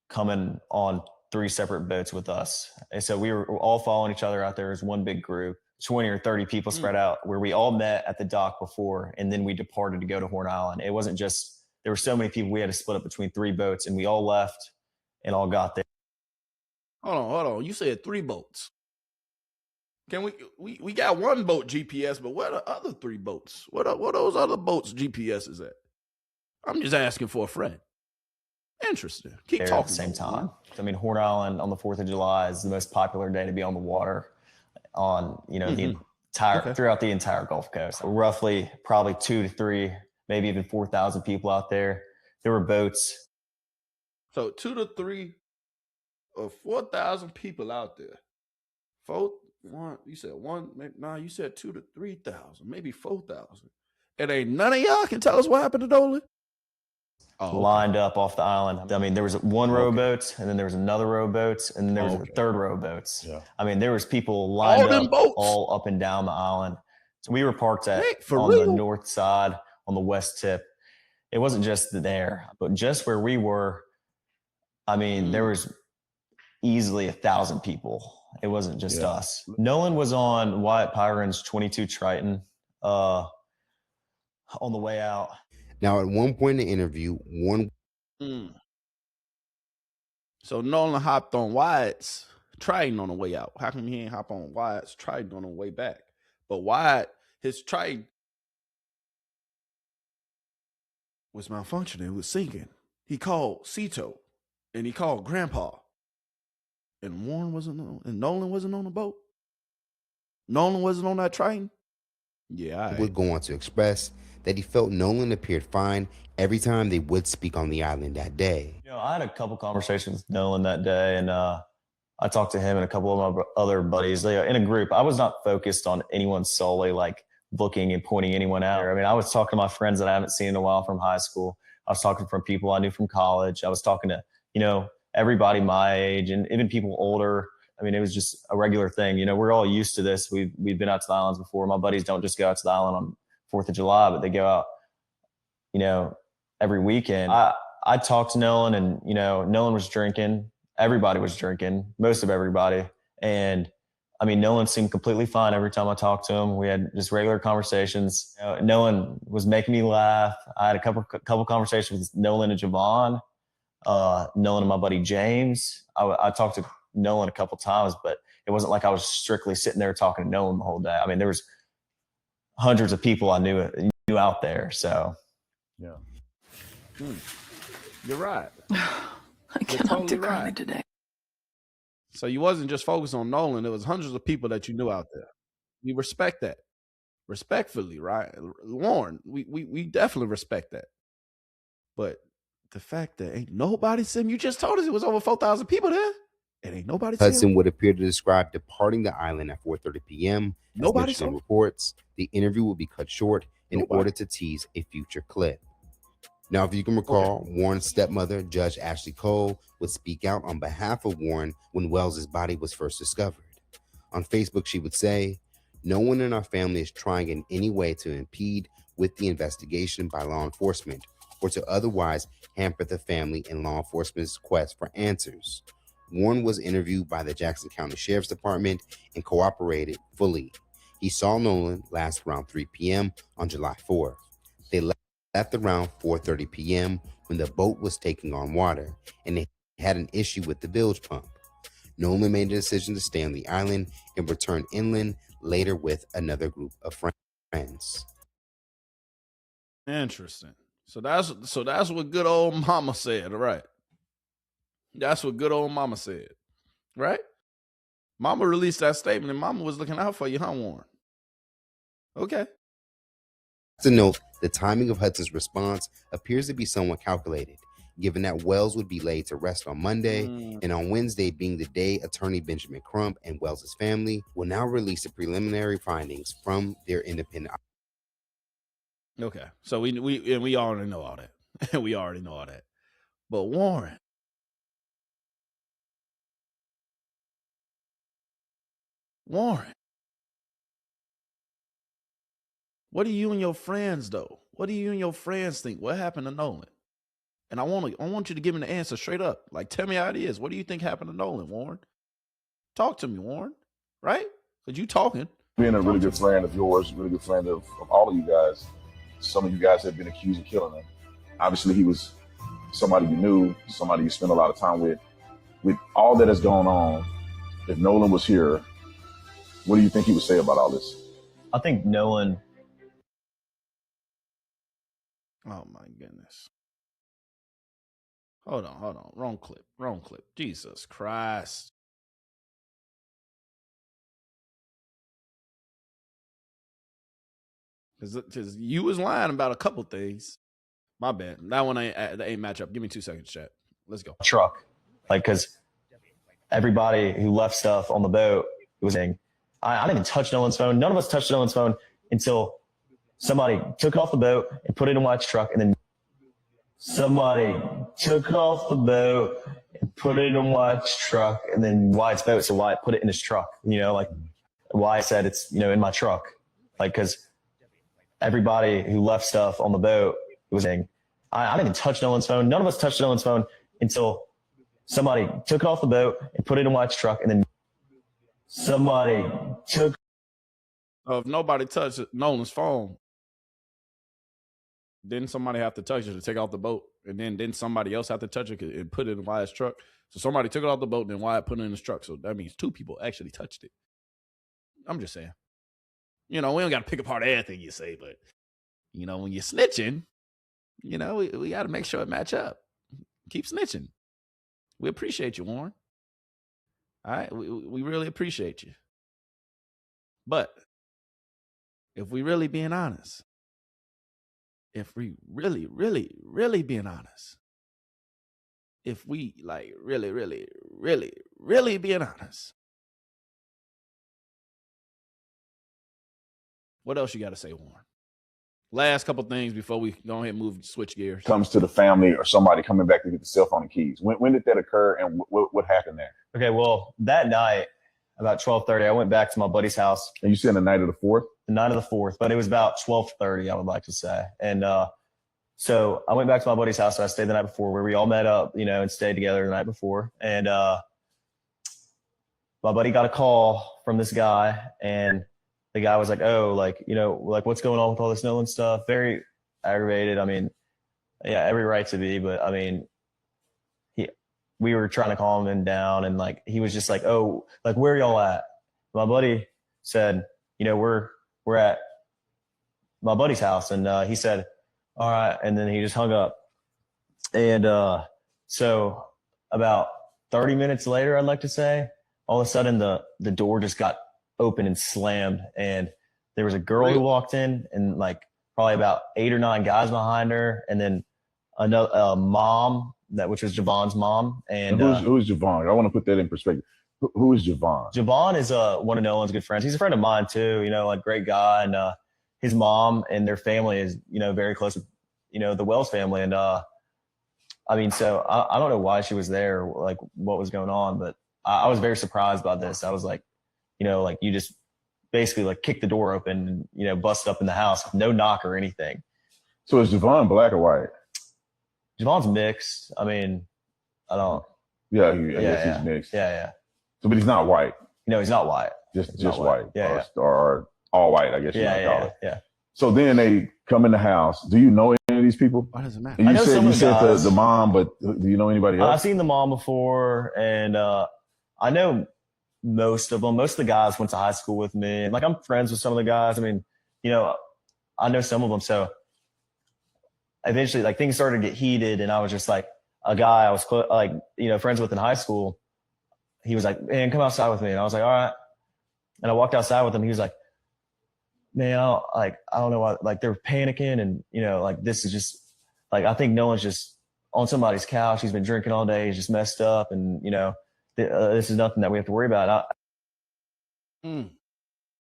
coming on 3 separate boats with us. And so we were all following each other out there as one big group, 20 or 30 people spread out, where we all met at the dock before, and then we departed to go to Horn Island. It wasn't just, there were so many people, we had to split up between 3 boats, and we all left and all got there. Hold on. You said 3 boats. Can we got 1 boat GPS, but what are the other 3 boats? What are those other boats GPS is at? I'm just asking for a friend. Interesting. Keep talking. At the same time. I mean, Horn Island on the 4th of July is the most popular day to be on the water on, the entire throughout the entire Gulf Coast. Roughly probably 2 to 3, maybe even 4,000 people out there. There were boats. So 2 to 3 or 4,000 people out there. You said 1, maybe, you said 2 to 3,000, maybe 4,000. And ain't none of y'all can tell us what happened to Nolan? Lined up off the island. I mean, there was 1 row of boats, and then there was another row of boats, and then there was a 3rd row of boats. Yeah. I mean, there was people lined up all up and down the island. So we were parked on the north side, on the west tip. It wasn't just there, but just where we were, I mean, there was easily 1,000 people. It wasn't just us. Nolan was on Wyatt Pyron's 22 Triton on the way out. Now, at one point in the interview, So Nolan hopped on Wyatt's Triton on the way out. How come he ain't hop on Wyatt's Triton on the way back? But Wyatt, his Triton was malfunctioning. It was sinking. He called Cito, and he called Grandpa. And Warren wasn't on, and Nolan wasn't on the boat. Nolan wasn't on that Triton. Yeah, would go on to express that he felt Nolan appeared fine every time they would speak on the island that day. You know, I had a couple conversations with Nolan that day, and I talked to him and a couple of my other buddies. They in a group. I was not focused on anyone solely, like looking and pointing anyone out. I mean, I was talking to my friends that I haven't seen in a while from high school. I was talking from people I knew from college. I was talking to, everybody my age and even people older. I mean, it was just a regular thing. You know, we're all used to this. We've been out to the islands before. My buddies don't just go out to the island on 4th of July, but they go out, every weekend. I talked to Nolan, and, Nolan was drinking. Everybody was drinking, most of everybody. And I mean, Nolan seemed completely fine every time I talked to him. We had just regular conversations. Nolan was making me laugh. I had a couple conversations with Nolan and Javon, Nolan and my buddy Gemz. I talked to Nolan a couple times, but it wasn't like I was strictly sitting there talking to Nolan the whole day. I mean, there was hundreds of people I knew out there. So, yeah, you're right. I cannot do Carly today. So you wasn't just focused on Nolan. There was hundreds of people that you knew out there. We respect that. Respectfully, right? Warren, we definitely respect that. But the fact that ain't nobody seen him, you just told us it was over 4,000 people there. It ain't nobody seen Hudson him. would appear to describe departing the island at 4:30 p.m. Nobody As saw mentioned in him. reports, the interview will be cut short in order to tease a future clip. Now, if you can recall, Warren's stepmother, Judge Ashley Cole, would speak out on behalf of Warren when Wells's body was first discovered. On Facebook, she would say, "No one in our family is trying in any way to impede with the investigation by law enforcement or to otherwise hamper the family and law enforcement's quest for answers." Warren was interviewed by the Jackson County Sheriff's Department and cooperated fully. He saw Nolan last around 3 p.m. on July 4th. They left around 4:30 p.m. when the boat was taking on water and they had an issue with the bilge pump. Nolan made a decision to stay on the island and return inland later with another group of friends. Interesting. So that's what good old mama said, right? That's what good old mama said, right? Mama released that statement, and mama was looking out for you, huh, Warren? Okay. To note, the timing of Hudson's response appears to be somewhat calculated, given that Wells would be laid to rest on Monday, and on Wednesday being the day attorney Benjamin Crump and Wells's family will now release the preliminary findings from their independent. Okay. So we already know all that. We already know all that. But Warren, what do you and your friends though? What do you and your friends think? What happened to Nolan? And I want you to give me the answer straight up. Like, tell me how it is. What do you think happened to Nolan, Warren? Talk to me, Warren. Right? Because you talking. Being a really good friend of yours, really good friend of all of you guys. Some of you guys have been accused of killing him. Obviously, he was somebody you knew, somebody you spent a lot of time with. With all that has gone on, if Nolan was here, what do you think he would say about all this? I think Nolan. Oh my goodness. Hold on. Wrong clip. Jesus Christ. Because you was lying about a couple things. My bad. That one ain't match up. Give me 2 seconds, chat. Let's go. Truck. Like, because everybody who left stuff on the boat was saying, I didn't even touch Nolan's phone. None of us touched Nolan's phone until somebody took it off the boat and put it in Wyatt's truck. And then somebody took off the boat and put it in Wyatt's truck. And then Wyatt's boat, so Wyatt put it in his truck. Like Wyatt said, it's, in my truck. Like, because everybody who left stuff on the boat was saying, I didn't even touch Nolan's phone. None of us touched Nolan's phone until somebody took it off the boat and put it in Wyatt's truck. And then somebody took. If nobody touched Nolan's phone, then somebody have to touch it to take off the boat. And then somebody else have to touch it and put it in Wyatt's truck. So somebody took it off the boat and then Wyatt put it in his truck. So that means 2 people actually touched it. I'm just saying. We don't got to pick apart everything you say, but, when you're snitching, we got to make sure it match up. Keep snitching. We appreciate you, Warren. All right? We really appreciate you. But if we really being honest, if we really, really, really being honest, if we like really, really, really, really being honest, what else you got to say, Warren? Last couple things before we go ahead and switch gears. Comes to the family or somebody coming back to get the cell phone and keys. When did that occur, and what happened there? Okay, well, that night, about 12:30, I went back to my buddy's house. And you said the night of the 4th? The night of the 4th, but it was about 12:30, I would like to say. And so I went back to my buddy's house. So I stayed the night before, where we all met up, and stayed together the night before. And my buddy got a call from this guy, and the guy was like, oh, like, what's going on with all this Nolan stuff? Very aggravated. I mean, yeah, every right to be, but I mean, we were trying to calm him down, and like, he was just like, oh, like, where are y'all at? My buddy said, we're at my buddy's house. And he said, all right. And then he just hung up. And so about 30 minutes later, I'd like to say, all of a sudden the door just got open and slammed, and there was a girl who walked in, and like probably about 8 or 9 guys behind her, and then another mom, which was Javon's mom. And who's Javon? I want to put that in perspective. Who is Javon? Javon is one of Nolan's good friends. He's a friend of mine too, like great guy. And his mom and their family is, very close with, the Wells family. And I mean, so I don't know why she was there, like what was going on, but I was very surprised by this. I was like, like you just basically like kick the door open and, bust up in the house with no knock or anything. So is Javon black or white? Javon's mixed. I mean, I don't. Yeah, I guess he's mixed. Yeah. So, but he's not white. No, he's not white. Just white. Yeah. Or all white, I guess you might call it. Yeah. So then they come in the house. Do you know any of these people? Why does it matter? And you said the mom, but do you know anybody else? I've seen the mom before, and I know most of them. Most of the guys went to high school with me. And like, I'm friends with some of the guys. I mean, I know some of them. So eventually, like, things started to get heated, and I was just like, a guy I was friends with in high school, he was like, man, come outside with me. And I was like, all right. And I walked outside with him. He was like, man, I don't know why, like, they're panicking, and like, this is just like, I think Nolan's just on somebody's couch. He's been drinking all day. He's just messed up, and this is nothing that we have to worry about.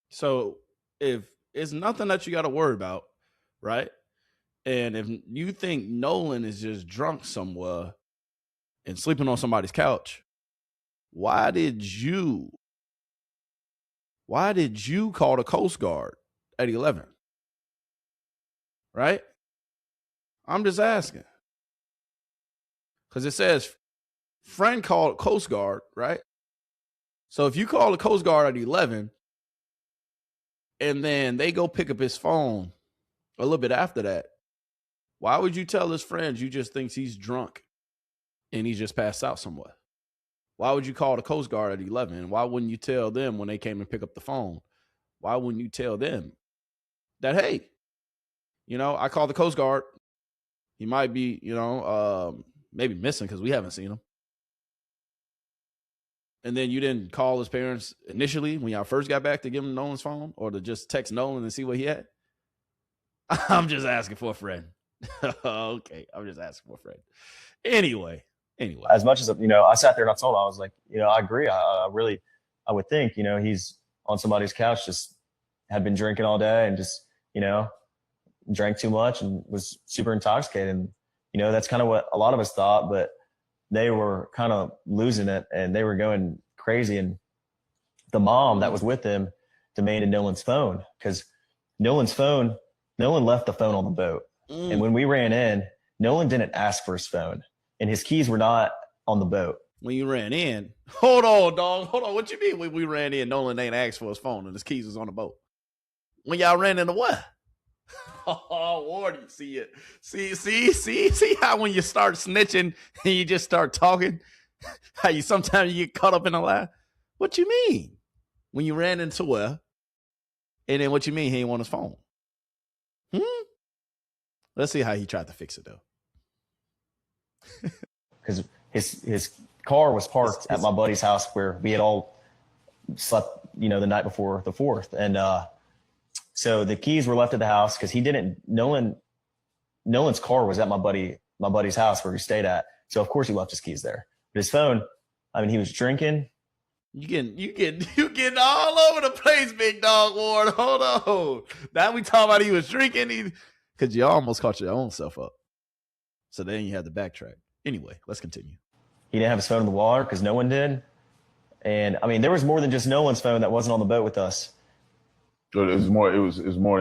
So if it's nothing that you got to worry about, right? And if you think Nolan is just drunk somewhere and sleeping on somebody's couch, why did you call the Coast Guard at 11? Right? I'm just asking. Because it says friend called Coast Guard, right? So if you call the Coast Guard at 11 and then they go pick up his phone a little bit after that, why would you tell his friends you just think he's drunk and he just passed out somewhere? Why would you call the Coast Guard at 11? Why wouldn't you tell them when they came and pick up the phone? Why wouldn't you tell them that, hey, I called the Coast Guard. He might be, maybe missing because we haven't seen him. And then you didn't call his parents initially when y'all first got back to give him Nolan's phone, or to just text Nolan and see what he had? I'm just asking for a friend. Okay, I'm just asking for a friend. Anyway. As much as, I sat there and I told him, I was like, I agree. I would think, he's on somebody's couch, just had been drinking all day and just, drank too much and was super intoxicated. And, that's kind of what a lot of us thought, but they were kind of losing it and they were going crazy. And the mom that was with them demanded Nolan's phone, because Nolan left the phone on the boat. And when we ran in, Nolan didn't ask for his phone, and his keys were not on the boat. When you ran in, hold on, dog. Hold on. What you mean when we ran in, Nolan ain't asked for his phone and his keys was on the boat? When y'all ran into what? Oh, Wardy, see it. See how when you start snitching and you just start talking, how you sometimes you get caught up in a lie? What you mean? When you ran into where? And then what you mean he ain't want his phone? Let's see how he tried to fix it, though. Because his car was parked at my buddy's house where we had all slept, the night before the 4th. And So the keys were left at the house because Nolan's car was at my buddy's house where he stayed at. So of course he left his keys there. But his phone, I mean, he was drinking. You getting all over the place, big dog Ward. Hold on. Now we talking about he was drinking because you almost caught your own self up. So then you had to backtrack. Anyway, let's continue. He didn't have his phone in the water because no one did. And I mean, there was more than just Nolan's phone that wasn't on the boat with us. So it was more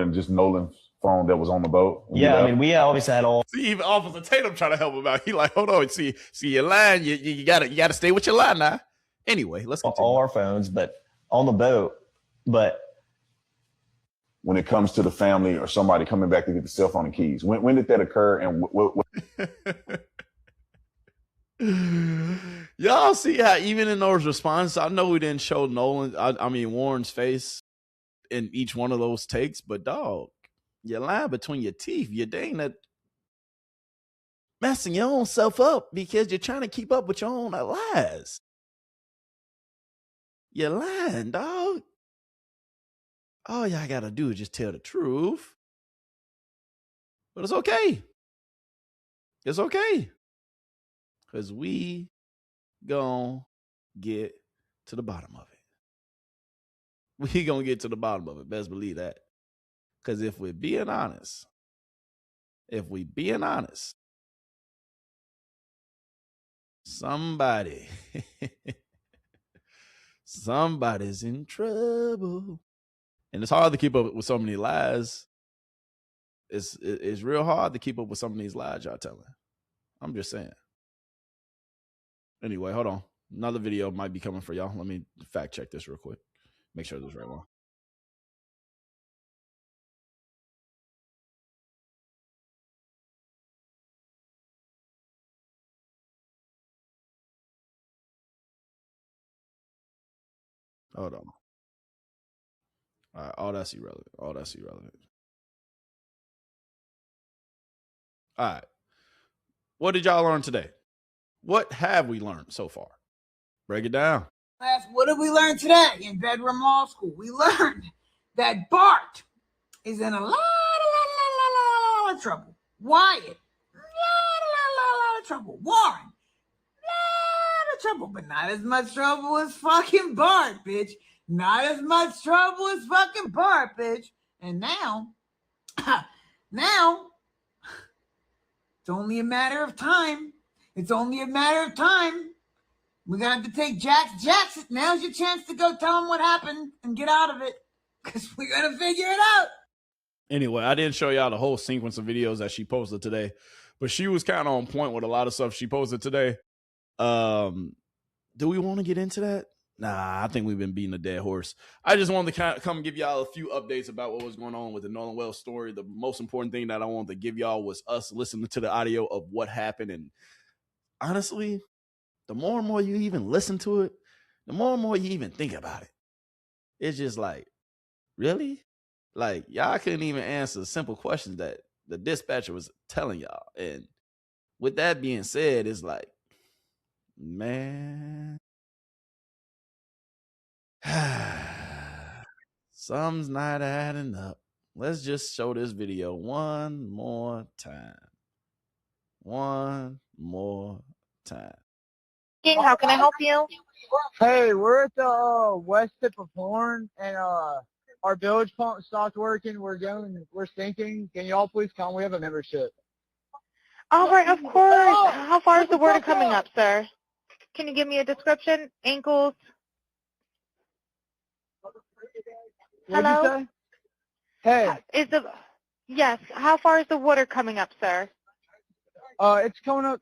than just Nolan's phone that was on the boat. Yeah, I mean, we obviously had all. See, even Officer Tatum trying to help him out. He like, hold on, see your line. You gotta stay with your line now. Anyway, let's continue. All our phones, but on the boat. But when it comes to the family or somebody coming back to get the cell phone and keys, when did that occur? And what? Y'all see how even in those responses, I know we didn't show Warren's face in each one of those takes, but dog, you lying between your teeth. You dang that messing your own self up because you're trying to keep up with your own lies. You're lying, dog. All y'all gotta do is just tell the truth. But it's okay. It's okay. Because we gonna get to the bottom of it. We gonna get to the bottom of it. Best believe that. Because if we're being honest, somebody's in trouble. And it's hard to keep up with so many lies. It's real hard to keep up with some of these lies y'all telling. I'm just saying. Anyway, hold on. Another video might be coming for y'all. Let me fact check this real quick. Make sure this is right one. Hold on. All right, all that's irrelevant. All right. What did y'all learn today? What have we learned so far? Break it down. What did we learn today in Bedroom Law School? We learned that Bart is in a lot of trouble. Wyatt, lot of trouble. Warren, lot of trouble, but not as much trouble as fucking Bart, bitch. Not as much trouble as fucking Bart, bitch. And now, it's only a matter of time. It's only a matter of time. We're going to have to take Jackson. Now's your chance to go tell him what happened and get out of it. Because we're going to figure it out. Anyway, I didn't show y'all the whole sequence of videos that she posted today. But she was kind of on point with a lot of stuff she posted today. Do we want to get into that? Nah, I think we've been beating a dead horse. I just wanted to come give y'all a few updates about what was going on with the Nolan Wells story. The most important thing that I wanted to give y'all was us listening to the audio of what happened. And honestly, the more and more you even listen to it, the more and more you even think about it. It's just like, really? Like, y'all couldn't even answer simple questions that the dispatcher was telling y'all. And with that being said, it's like, man, something's not adding up. Let's just show this video one more time. How can I help you? Hey, we're at the west tip of Horn, and our bilge pump stopped working. We're sinking. Can y'all please come? We have a membership. All right, of course. How far is the water coming up, sir? Can you give me a description? Ankles? Hello? Hey. Yes. How far is the water coming up, sir? It's coming up.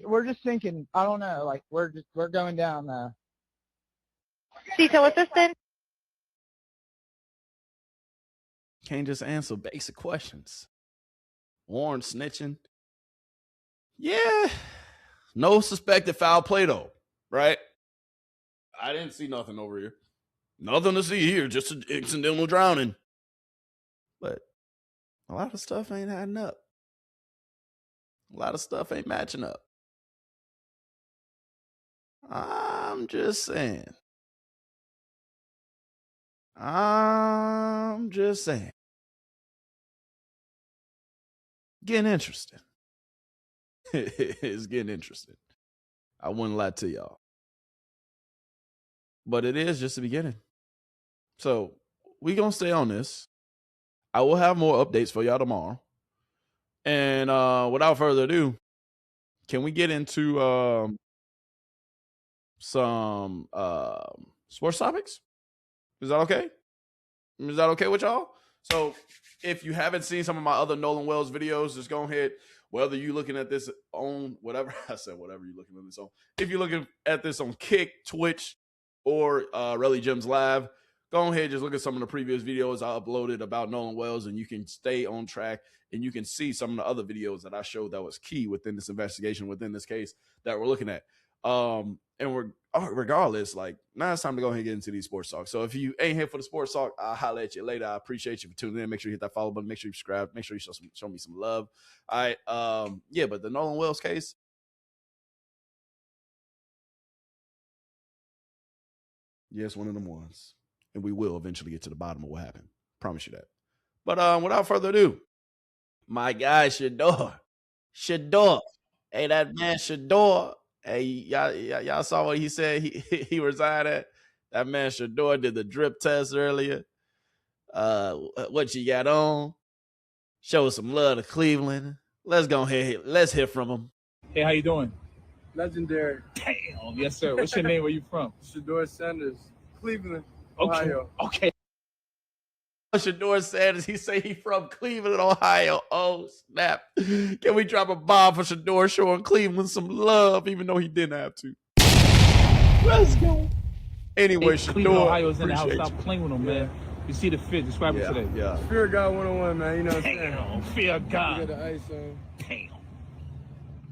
We're just sinking. I don't know. Like we're going down now. Detail assistant. Can't just answer basic questions. Warren snitching. Yeah. No suspected foul play though, right? I didn't see nothing over here. Nothing to see here, just an accidental drowning. But a lot of stuff ain't adding up. A lot of stuff ain't matching up. I'm just saying. getting interesting. It's getting interesting. I wouldn't lie to y'all. But it is just the beginning. So we going to stay on this. I will have more updates for y'all tomorrow. And without further ado, can we get into some sports topics? Is that okay? Is that okay with y'all? So if you haven't seen some of my other Nolan Wells videos, just go ahead. Whether you're looking at this on whatever I said, whatever you're looking at this on. If you're looking at this on Kick, Twitch, or Relly Gemz Live, go ahead, just look at some of the previous videos I uploaded about Nolan Wells, and you can stay on track, and you can see some of the other videos that I showed that was key within this investigation, within this case that we're looking at. And regardless, like, now it's time to go ahead and get into these sports talks. So if you ain't here for the sports talk, I'll holler at you later. I appreciate you for tuning in. Make sure you hit that follow button. Make sure you subscribe. Make sure you show me some love. All right. Yeah, but the Nolan Wells case, yes, one of them ones. And we will eventually get to the bottom of what happened. Promise you that. But without further ado, my guy Shedeur. Hey, that man Shedeur. Hey, y'all saw what he said he resigned at? That man Shedeur did the drip test earlier. What you got on? Show some love to Cleveland. Let's go ahead. Let's hear from him. Hey, how you doing? Legendary. Damn, yes sir. What's your name? Where you from? Shedeur Sanders, Cleveland, Okay. Ohio. Okay. Shedeur Sanders, he say he from Cleveland, Ohio. Oh, snap. Can we drop a bomb for Shedeur showing Cleveland some love, even though he didn't have to? Let's go. Anyway, Hey, Cleveland, Shedeur, Ohio's in the house. appreciate Stop playing with them, man. You see the fit. Describe it today. Yeah. Fear God 101, man. You know what I'm saying? Damn, fear You God. got the ice on. Damn.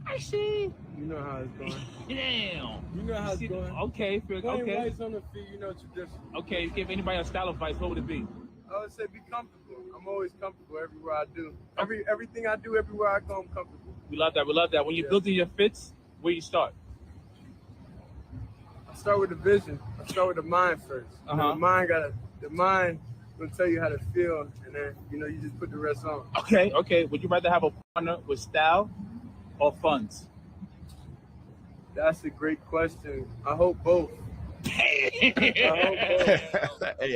I see. You know how it's going. Damn. You know how it's See the- going. Okay, fear, Plain okay. whites on the feet, you know tradition. Okay, give anybody a style advice, what would it be? I would say be comfortable. I'm always comfortable everywhere I do. Everything I do, everywhere I go, I'm comfortable. We love that. We love that. When you're building your fits, where you start? I start with the vision. I start with the mind first. You know, the mind will tell you how to feel, and then you just put the rest on. Okay. Would you rather have a partner with style or funds? That's a great question. I hope both. Hey,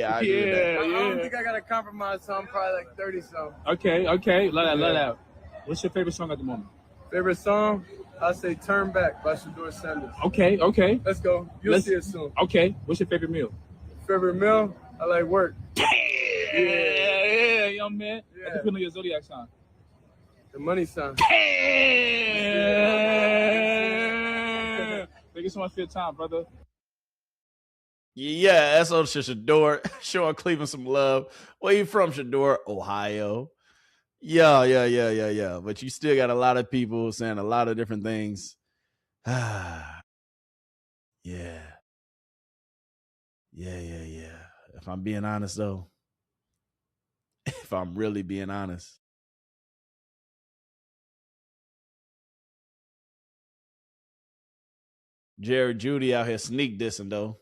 I agree with that. I don't think I gotta compromise, so I'm probably like 30 something. Okay. Love that. What's your favorite song at the moment? Favorite song? I say "Turn Back" by Shedeur Sanders. Okay. Let's go. You'll see it soon. Okay. What's your favorite meal? Favorite meal? I like work. Yeah, young man. Yeah. What's the your zodiac sign? The money sign. Yeah. Thank you so much for your time, brother. Yeah, that's on Shedeur. Showing Cleveland some love. Where you from, Shedeur? Ohio. Yeah. But you still got a lot of people saying a lot of different things. Yeah. If I'm being honest, though, if I'm really being honest, Jared Judy out here sneak dissing, though.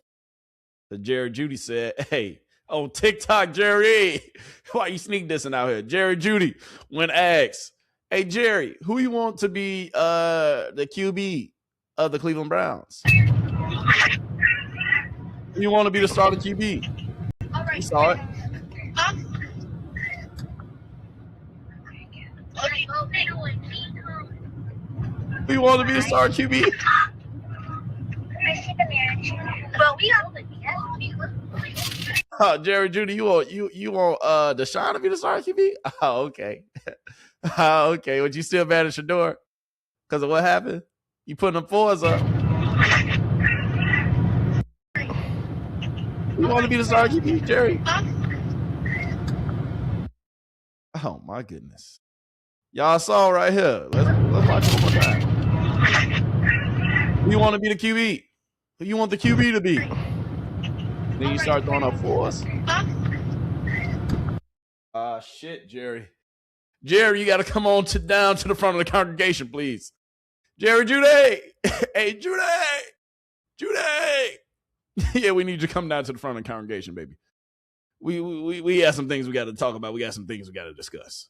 The Jared Judy said, hey, on TikTok, Jerry, why you sneak dissing out here? Jerry Judy, when asked, hey, Jerry, who you want to be the QB of the Cleveland Browns? Who you want to be the starting QB? You saw it. Who you want to be the starting QB? Jerry Judy, you want Deshaun to be the starting QB? Oh, okay. Okay. Would you still mad at Shedeur because of what happened? You putting them fours up. You want to be the starting QB, Jerry? Oh my goodness. Y'all saw right here. Let's watch it one more time. Who you want to be the QB? Who you want the QB to be? Then you start throwing up fours. Shit, Jerry. Jerry, you got to come on down to the front of the congregation, please. Jerry Judy. Hey, Judy. Yeah, we need you to come down to the front of the congregation, baby. We have some things we got to talk about. We got some things we got to discuss.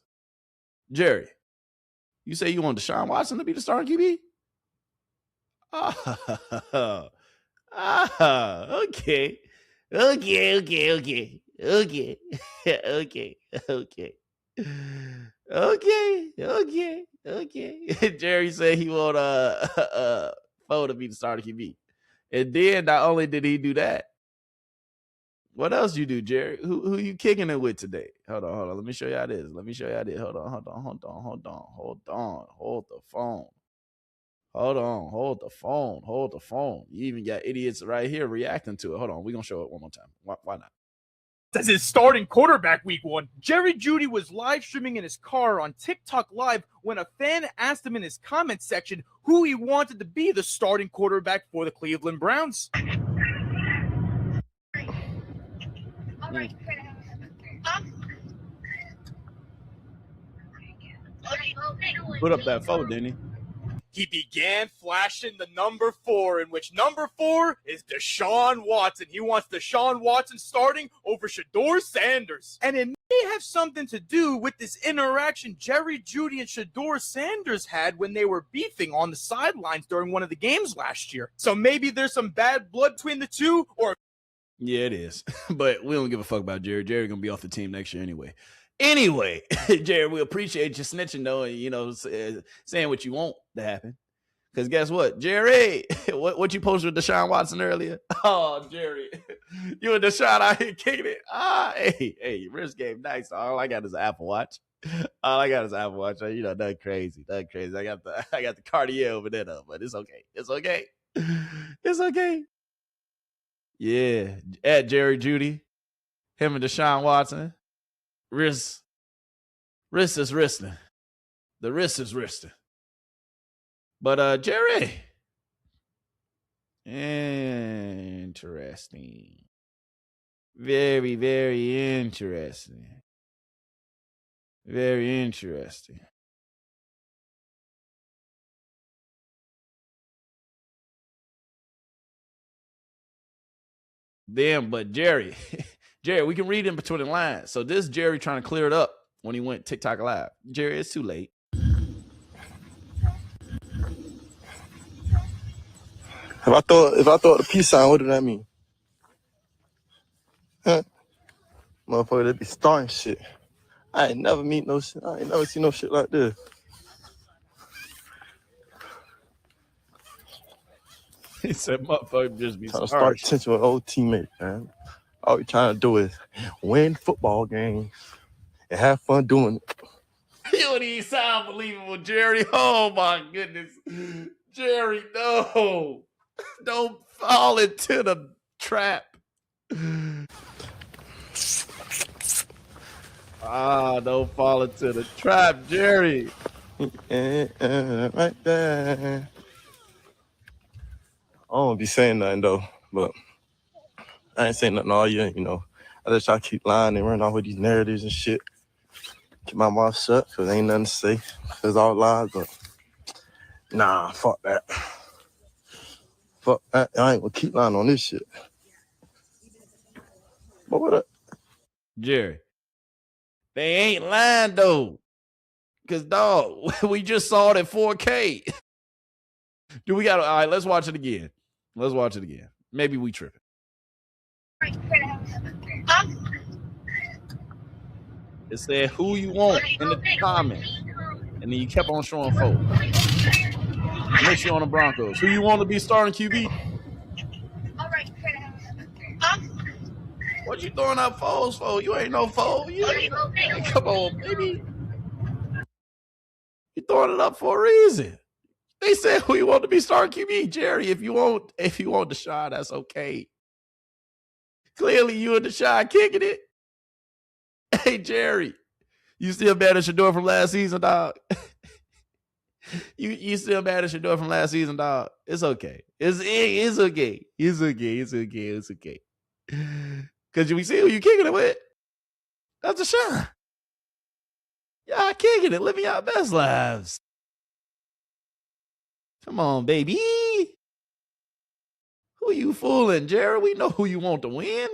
Jerry, You say you want Deshaun Watson to be the starting QB? Okay. Okay. Jerry said he want Foe to be the starting QB. And then not only did he do that, what else you do, Jerry? Who you kicking it with today? Hold on. Let me show you how this. Hold on. Hold the phone. Hold the phone. You even got idiots right here reacting to it. Hold on. We're going to show it one more time. Why not? As his starting quarterback week 1, Jerry Jeudy was live streaming in his car on TikTok Live when a fan asked him in his comment section who he wanted to be the starting quarterback for the Cleveland Browns. Put up that phone, didn't he? He began flashing the number 4, in which number 4 is Deshaun Watson. He wants Deshaun Watson starting over Shedeur Sanders. And it may have something to do with this interaction Jerry Jeudy and Shedeur Sanders had when they were beefing on the sidelines during one of the games last year. So maybe there's some bad blood between the two, or... Yeah, it is. But we don't give a fuck about Jerry. Jerry going to be off the team next year anyway. Jerry, we appreciate you snitching though, and saying what you want to happen. Because guess what, Jerry? what you posted with Deshaun Watson earlier? Oh, Jerry, you and Deshaun out here kicking it. Hey, wrist game nice. All I got is an Apple Watch. Nothing crazy. I got the Cartier over there though, but it's okay. Yeah, at Jerry Jeudy, him and Deshaun Watson. Wrist is wristing. The wrist is wristing. But Jerry, interesting. Very, very interesting. Very interesting. Damn, but Jerry, we can read in between the lines. So this Jerry trying to clear it up when he went TikTok Live. Jerry, it's too late. If I thought the peace sign, what did that mean? Huh? Motherfucker, they be starting shit. I ain't never meet no shit. I ain't never seen no shit like this. He said, motherfucker, just be trying to start tension with old teammate, man. All we trying to do is win football games and have fun doing it. You don't even sound believable, Jerry. Oh my goodness. Jerry, no. Don't fall into the trap. Don't fall into the trap, Jerry. Right there. I don't be saying nothing though, but I ain't saying nothing all year, I just try to keep lying and run off with these narratives and shit. Keep my mouth shut because ain't nothing to say. It's all lies, but nah, fuck that. Fuck that. I ain't gonna keep lying on this shit. But what up? Jerry, they ain't lying though. Because, dog, we just saw it at 4K. All right, let's watch it again. Maybe we tripping. It said who you want in the comments. And then you kept on showing folks. Miss you on the Broncos. Who you want to be starting QB? What you throwing up foes for? You ain't no foe. Come on, baby. You throwing it up for a reason. They said who you want to be starting QB, Jerry. If you want Deshaun, that's okay. Clearly, you and Deshaun kicking it. Hey, Jerry, you still mad at Shedeur from last season, dog? You still mad at Shedeur from last season, dog? It's okay. It's okay. It's okay. Because we see who you kicking it with. That's Deshaun. Y'all kicking it. Living y'all best lives. Come on, baby. Who you fooling, Jerry? We know who you want to win.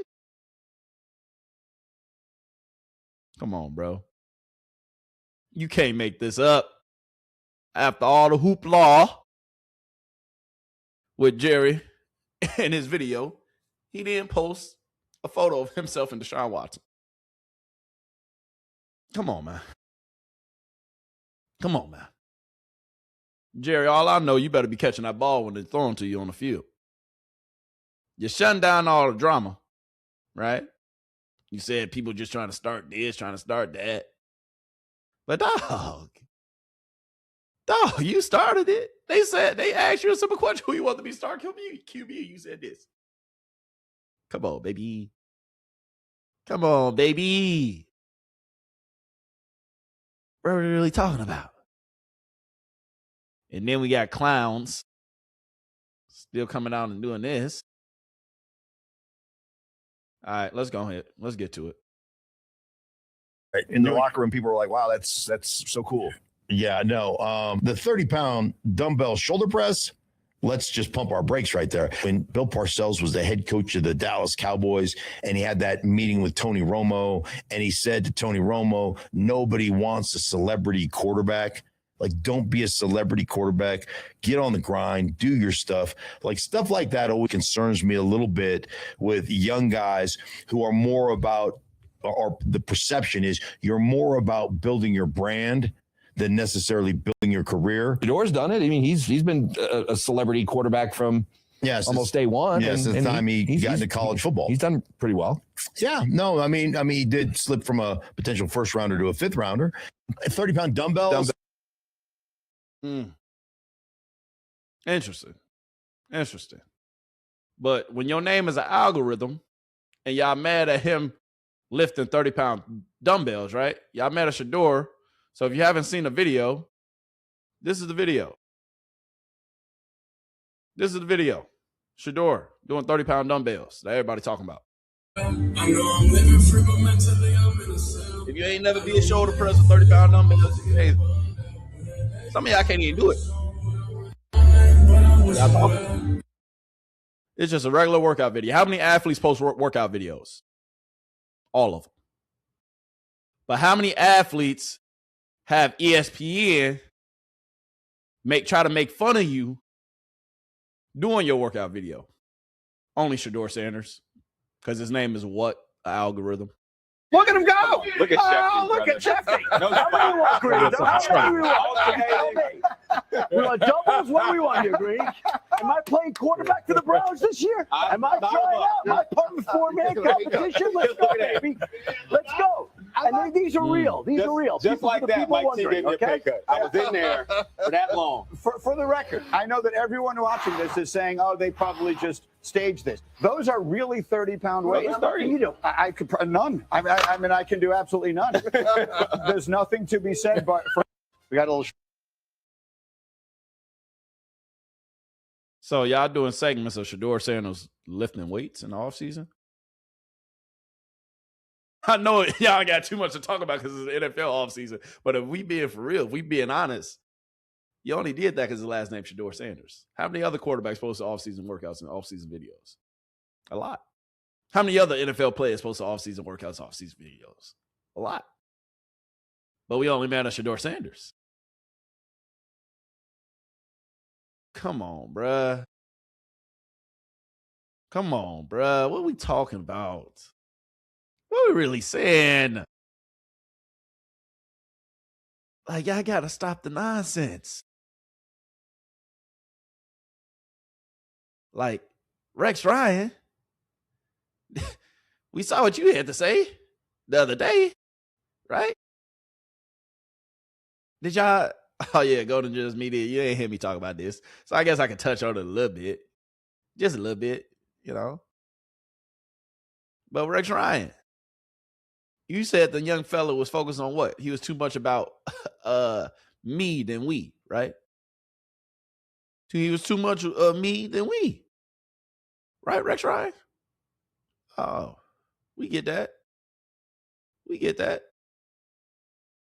Come on, bro. You can't make this up. after all the hoopla with Jerry in his video, he didn't post a photo of himself and Deshaun Watson. Come on, man. Come on, man. Jerry, all I know, you better be catching that ball when it's thrown to you on the field. You're shutting down all the drama, right? You said people just trying to start this, trying to start that. But dog, you started it. They asked you a simple question, who you want to be star QB? You said this. Come on, baby. Come on, baby. What are we really talking about? And then we got clowns still coming out and doing this. All right, let's go ahead. Let's get to it. Right. In the locker room, people were like, wow, that's so cool. Yeah, no. The 30-pound dumbbell shoulder press, let's just pump our brakes right there. When Bill Parcells was the head coach of the Dallas Cowboys, and he had that meeting with Tony Romo, and he said to Tony Romo, nobody wants a celebrity quarterback. Like, don't be a celebrity quarterback. Get on the grind. Do your stuff. Like, stuff like that always concerns me a little bit with young guys who are more about, or the perception is you're more about building your brand than necessarily building your career. Shedeur's done it. I mean, he's been a celebrity quarterback from almost day one. Yeah, since the time he got into college football. He's done pretty well. Yeah, no, I mean, he did slip from a potential first rounder to a fifth rounder. 30-pound dumbbells. Interesting. But when your name is an algorithm and y'all mad at him lifting 30-pound dumbbells, right? Y'all mad at Shedeur. So if you haven't seen the video, this is the video. Shedeur doing 30-pound dumbbells that everybody talking about. If you ain't never be a shoulder press with 30-pound dumbbells, some of y'all can't even do it. It's just a regular workout video. How many athletes post workout videos? All of them. But how many athletes have ESPN try to make fun of you doing your workout video? Only Shedeur Sanders, because his name is what? An algorithm. Look at him go! Look at Shefty. Look at Shefty. No, How many we want, Green? How many we want? We want doubles? What do we want here, Green? Am I playing quarterback for the Browns this year? Am I trying out? Am I part of the four-man competition? Let's go, baby. Let's go. And these are real. These are real. Just like that, Mike T gave me a pay cut. I was in there for that long. For the record, I know that everyone watching this is saying, oh, they probably just staged this. Those are really 30-pound weights. 30. You do. I could none. I mean, I can do absolutely none. There's nothing to be said, but we got a little. So y'all doing segments of Shedeur Sanders lifting weights in the offseason? I know y'all got too much to talk about because it's the NFL offseason, but if we being for real, if we being honest, you only did that because his last name Shedeur Sanders. How many other quarterbacks post off-season workouts and off-season videos? A lot. How many other NFL players post off-season workouts, off-season videos? A lot. But we only mad at Shedeur Sanders. Come on, bruh. What are we talking about? What are we really saying? Like, y'all gotta stop the nonsense. Like, Rex Ryan, we saw what you had to say the other day, right? Did y'all? Oh, yeah, Golden Just Media. You ain't hear me talk about this. So I guess I can touch on it a little bit. Just a little bit, you know. But Rex Ryan, you said the young fella was focused on what? He was too much about me than we, right? He was too much me than we. Right, Rex Ryan? Oh, we get that.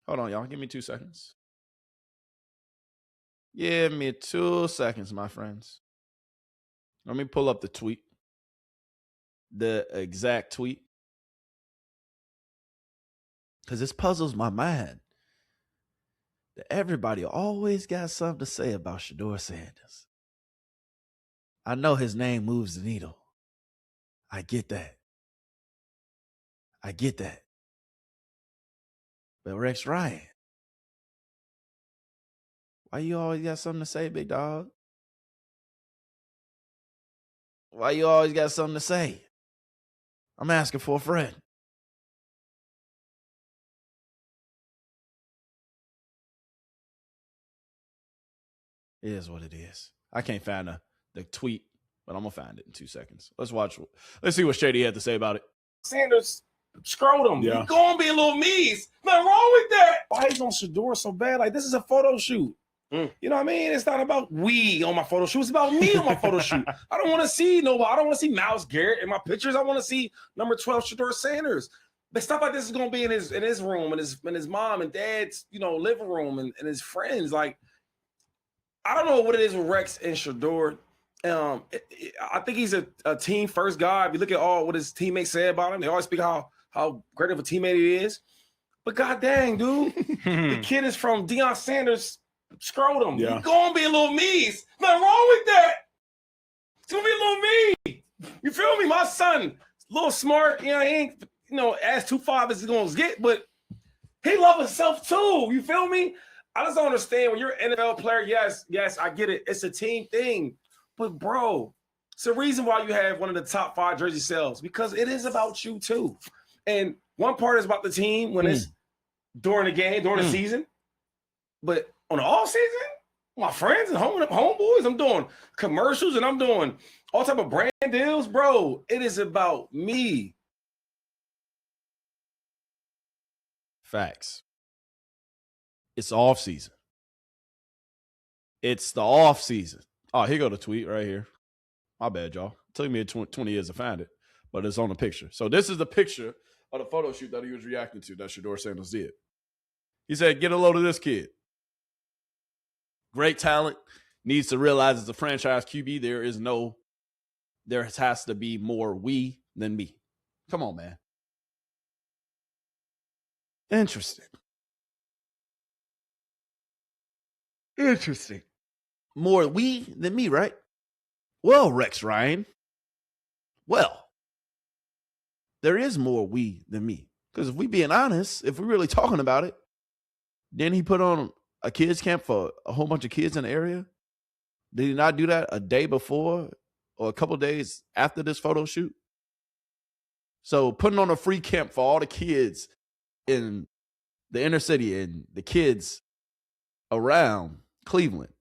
Hold on, y'all. Give me 2 seconds. Give me 2 seconds, my friends. Let me pull up the tweet. The exact tweet. Because this puzzles my mind that everybody always got something to say about Shedeur Sanders. I know his name moves the needle. I get that. I get that. But Rex Ryan, why you always got something to say, big dog? Why you always got something to say? I'm asking for a friend. It is what it is. I can't find the tweet, but I'm going to find it in 2 seconds. Let's see what Shady had to say about it. Sanders scrotum. Yeah. He gonna be a little me's. Nothing wrong with that. Why is on Shedeur so bad? Like, this is a photo shoot. You know what I mean? It's not about we on my photo shoot. It's about me on my photo shoot. I don't want to see nobody. I don't want to see Myles Garrett in my pictures. I want to see number 12 Shedeur Sanders. But stuff like this is gonna be in his room and his mom and dad's living room and his friends. Like, I don't know what it is with Rex and Shedeur. I think he's a team first guy. If you look at all what his teammates say about him, they always speak how great of a teammate he is. But god dang, dude, the kid is from Deion Sanders' scrotum. Yeah. He's gonna be a little me's. Nothing wrong with that. It's gonna be a little me. You feel me? My son, a little smart. He ain't as 2'5" as he's gonna get, but he loves himself too. You feel me? I just don't understand when you're an NFL player. Yes, I get it. It's a team thing. But, bro, it's the reason why you have one of the top 5 jersey sales, because it is about you, too. And one part is about the team when it's during the game, during the season. But on the off season, my friends and homeboys, I'm doing commercials and I'm doing all type of brand deals. Bro, it is about me. Facts. It's off season. It's the off season. Oh, here go the tweet right here. My bad, y'all. It took me 20 years to find it, but it's on the picture. So this is the picture of the photo shoot that he was reacting to that Shedeur Sanders did. He said, get a load of this kid. Great talent. Needs to realize as a franchise QB, there has to be more we than me. Come on, man. Interesting. More we than me, right? Well, Rex Ryan. Well, there is more we than me. Because if we being honest, if we're really talking about it, didn't he put on a kids camp for a whole bunch of kids in the area? Did he not do that a day before or a couple of days after this photo shoot? So putting on a free camp for all the kids in the inner city and the kids around Cleveland,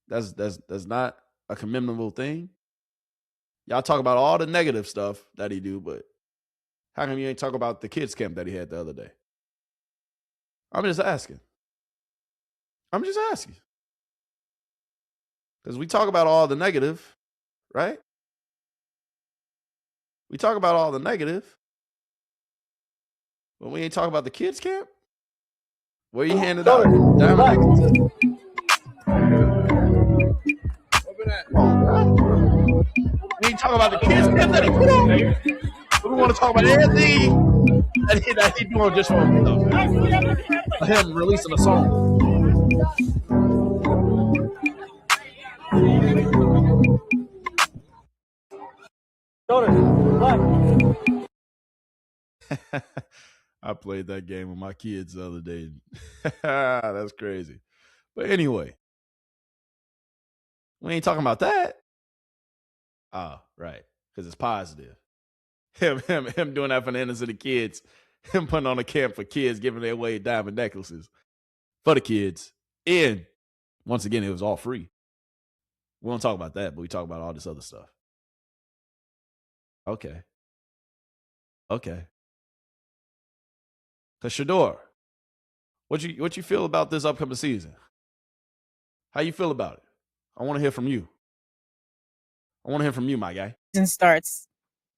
that's not a commendable thing. Y'all talk about all the negative stuff that he do, but how come you ain't talk about the kids camp that he had the other day? I'm just asking. Because we talk about all the negative, right? We talk about all the negative, but we ain't talking about the kids camp. Where you handed out? Diamond. We ain't talking about the kids camp that he put on. We want to talk about everything that he doing just for him releasing a song. I played that game with my kids the other day. That's crazy. But anyway, we ain't talking about that. Oh, right. Because it's positive. Him doing that for the innocent of kids. Him putting on a camp for kids, giving their away diamond necklaces for the kids. And once again, it was all free. We don't talk about that, but we talk about all this other stuff. Okay. Because Shedeur, what you feel about this upcoming season? How you feel about it? I want to hear from you. My guy. Season starts.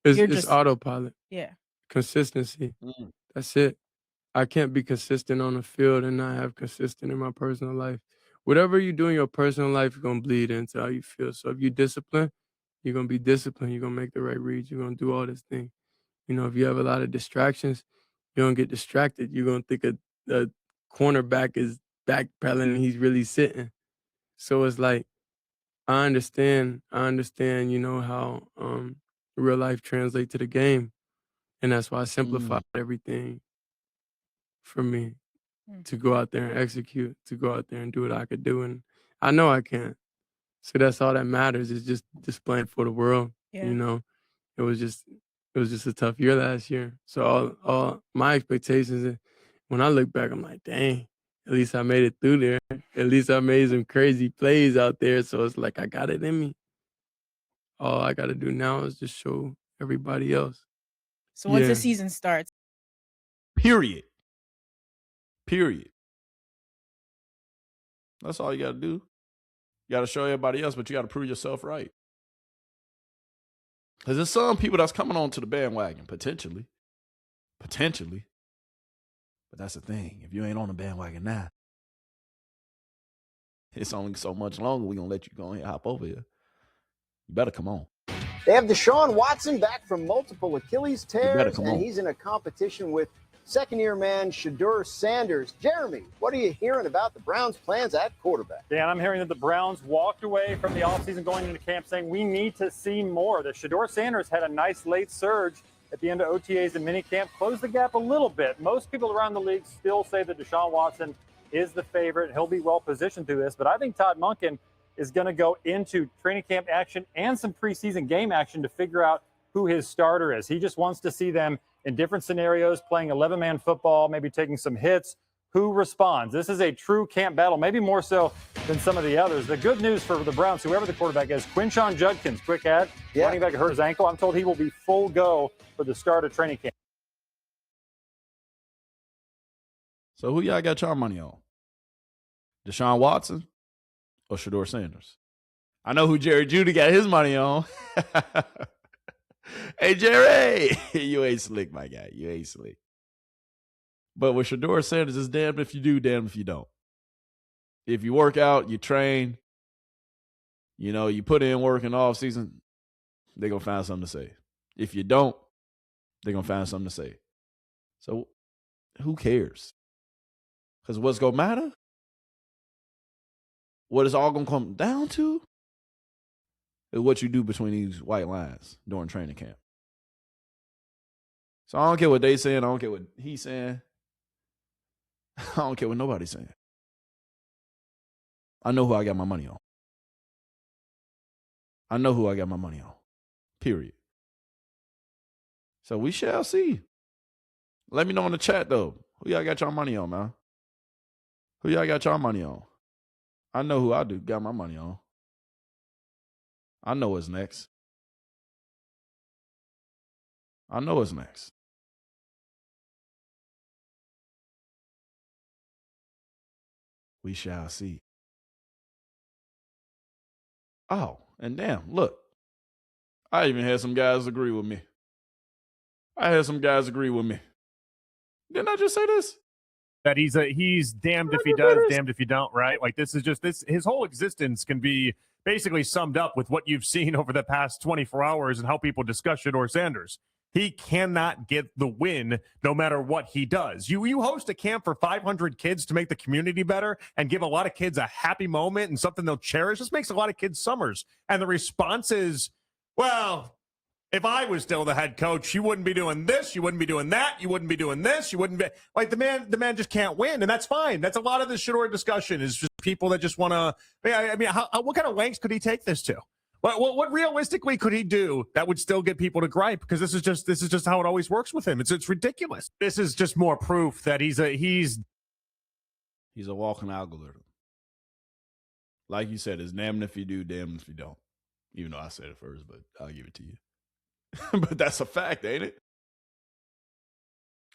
It's autopilot. Yeah. Consistency. That's it. I can't be consistent on the field and not have consistent in my personal life. Whatever you do in your personal life, you're going to bleed into how you feel. So if you're disciplined, you're going to be disciplined. You're going to make the right reads. You're going to do all this thing. If you have a lot of distractions, you're going to get distracted. You're going to think a cornerback is backpedaling and he's really sitting. So it's like, I understand, how real life translates to the game. And that's why I simplified everything for me to go out there and execute, to go out there and do what I could do. And I know I can. So that's all that matters, is just displaying for the world. Yeah. It was just a tough year last year. So all my expectations, when I look back, I'm like, dang, at least I made it through there. At least I made some crazy plays out there. So it's like, I got it in me. All I got to do now is just show everybody else. So once Yeah. the season starts, Period. That's all you got to do. You got to show everybody else, but you got to prove yourself right. Because there's some people that's coming on to the bandwagon, potentially. But that's the thing. If you ain't on the bandwagon now, it's only so much longer we're going to let you go ahead and hop over here. You better come on. They have Deshaun Watson back from multiple Achilles tears, come and on. he's in a competition with second-year man Shedeur Sanders. Jeremy, what are you hearing about the Browns' plans at quarterback? Dan, I'm hearing that the Browns walked away from the offseason going into camp saying we need to see more. The Shedeur Sanders had a nice late surge at the end of OTAs and minicamp, closed the gap a little bit. Most people around the league still say that Deshaun Watson is the favorite. He'll be well positioned through this, but I think Todd Monken is going to go into training camp action and some preseason game action to figure out who his starter is. He just wants to see them in different scenarios, playing 11-man football, maybe taking some hits. Who responds? This is a true camp battle, maybe more so than some of the others. The good news for the Browns, whoever the quarterback is, Quinshon Judkins, quick ad, running back hurt his ankle. I'm told he will be full go for the start of training camp. So who y'all got your money on? Deshaun Watson or Shedeur Sanders? I know who Jerry Judy got his money on. Hey, Jerry, you ain't slick, my guy. You ain't slick. But with Shedeur Sanders, it's damned if you do, damned if you don't. If you work out, you train, you put in work in the off season, they're going to find something to say. If you don't, they're going to find something to say. So who cares? Because what's going to matter? What it's all going to come down to is what you do between these white lines during training camp. So I don't care what they saying. I don't care what he's saying. I don't care what nobody's saying. I know who I got my money on. I know who I got my money on. Period. So we shall see. Let me know in the chat, though. Who y'all got your money on, man? Who y'all got your money on? I know who I do got my money on. I know what's next. We shall see. Oh, and damn, look. I even had some guys agree with me. Didn't I just say this? That he's damned if he does, damned if you don't, right? Like this is just his whole existence can be basically summed up with what you've seen over the past 24 hours and how people discuss Shedeur Sanders. He cannot get the win no matter what he does. You host a camp for 500 kids to make the community better and give a lot of kids a happy moment and something they'll cherish. This makes a lot of kids summers. And the response is, well, if I was still the head coach, you wouldn't be doing this, you wouldn't be doing that, you wouldn't be doing this, you wouldn't be like the man just can't win, and that's fine. That's a lot of the Shedeur discussion is just people that just want to. I mean, what kind of lengths could he take this to? What realistically could he do that would still get people to gripe? Because this is just how it always works with him. It's ridiculous. This is just more proof that he's a walking algorithm. Like you said, it's damn if you do, damn if you don't. Even though I said it first, but I'll give it to you. But that's a fact, ain't it?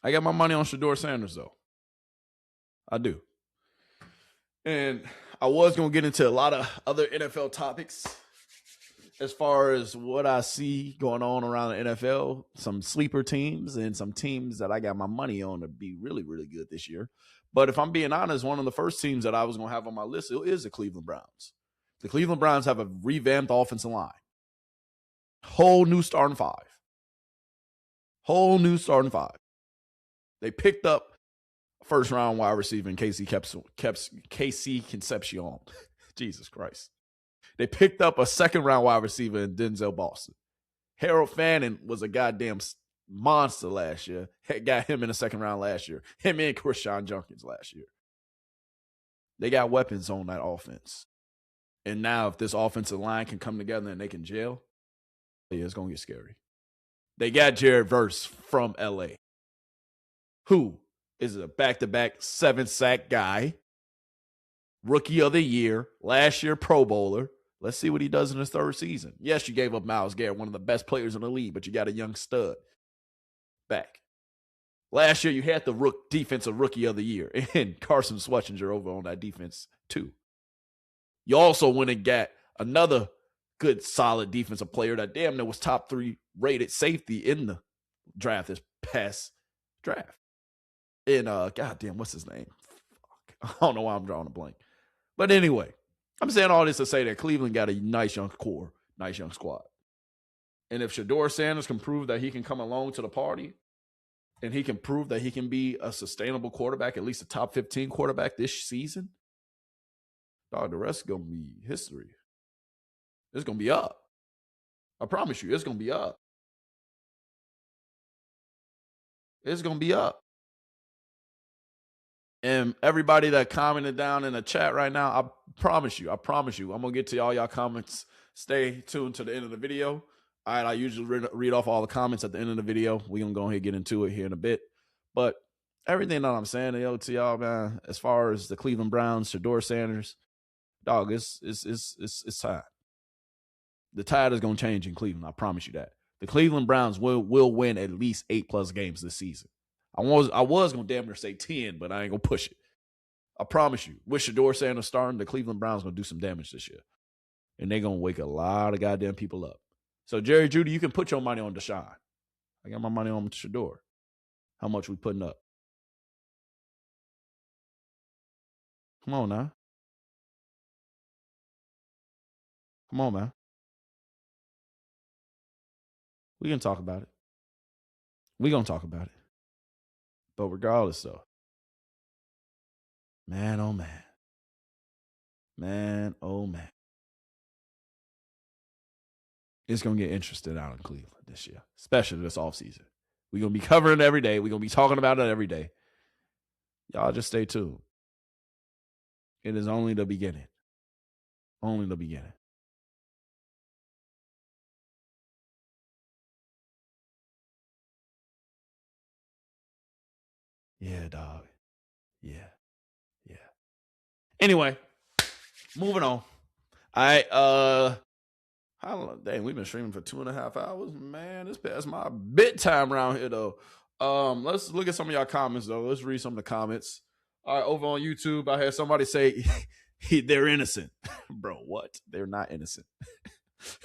I got my money on Shedeur Sanders, though. I do. And I was going to get into a lot of other NFL topics as far as what I see going on around the NFL, some sleeper teams and some teams that I got my money on to be really, really good this year. But if I'm being honest, one of the first teams that I was going to have on my list is the Cleveland Browns. The Cleveland Browns have a revamped offensive line. Whole new starting five. They picked up first round wide receiver in KC Concepcion. Jesus Christ. They picked up a second round wide receiver in Denzel Boston. Harold Fannin was a goddamn monster last year. Got him in the second round last year. Him and Krishan Jenkins last year. They got weapons on that offense. And now if this offensive line can come together and they can gel, yeah, it's going to get scary. They got Jared Verse from LA, who is a back-to-back 7-sack guy, rookie of the year, last year Pro Bowler. Let's see what he does in his third season. Yes, you gave up Myles Garrett, one of the best players in the league, but you got a young stud back. Last year, you had the defensive rookie of the year, and Carson Schwarzenegger over on that defense, too. You also went and got another good, solid defensive player that damn near was top 3 rated safety in the draft this past draft. And, goddamn, what's his name? Fuck. I don't know why I'm drawing a blank. But anyway, I'm saying all this to say that Cleveland got a nice young core, nice young squad. And if Shedeur Sanders can prove that he can come along to the party, and he can prove that he can be a sustainable quarterback, at least a top 15 quarterback this season, dog, the rest is going to be history. It's going to be up. I promise you, it's going to be up. It's going to be up. And everybody that commented down in the chat right now, I promise you, I'm going to get to all y'all comments. Stay tuned to the end of the video. All right, I usually read off all the comments at the end of the video. We're going to go ahead and get into it here in a bit. But everything that I'm saying to y'all, man, as far as the Cleveland Browns, Shedeur Sanders, dog, it's time. The tide is going to change in Cleveland. I promise you that. The Cleveland Browns will win at least 8+ games this season. I was going to damn near say 10, but I ain't going to push it. I promise you. With Shedeur Sanders starting, the Cleveland Browns going to do some damage this year. And they're going to wake a lot of goddamn people up. So, Jerry Judy, you can put your money on Deshaun. I got my money on Shedeur. How much we putting up? Come on now. Come on, man. We can talk about it. We going to talk about it. But regardless, though, man, oh, man. Man, oh, man. It's going to get interesting out in Cleveland this year, especially this offseason. We're going to be covering it every day. We're going to be talking about it every day. Y'all just stay tuned. It is only the beginning. Only the beginning. Yeah, dog. Yeah. Anyway, moving on. Dang, we've been streaming for 2.5 hours. Man, this past my bedtime around here, though. Let's look at some of y'all comments, though. Let's read some of the comments. All right, over on YouTube, I had somebody say they're innocent. Bro, what? They're not innocent.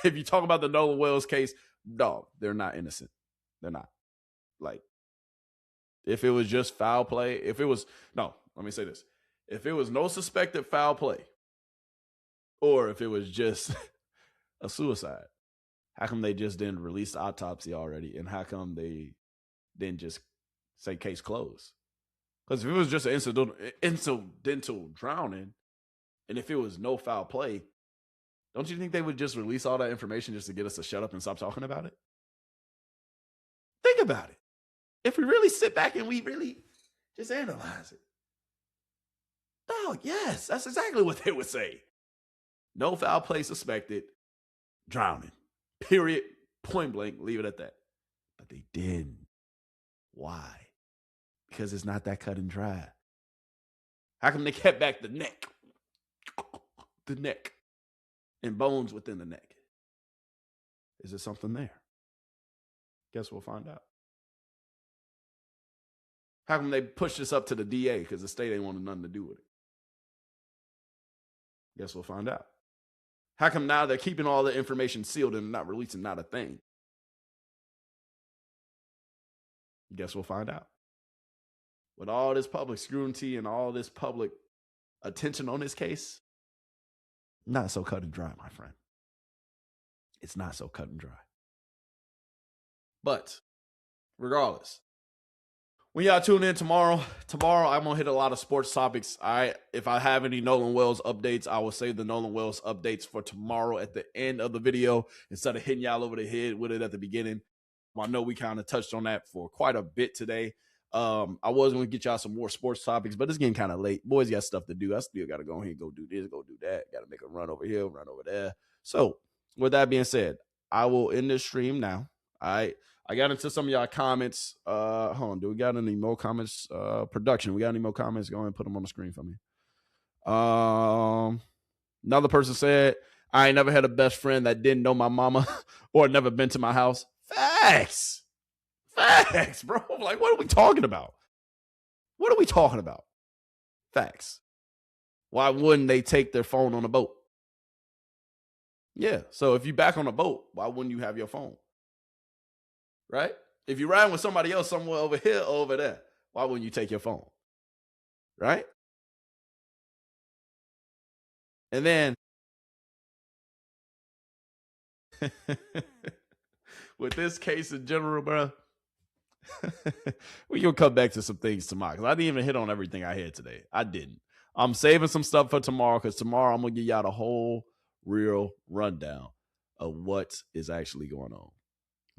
If you talk about the Nolan Wells case, dog, they're not innocent. They're not. Like, if it was just foul play, let me say this. If it was no suspected foul play, or if it was just a suicide, how come they just didn't release the autopsy already? And how come they didn't just say case closed? Because if it was just an incidental drowning, and if it was no foul play, don't you think they would just release all that information just to get us to shut up and stop talking about it? Think about it. If we really sit back and we really just analyze it. Oh, yes, that's exactly what they would say. No foul play suspected, drowning. Period. Point blank, leave it at that. But they didn't. Why? Because it's not that cut and dry. How come they kept back the neck? The neck. And bones within the neck. Is there something there? Guess we'll find out. How come they pushed this up to the DA? Because the state ain't wanted nothing to do with it. Guess we'll find out. How come now they're keeping all the information sealed and not releasing not a thing? Guess we'll find out. With all this public scrutiny and all this public attention on this case, not so cut and dry, my friend. It's not so cut and dry. But regardless, when y'all tune in tomorrow I'm gonna hit a lot of sports topics. All right. If I have any Nolan Wells updates, I will save the Nolan Wells updates for tomorrow at the end of the video instead of hitting y'all over the head with it at the beginning. I know we kind of touched on that for quite a bit today. I was going to get y'all some more sports topics, but it's getting kind of late. Boys got stuff to do. I still got to go ahead and go do this, go do that. Got to make a run over here, run over there. So with that being said, I will end this stream now. All right. I got into some of y'all comments. Hold on. Do we got any more comments? Production. We got any more comments? Go ahead and put them on the screen for me. Another person said, I ain't never had a best friend that didn't know my mama or never been to my house. Facts, bro. Like, what are we talking about? What are we talking about? Facts. Why wouldn't they take their phone on a boat? Yeah. So if you back on a boat, why wouldn't you have your phone? Right? If you're riding with somebody else somewhere over here or over there, why wouldn't you take your phone? Right? And then with this case in general, bro, we gonna come back to some things tomorrow because I didn't even hit on everything I had today. I didn't. I'm saving some stuff for tomorrow because tomorrow I'm gonna give y'all the whole real rundown of what is actually going on.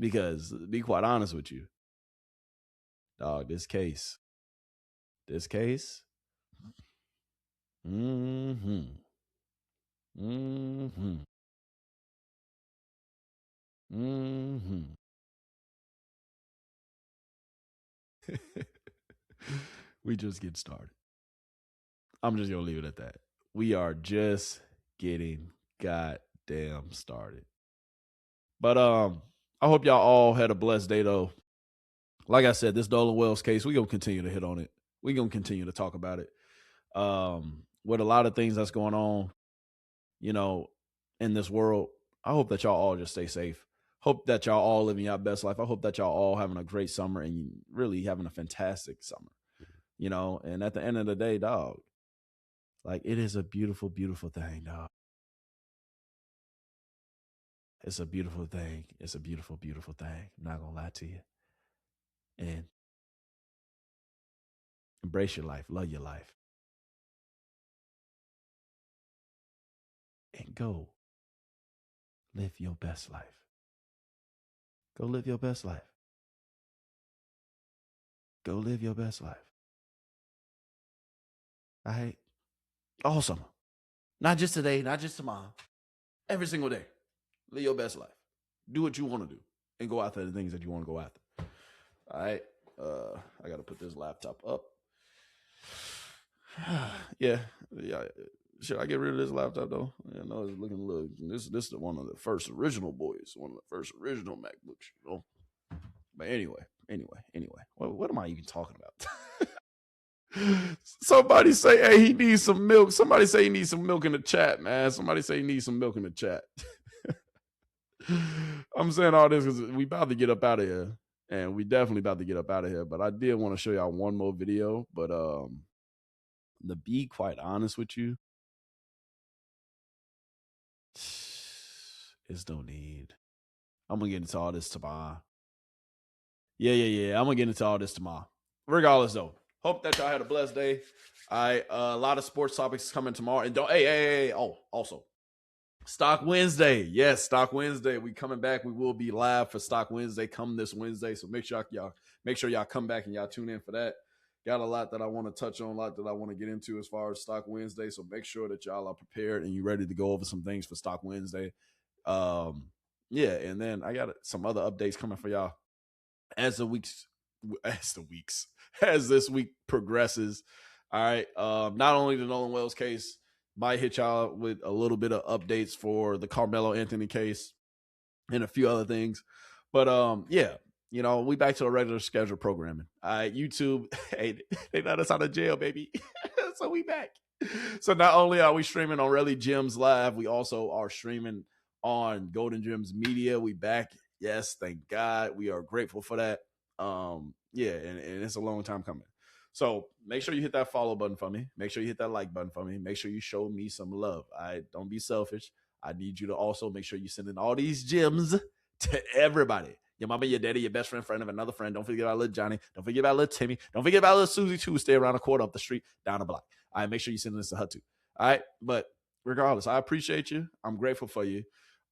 Because to be quite honest with you, dog, this case. We just get started. I'm just gonna leave it at that. We are just getting goddamn started. But I hope y'all all had a blessed day though. Like I said, this Nolan Wells case, we're gonna continue to hit on it. We're gonna continue to talk about it. With a lot of things that's going on, you know, in this world, I hope that y'all all just stay safe. Hope that y'all all living your best life. I hope that y'all all having a great summer and really having a fantastic summer. You know, and at the end of the day, dog, like it is a beautiful, beautiful thing, dog. It's a beautiful thing. It's a beautiful, beautiful thing. I'm not gonna lie to you. And embrace your life. Love your life. And go live your best life. Go live your best life. Go live your best life. All right? All summer. Not just today, not just tomorrow. Every single day. Live your best life. Do what you want to do. And go after the things that you want to go after. All right? I got to put this laptop up. Yeah. Should I get rid of this laptop though? Yeah, no, it's looking a little. This is one of the first original boys, one of the first original MacBooks, you know. But anyway. What am I even talking about? Somebody say, hey, he needs some milk. Somebody say he needs some milk in the chat, man. Somebody say he needs some milk in the chat. I'm saying all this because we about to get up out of here, and we definitely about to get up out of here. But I did want to show y'all one more video. But to be quite honest with you, it's no need. I'm gonna get into all this tomorrow. Yeah. I'm gonna get into all this tomorrow. Regardless, though, hope that y'all had a blessed day. A lot of sports topics coming tomorrow. And don't oh, also Stock Wednesday. Yes, Stock Wednesday. We coming back. We will be live for Stock Wednesday come this Wednesday. So make sure y'all come back and y'all tune in for that. Got a lot that I want to touch on, a lot that I want to get into as far as Stock Wednesday. So make sure that y'all are prepared and you ready to go over some things for Stock Wednesday. Yeah, and then I got some other updates coming for y'all as this week progresses. All right. Not only the Nolan Wells case, might hit y'all with a little bit of updates for the Carmelo Anthony case and a few other things. But yeah, you know, we back to a regular schedule programming. All right, YouTube, hey, they let us out of jail, baby. So we back. So not only are we streaming on Really Gemz Live, we also are streaming on Golden Gems Media. We back. Yes, thank God. We are grateful for that. Yeah, and it's a long time coming. So make sure you hit that follow button for me. Make sure you hit that like button for me. Make sure you show me some love. Don't be selfish. I need you to also make sure you send in all these gems to everybody. Your mama, your daddy, your best friend, friend of another friend. Don't forget about little Johnny. Don't forget about little Timmy. Don't forget about little Susie too. Stay around the corner, up the street, down the block. All right, make sure you send this to her too. All right, but regardless, I appreciate you. I'm grateful for you.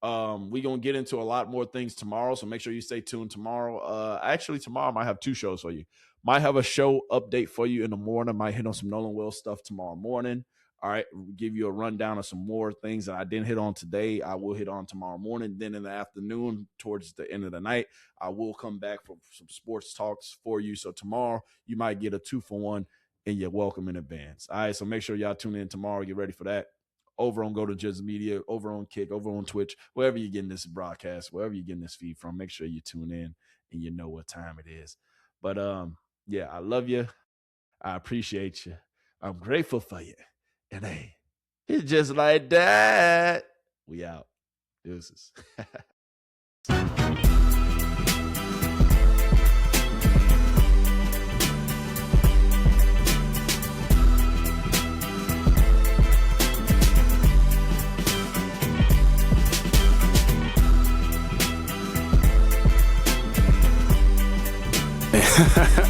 We're going to get into a lot more things tomorrow, so make sure you stay tuned tomorrow. Actually, tomorrow I might have 2 shows for you. Might have a show update for you in the morning. Might hit on some Nolan Wells stuff tomorrow morning. All right, give you a rundown of some more things that I didn't hit on today. I will hit on tomorrow morning. Then in the afternoon, towards the end of the night, I will come back for some sports talks for you. So tomorrow, you might get a 2-for-1, and you're welcome in advance. All right, so make sure y'all tune in tomorrow. Get ready for that. Over on Go to Gemz Media, over on Kick, over on Twitch, wherever you're getting this broadcast, wherever you're getting this feed from, make sure you tune in and you know what time it is. But yeah, I love you. I appreciate you. I'm grateful for you. And hey, it's just like that. We out. Deuces.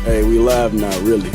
Hey, we live now, really.